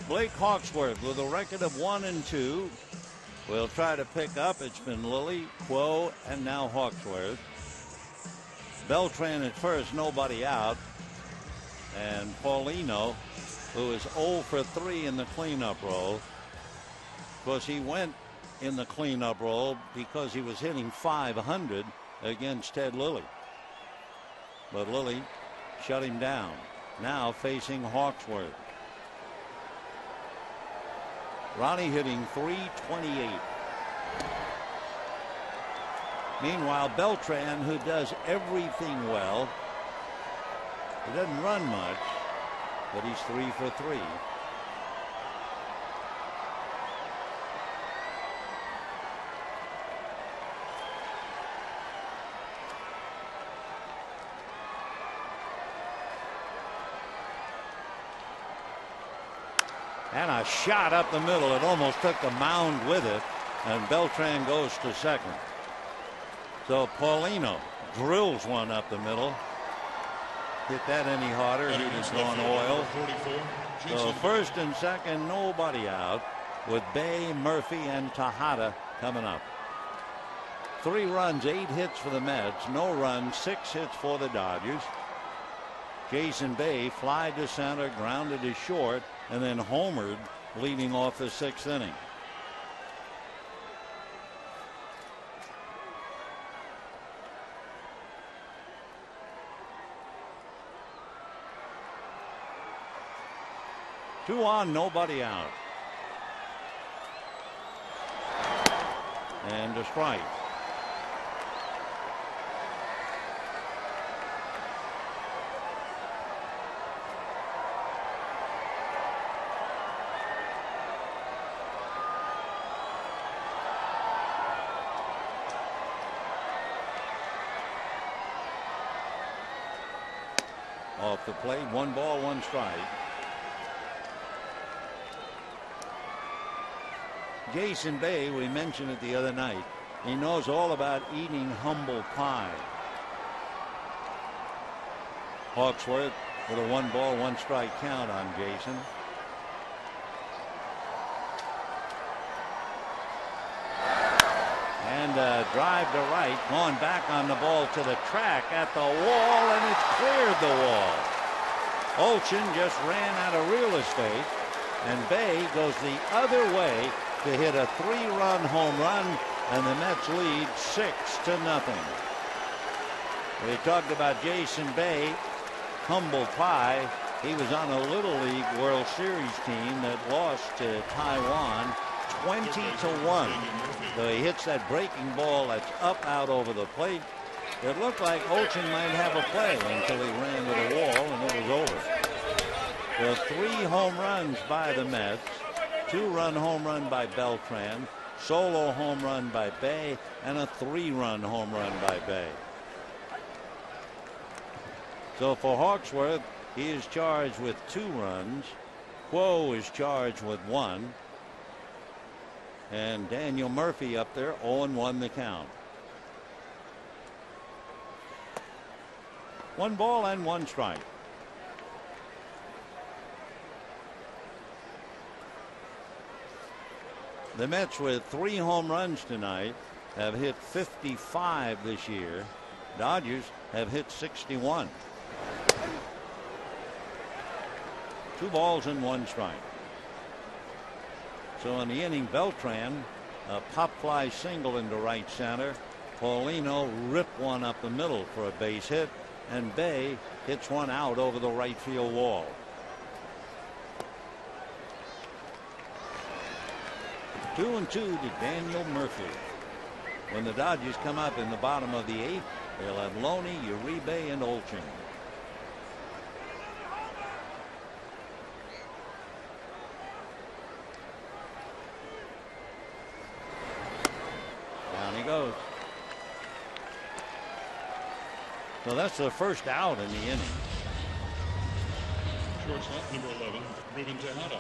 Blake Hawksworth with a record of 1-2 will try to pick up. It's been Lilly, Quo, and now Hawksworth. Beltran at first, nobody out. And Paulino, who is 0 for 3 in the cleanup role. Of course, he went in the cleanup role because he was hitting .500 against Ted Lilly. But Lilly shut him down. Now facing Hawksworth. Ronnie hitting .328. Meanwhile, Beltran, who does everything well, he doesn't run much, but he's 3 for 3. And a shot up the middle. It almost took the mound with it, and Beltran goes to second. So Paulino drills one up the middle. Hit that any harder, he was on oil. So first and second, nobody out, with Bay, Murphy, and Tejada coming up. 3 runs, 8 hits for the Mets. No runs, 6 hits for the Dodgers. Jason Bay flied to center, grounded to short, and then homered, leading off the 6th inning. Two on, nobody out. And a strike. Off the plate, 1 ball, 1 strike. Jason Bay, we mentioned it the other night. He knows all about eating humble pie. Hawksworth with a 1 ball, 1 strike count on Jason. And a drive to right, going back on the ball to the track at the wall, and it's cleared the wall. Olchen just ran out of real estate, and Bay goes the other way to hit a 3-run home run, and the Mets lead 6-0. We talked about Jason Bay, humble pie. He was on a Little League World Series team that lost to Taiwan 20-1. So he hits that breaking ball that's up out over the plate. It looked like Olchen might have a play until he ran to the wall, and it was over. There are 3 home runs by the Mets. 2-run home run by Beltran, solo home run by Bay, and a 3-run home run by Bay. So for Hawksworth, he is charged with 2 runs. Quo is charged with 1. And Daniel Murphy up there, 0-1 the count. 1 ball and 1 strike. The Mets, with 3 home runs tonight, have hit 55 this year. Dodgers have hit 61. 2 balls and 1 strike. So in the inning, Beltran, a pop fly single into right center. Paulino ripped one up the middle for a base hit, and Bay hits one out over the right field wall. Two and 2 to Daniel Murphy. When the Dodgers come up in the bottom of the 8th, they'll have Loney, Uribe, and Olchen. So that's the first out in the inning. Shortstop, number 11, Ruben Tejada.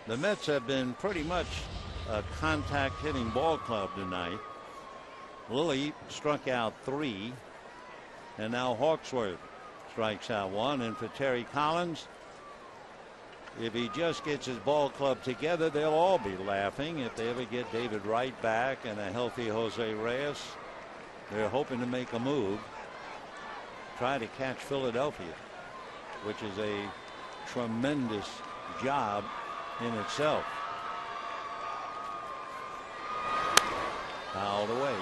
The Mets have been pretty much a contact hitting ball club tonight. Lilly struck out 3, and now Hawksworth strikes out 1. And for Terry Collins, if he just gets his ball club together, they'll all be laughing. If they ever get David Wright back and a healthy Jose Reyes, they're hoping to make a move, try to catch Philadelphia, which is a tremendous job in itself. Fouled away.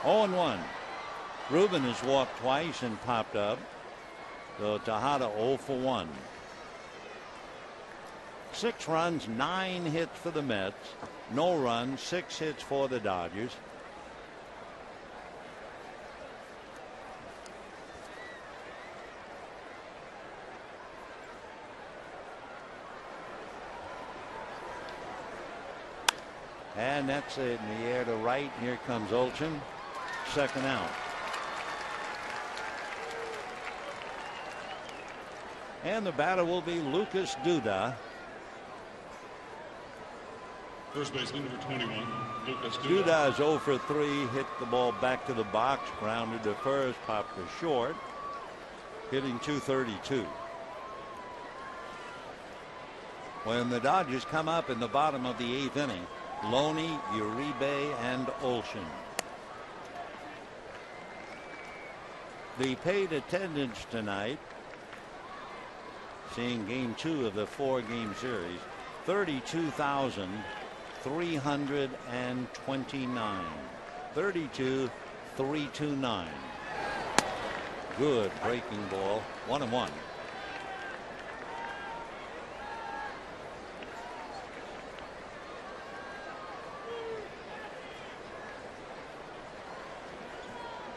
0-1. Ruben has walked twice and popped up. So Tejada 0 for 1. 6 runs, 9 hits for the Mets. No runs, 6 hits for the Dodgers. And that's it in the air to right. Here comes Olsen. Second out. And the batter will be Lucas Duda. First baseman, number 21, Lucas Duda Duda. is 0 for 3. Hit the ball back to the box. Grounded to first. Popped to short. Hitting .232. When the Dodgers come up in the bottom of the 8th inning, Loney, Uribe, and Olsen. The paid attendance tonight, seeing game 2 of the 4-game series, 32,329. 32,329. Good breaking ball. 1-1.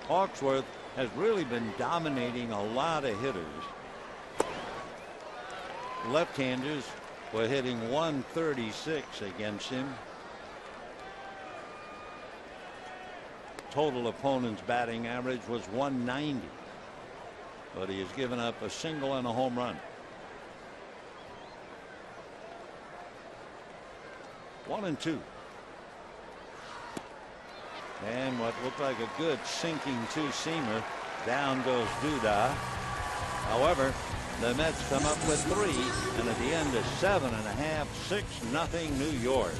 Hawksworth has really been dominating a lot of hitters. Left-handers were hitting 136 against him. Total opponent's batting average was 190. But he has given up a single and a home run. 1-2. And what looked like a good sinking two-seamer. Down goes Duda. However, the Mets come up with 3, and at the end of 7.5, 6-0 New York.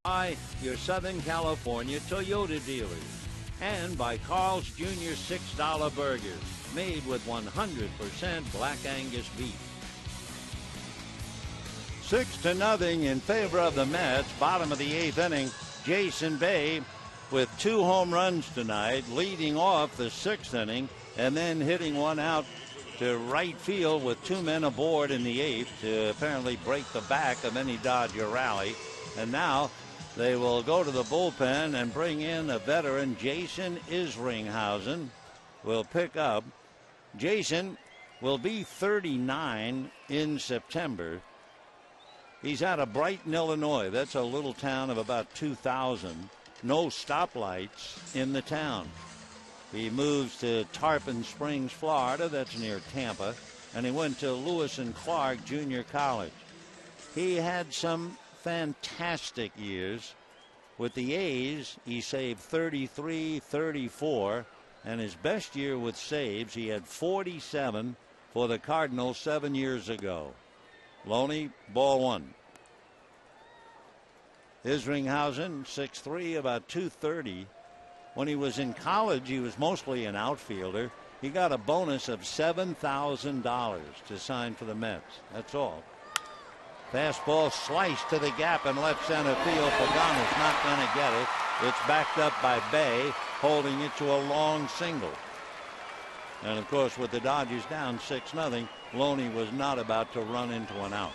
By your Southern California Toyota dealers, and by Carl's Jr. $6 burgers made with 100% Black Angus beef. 6-0 in favor of the Mets. Bottom of the 8th inning. Jason Bay with 2 home runs tonight, leading off the 6th inning and then hitting one out to right field with 2 men aboard in the 8th to apparently break the back of any Dodger rally. And now they will go to the bullpen and bring in a veteran, Jason Isringhausen, will pick up. Jason will be 39 in September. He's out of Brighton, Illinois. That's a little town of about 2,000. No stoplights in the town. He moves to Tarpon Springs, Florida. That's near Tampa. And he went to Lewis and Clark Junior College. He had some fantastic years. With the A's, he saved 33, 34. And his best year with saves, he had 47 for the Cardinals 7 years ago. Loney, ball 1. Isringhausen, 6'3", about 230. When he was in college, he was mostly an outfielder. He got a bonus of $7,000 to sign for the Mets. That's all. Fastball sliced to the gap in left center field. Pagano's not going to get it. It's backed up by Bay, holding it to a long single. And of course, with the Dodgers down 6-0, Loney was not about to run into an out.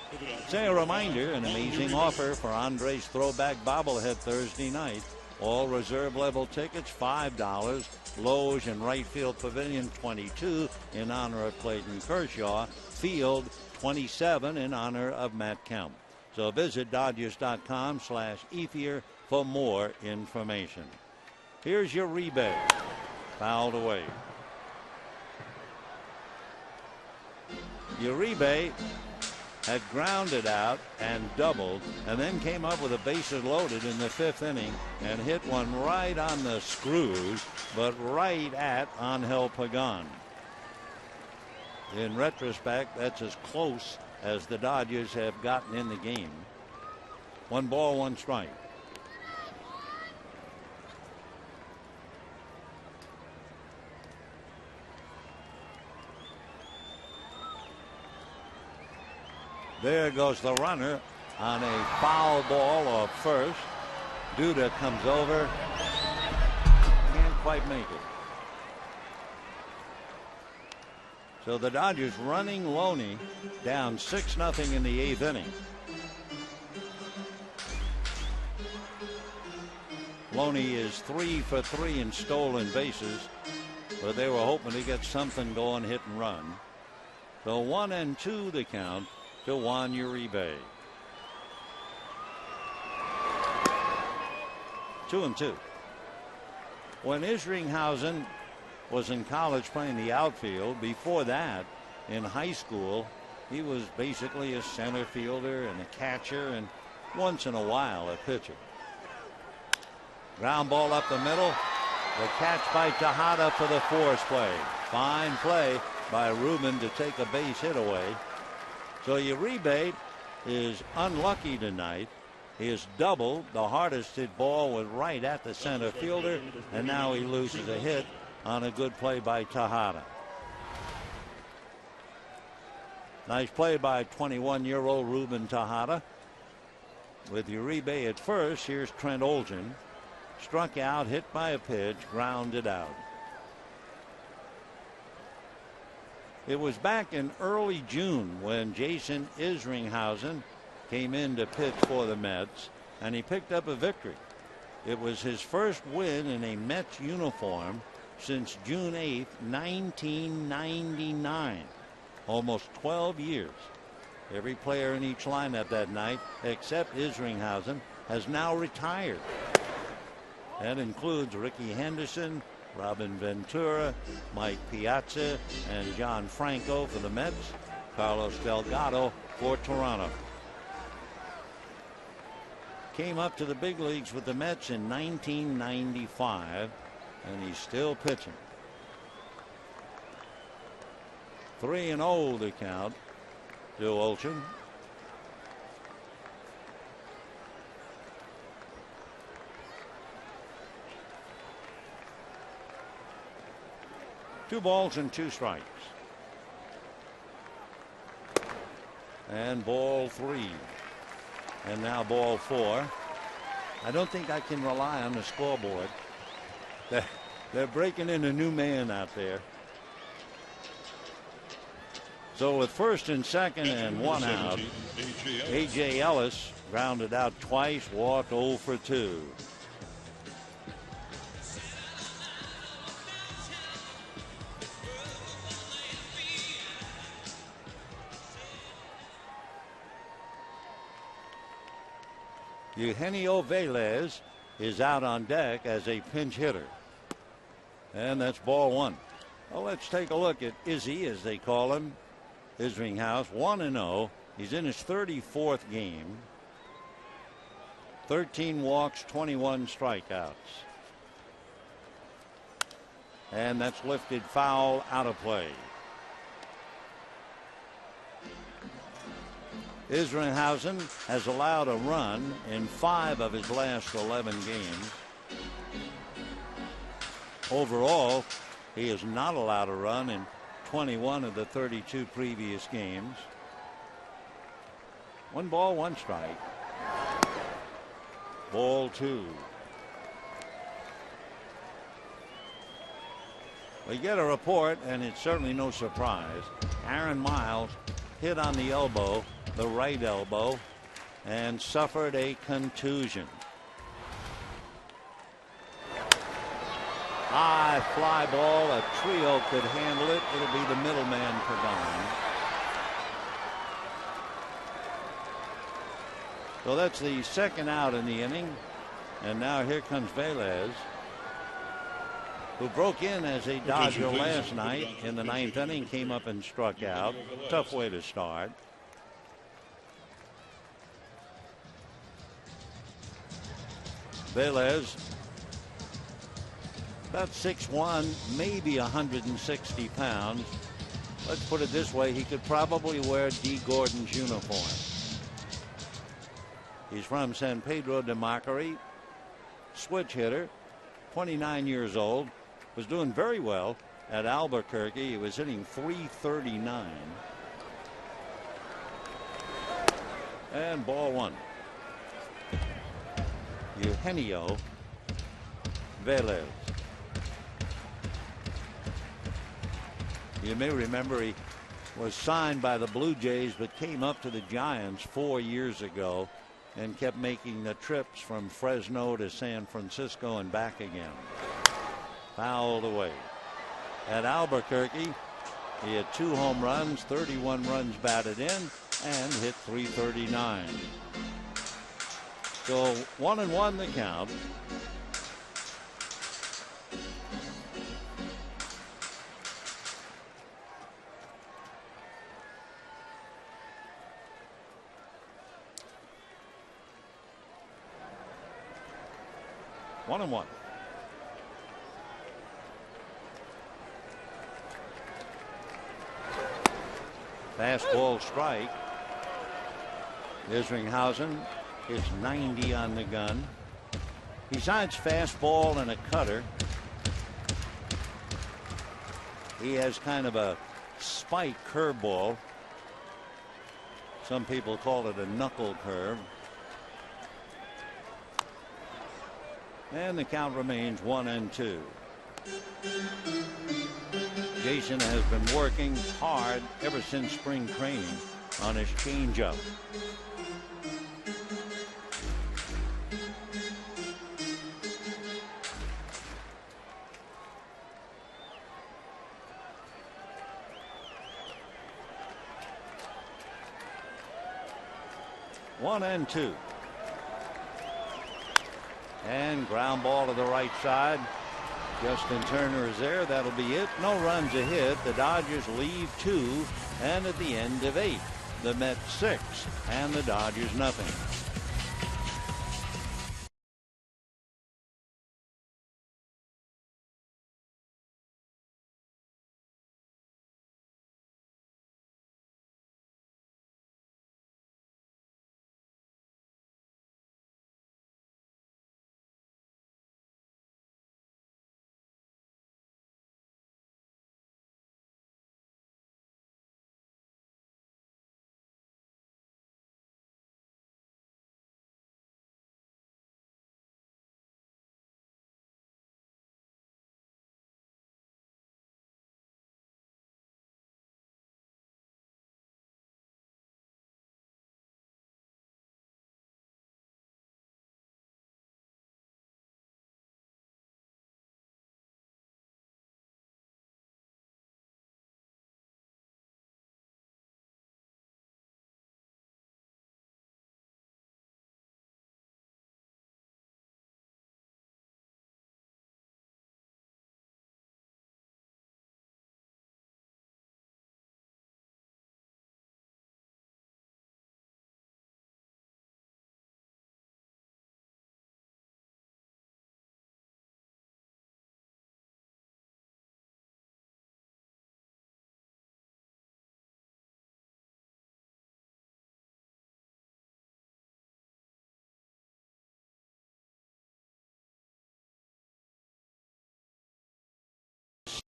Say a reminder, an amazing offer for Andres throwback bobblehead Thursday night. All reserve level tickets $5. Loge and right field pavilion $22 in honor of Clayton Kershaw. Field $27 in honor of Matt Kemp. So visit Dodgers.com/Ethier for more information. Here's your rebate. Fouled away. Uribe had grounded out and doubled, and then came up with a bases loaded in the 5th inning and hit one right on the screws, but right at Angel Pagan. In retrospect, that's as close as the Dodgers have gotten in the game. 1 ball, 1 strike. There goes the runner on a foul ball off first. Duda comes over. Can't quite make it. So the Dodgers running Loney down 6-0 in the 8th inning. Loney is 3 for 3 in stolen bases, but they were hoping to get something going, hit and run. So 1-2 the count to Juan Uribe. 2-2. When Isringhausen was in college playing the outfield, before that, in high school, he was basically a center fielder and a catcher and once in a while a pitcher. Ground ball up the middle. The catch by Tejada for the force play. Fine play by Ruben to take a base hit away. So Uribe is unlucky tonight. He has doubled. The hardest hit ball was right at the center fielder, and now he loses a hit on a good play by Tejada. Nice play by 21-year-old Ruben Tejada. With Uribe at first, here's Trent Olgen. Struck out, hit by a pitch, grounded out. It was back in early June when Jason Isringhausen came in to pitch for the Mets, and he picked up a victory. It was his first win in a Mets uniform since June 8th, 1999. Almost 12 years. Every player in each lineup that night, except Isringhausen, has now retired. That includes Ricky Henderson, Robin Ventura, Mike Piazza, and John Franco for the Mets, Carlos Delgado for Toronto. Came up to the big leagues with the Mets in 1995, and he's still pitching. 3-0 the count to Olsen. Two balls and 2 strikes. And ball 3. And now ball 4. I don't think I can rely on the scoreboard. They're breaking in a new man out there. So with first and second and one out, A.J. Ellis grounded out twice, walked 0 for 2. Eugenio Velez is out on deck as a pinch hitter. And that's ball one. Well, let's take a look at Izzy, as they call him. Isringhouse 1-0. He's in his 34th game. 13 walks, 21 strikeouts. And that's lifted foul, out of play. Isringhausen has allowed a run in 5 of his last 11 games. Overall, he has not allowed a run in 21 of the 32 previous games. 1 ball, 1 strike. Ball 2. We get a report, and it's certainly no surprise. Aaron Miles hit on the elbow, the right elbow, and suffered a contusion. High fly ball. A trio could handle it. It'll be the middleman Pagano. So that's the second out in the inning. And now here comes Velez, who broke in as a Dodger last night in the 9th inning, came up and struck out. Tough way to start. Velez, about 6'1", maybe 160 pounds. Let's put it this way, he could probably wear D. Gordon's uniform. He's from San Pedro de Macorís, switch hitter, 29 years old, was doing very well at Albuquerque. He was hitting .339. And ball 1. Eugenio Velez. You may remember he was signed by the Blue Jays, but came up to the Giants 4 years ago and kept making the trips from Fresno to San Francisco and back again. Fouled away. At Albuquerque, he had 2 home runs, 31 runs batted in, and hit .339. So 1-1 the count. One and one. Fastball strike. Isringhausen is 90 on the gun. Besides fastball and a cutter, he has kind of a spike curveball. Some people call it a knuckle curve. And the count remains 1-2. Jason has been working hard ever since spring training on his changeup. One and two. And ground ball to the right side. Justin Turner is there. That'll be it. No runs a hit. The Dodgers leave 2, and at the end of 8, the Mets 6 and the Dodgers nothing.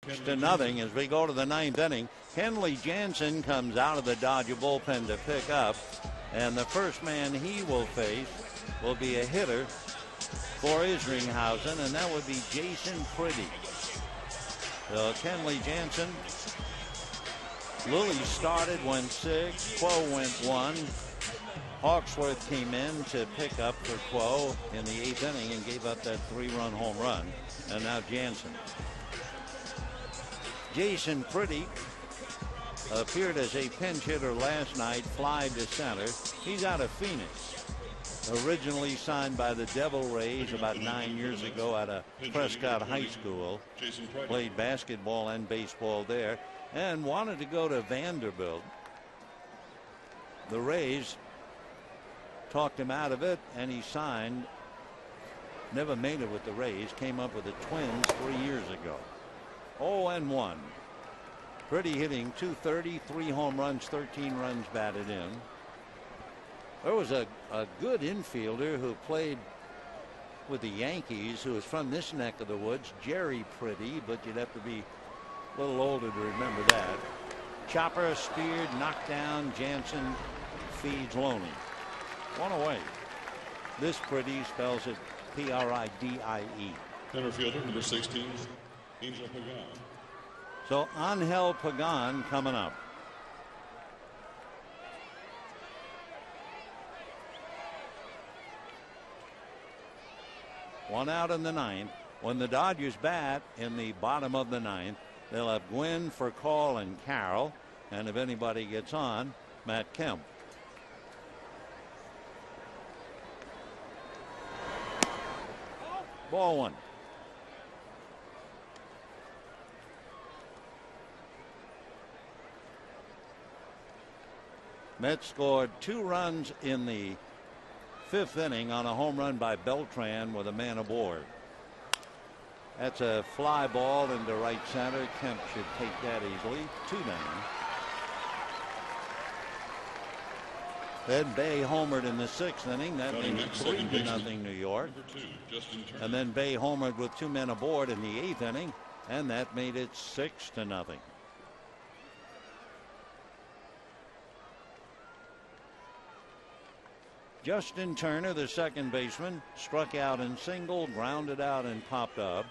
6-0 as we go to the ninth inning. Kenley Jansen comes out of the Dodger bullpen to pick up, and the first man he will face will be a hitter for Isringhausen, and that would be Jason Pretty. So Kenley Jansen, Lilly started, went 6, Quo went 1. Hawksworth came in to pick up for Quo in the 8th inning and gave up that 3-run home run. And now Jansen. Jason Pretty appeared as a pinch hitter last night, fly to center. He's out of Phoenix. Originally signed by the Devil Rays about 9 years ago out of Prescott High School. Played basketball and baseball there and wanted to go to Vanderbilt. The Rays talked him out of it, and he signed. Never made it with the Rays. Came up with the Twins 3 years ago. 0-1. Pretty hitting .230, 3 home runs, 13 runs batted in. There was a good infielder who played with the Yankees who was from this neck of the woods, Jerry Pretty, but you'd have to be a little older to remember that. Chopper, speared, knocked down. Jansen feeds Loney. 1 away. This Pretty spells it P-R-I-D-I-E. Center fielder number 16, Angel Pagan. So Angel Pagan coming up. One out in the ninth. When the Dodgers bat in the bottom of the ninth, they'll have Gwynn, Furcal, and Carroll. And if anybody gets on, Matt Kemp. Ball 1. Mets scored 2 runs in the 5th inning on a home run by Beltran with a man aboard. That's a fly ball into right center. Kemp should take that easily. 2 down. Then Bay homered in the 6th inning. That made it 3-0 New York. And then Bay homered with 2 men aboard in the 8th inning, and that made it 6-0. Justin Turner, the second baseman, struck out in single, grounded out, and popped up.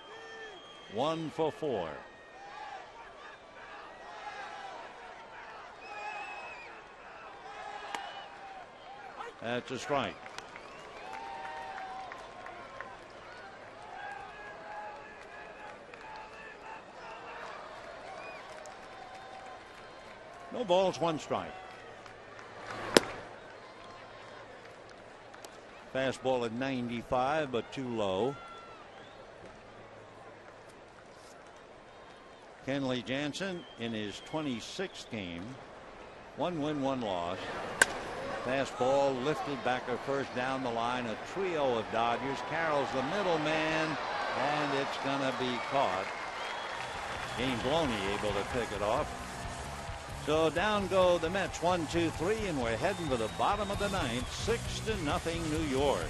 1 for 4. That's a strike. No balls, 1 strike. Fastball at 95, but too low. Kenley Jansen in his 26th game. 1 win, 1 loss. Fastball lifted back at first, down the line. A trio of Dodgers. Carroll's the middleman, and it's going to be caught. James Loney able to pick it off. So down go the Mets, 1, 2, 3, and we're heading for the bottom of the ninth. 6-0 New York.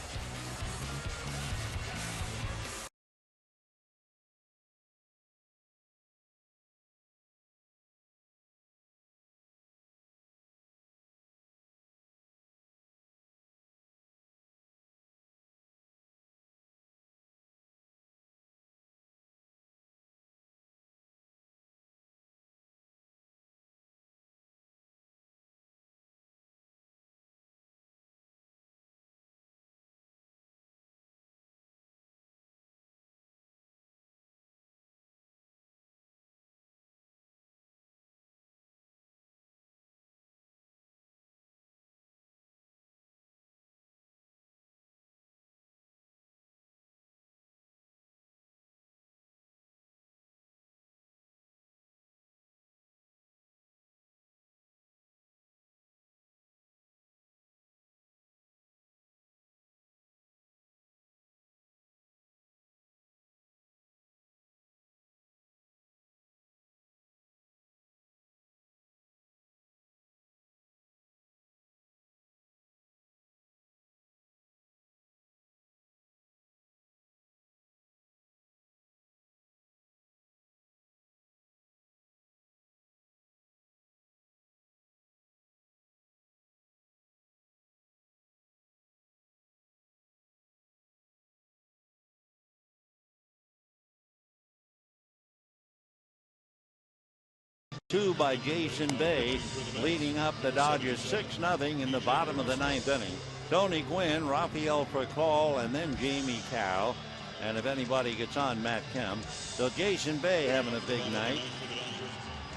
2 by Jason Bay, leading up the Dodgers 6-0 in the bottom of the 9th inning. Tony Gwynn, Rafael Percal, and then Jamie Carroll. And if anybody gets on, Matt Kemp. So Jason Bay having a big night.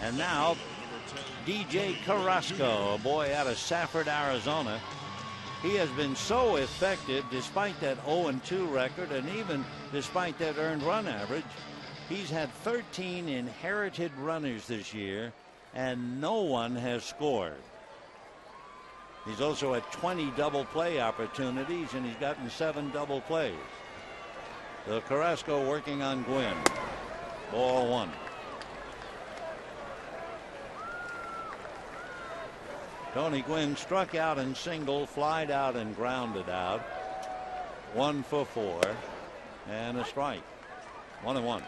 And now DJ Carrasco, a boy out of Safford, Arizona. He has been so effective despite that 0-2 record, and even despite that earned run average. He's had 13 inherited runners this year, and no one has scored. He's also had 20 double play opportunities, and he's gotten 7 double plays. So Carrasco working on Gwynn. Ball 1. Tony Gwynn struck out and singled, flied out and grounded out. 1 for 4, and a strike. 1-1.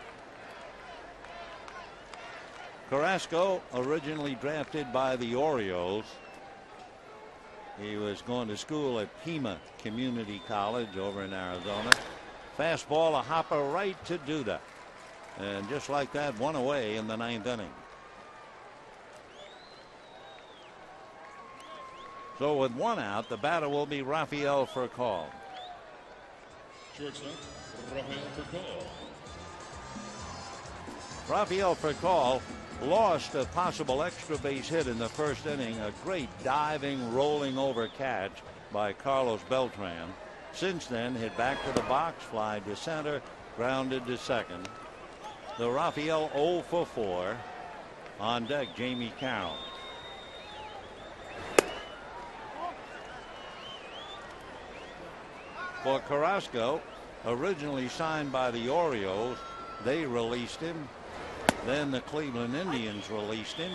Carrasco, originally drafted by the Orioles. He was going to school at Pima Community College over in Arizona. Fastball, a hopper right to Duda. And just like that, 1 away in the 9th inning. So with 1 out, the batter will be Rafael Percal. Shortstop, Rafael Percal. Rafael Percal lost a possible extra base hit in the first inning. A great diving, rolling over catch by Carlos Beltran. Since then, hit back to the box, fly to center, grounded to second. The Rafael 0 for 4. On deck, Jamie Carroll. For Carrasco, originally signed by the Orioles, they released him. Then the Cleveland Indians released him.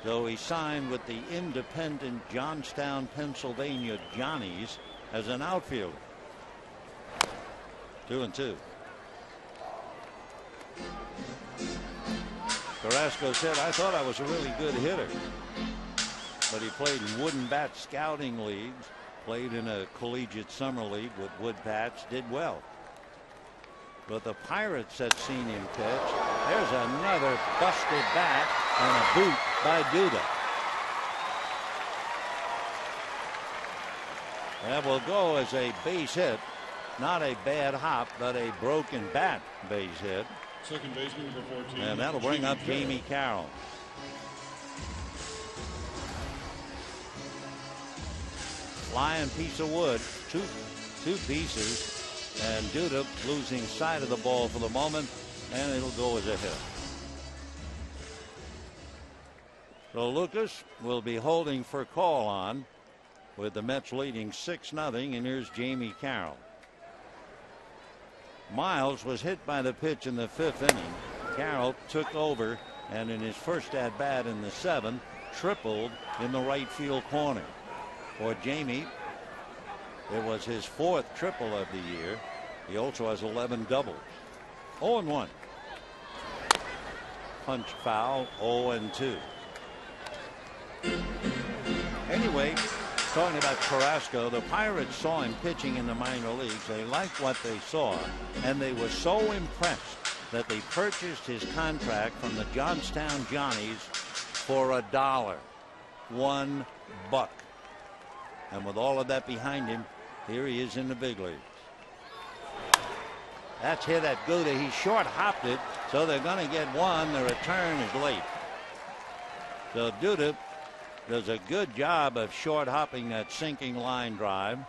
So he signed with the independent Johnstown, Pennsylvania Johnnies as an outfielder. 2-2. Carrasco said, I thought I was a really good hitter. But he played in wooden bat scouting leagues, played in a collegiate summer league with wood bats, did well. But the Pirates had seen him pitch. There's another busted bat and a boot by Duda. That will go as a base hit. Not a bad hop, but a broken bat base hit. Second baseman number 14. And that'll bring up Jamie Carroll. Flying piece of wood, two pieces. And Duda losing sight of the ball for the moment, and it'll go as a hit. So Lucas will be holding for call on with the Mets leading 6-0, and here's Jamie Carroll. Miles was hit by the pitch in the 5th inning. Carroll took over, and in his first at bat in the 7th, tripled in the right field corner. For Jamie, it was his 4th triple of the year. He also has 11 doubles. 0-1. Punch foul, 0-2. Anyway, talking about Carrasco, the Pirates saw him pitching in the minor leagues. They liked what they saw, and they were so impressed that they purchased his contract from the Johnstown Johnnies for $1. $1. And with all of that behind him, here he is in the big leagues. That's hit at Duda. He short hopped it, so they're going to get one. The return is late. So Duda does a good job of short hopping that sinking line drive.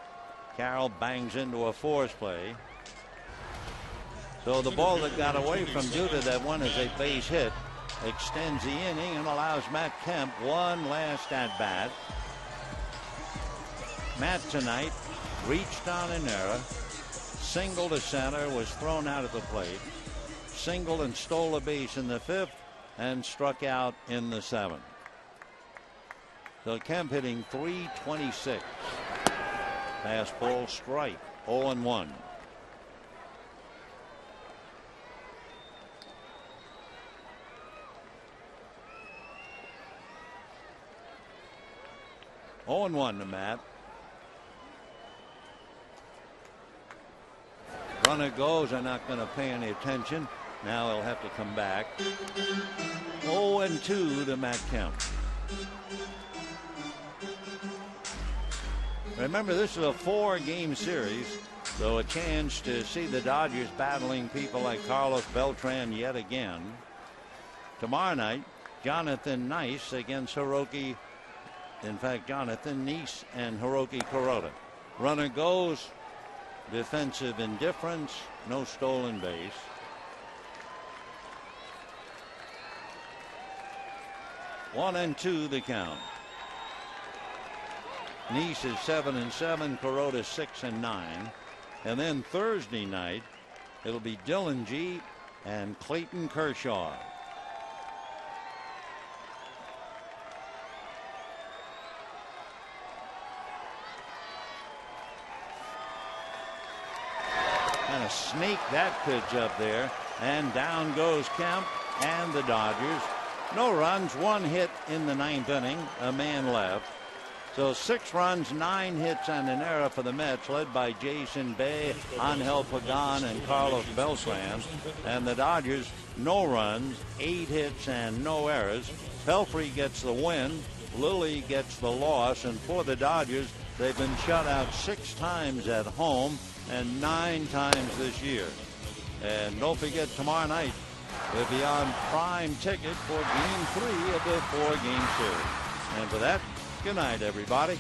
Carroll bangs into a force play. So the ball that got away from Duda that won as a base hit extends the inning and allows Matt Kemp one last at bat. Matt tonight reached on an error, single to center, was thrown out at the plate, singled and stole a base in the 5th, and struck out in the 7th. So Kemp hitting .326. Fastball strike, 0-1. Oh and 1 to Matt. Runner goes. I'm not going to pay any attention. Now he'll have to come back. 0-2 to Matt Kemp. Remember, this is a 4-game series, so a chance to see the Dodgers battling people like Carlos Beltran yet again. Tomorrow night, Jonathan Nice against Hiroki. In fact, Jonathan Nice and Hiroki Kuroda. Runner goes. Defensive indifference. No stolen base. One and two the count. Nice is 7-7. Kuroda 6-9. And then Thursday night, it'll be Dylan G and Clayton Kershaw. Kind of sneak that pitch up there, and down goes Kemp and the Dodgers. No runs, 1 hit in the 9th inning, a man left. So 6 runs, 9 hits, and an error for the Mets, led by Jason Bay, Angel Pagan, and Carlos Beltran. And the Dodgers, no runs, 8 hits, and no errors. Pelfrey gets the win. Lilly gets the loss. And for the Dodgers, they've been shut out 6 times at home and 9 times this year. And don't forget, tomorrow night will be on prime ticket for Game 3 of the 4-game series. And for that, good night, everybody.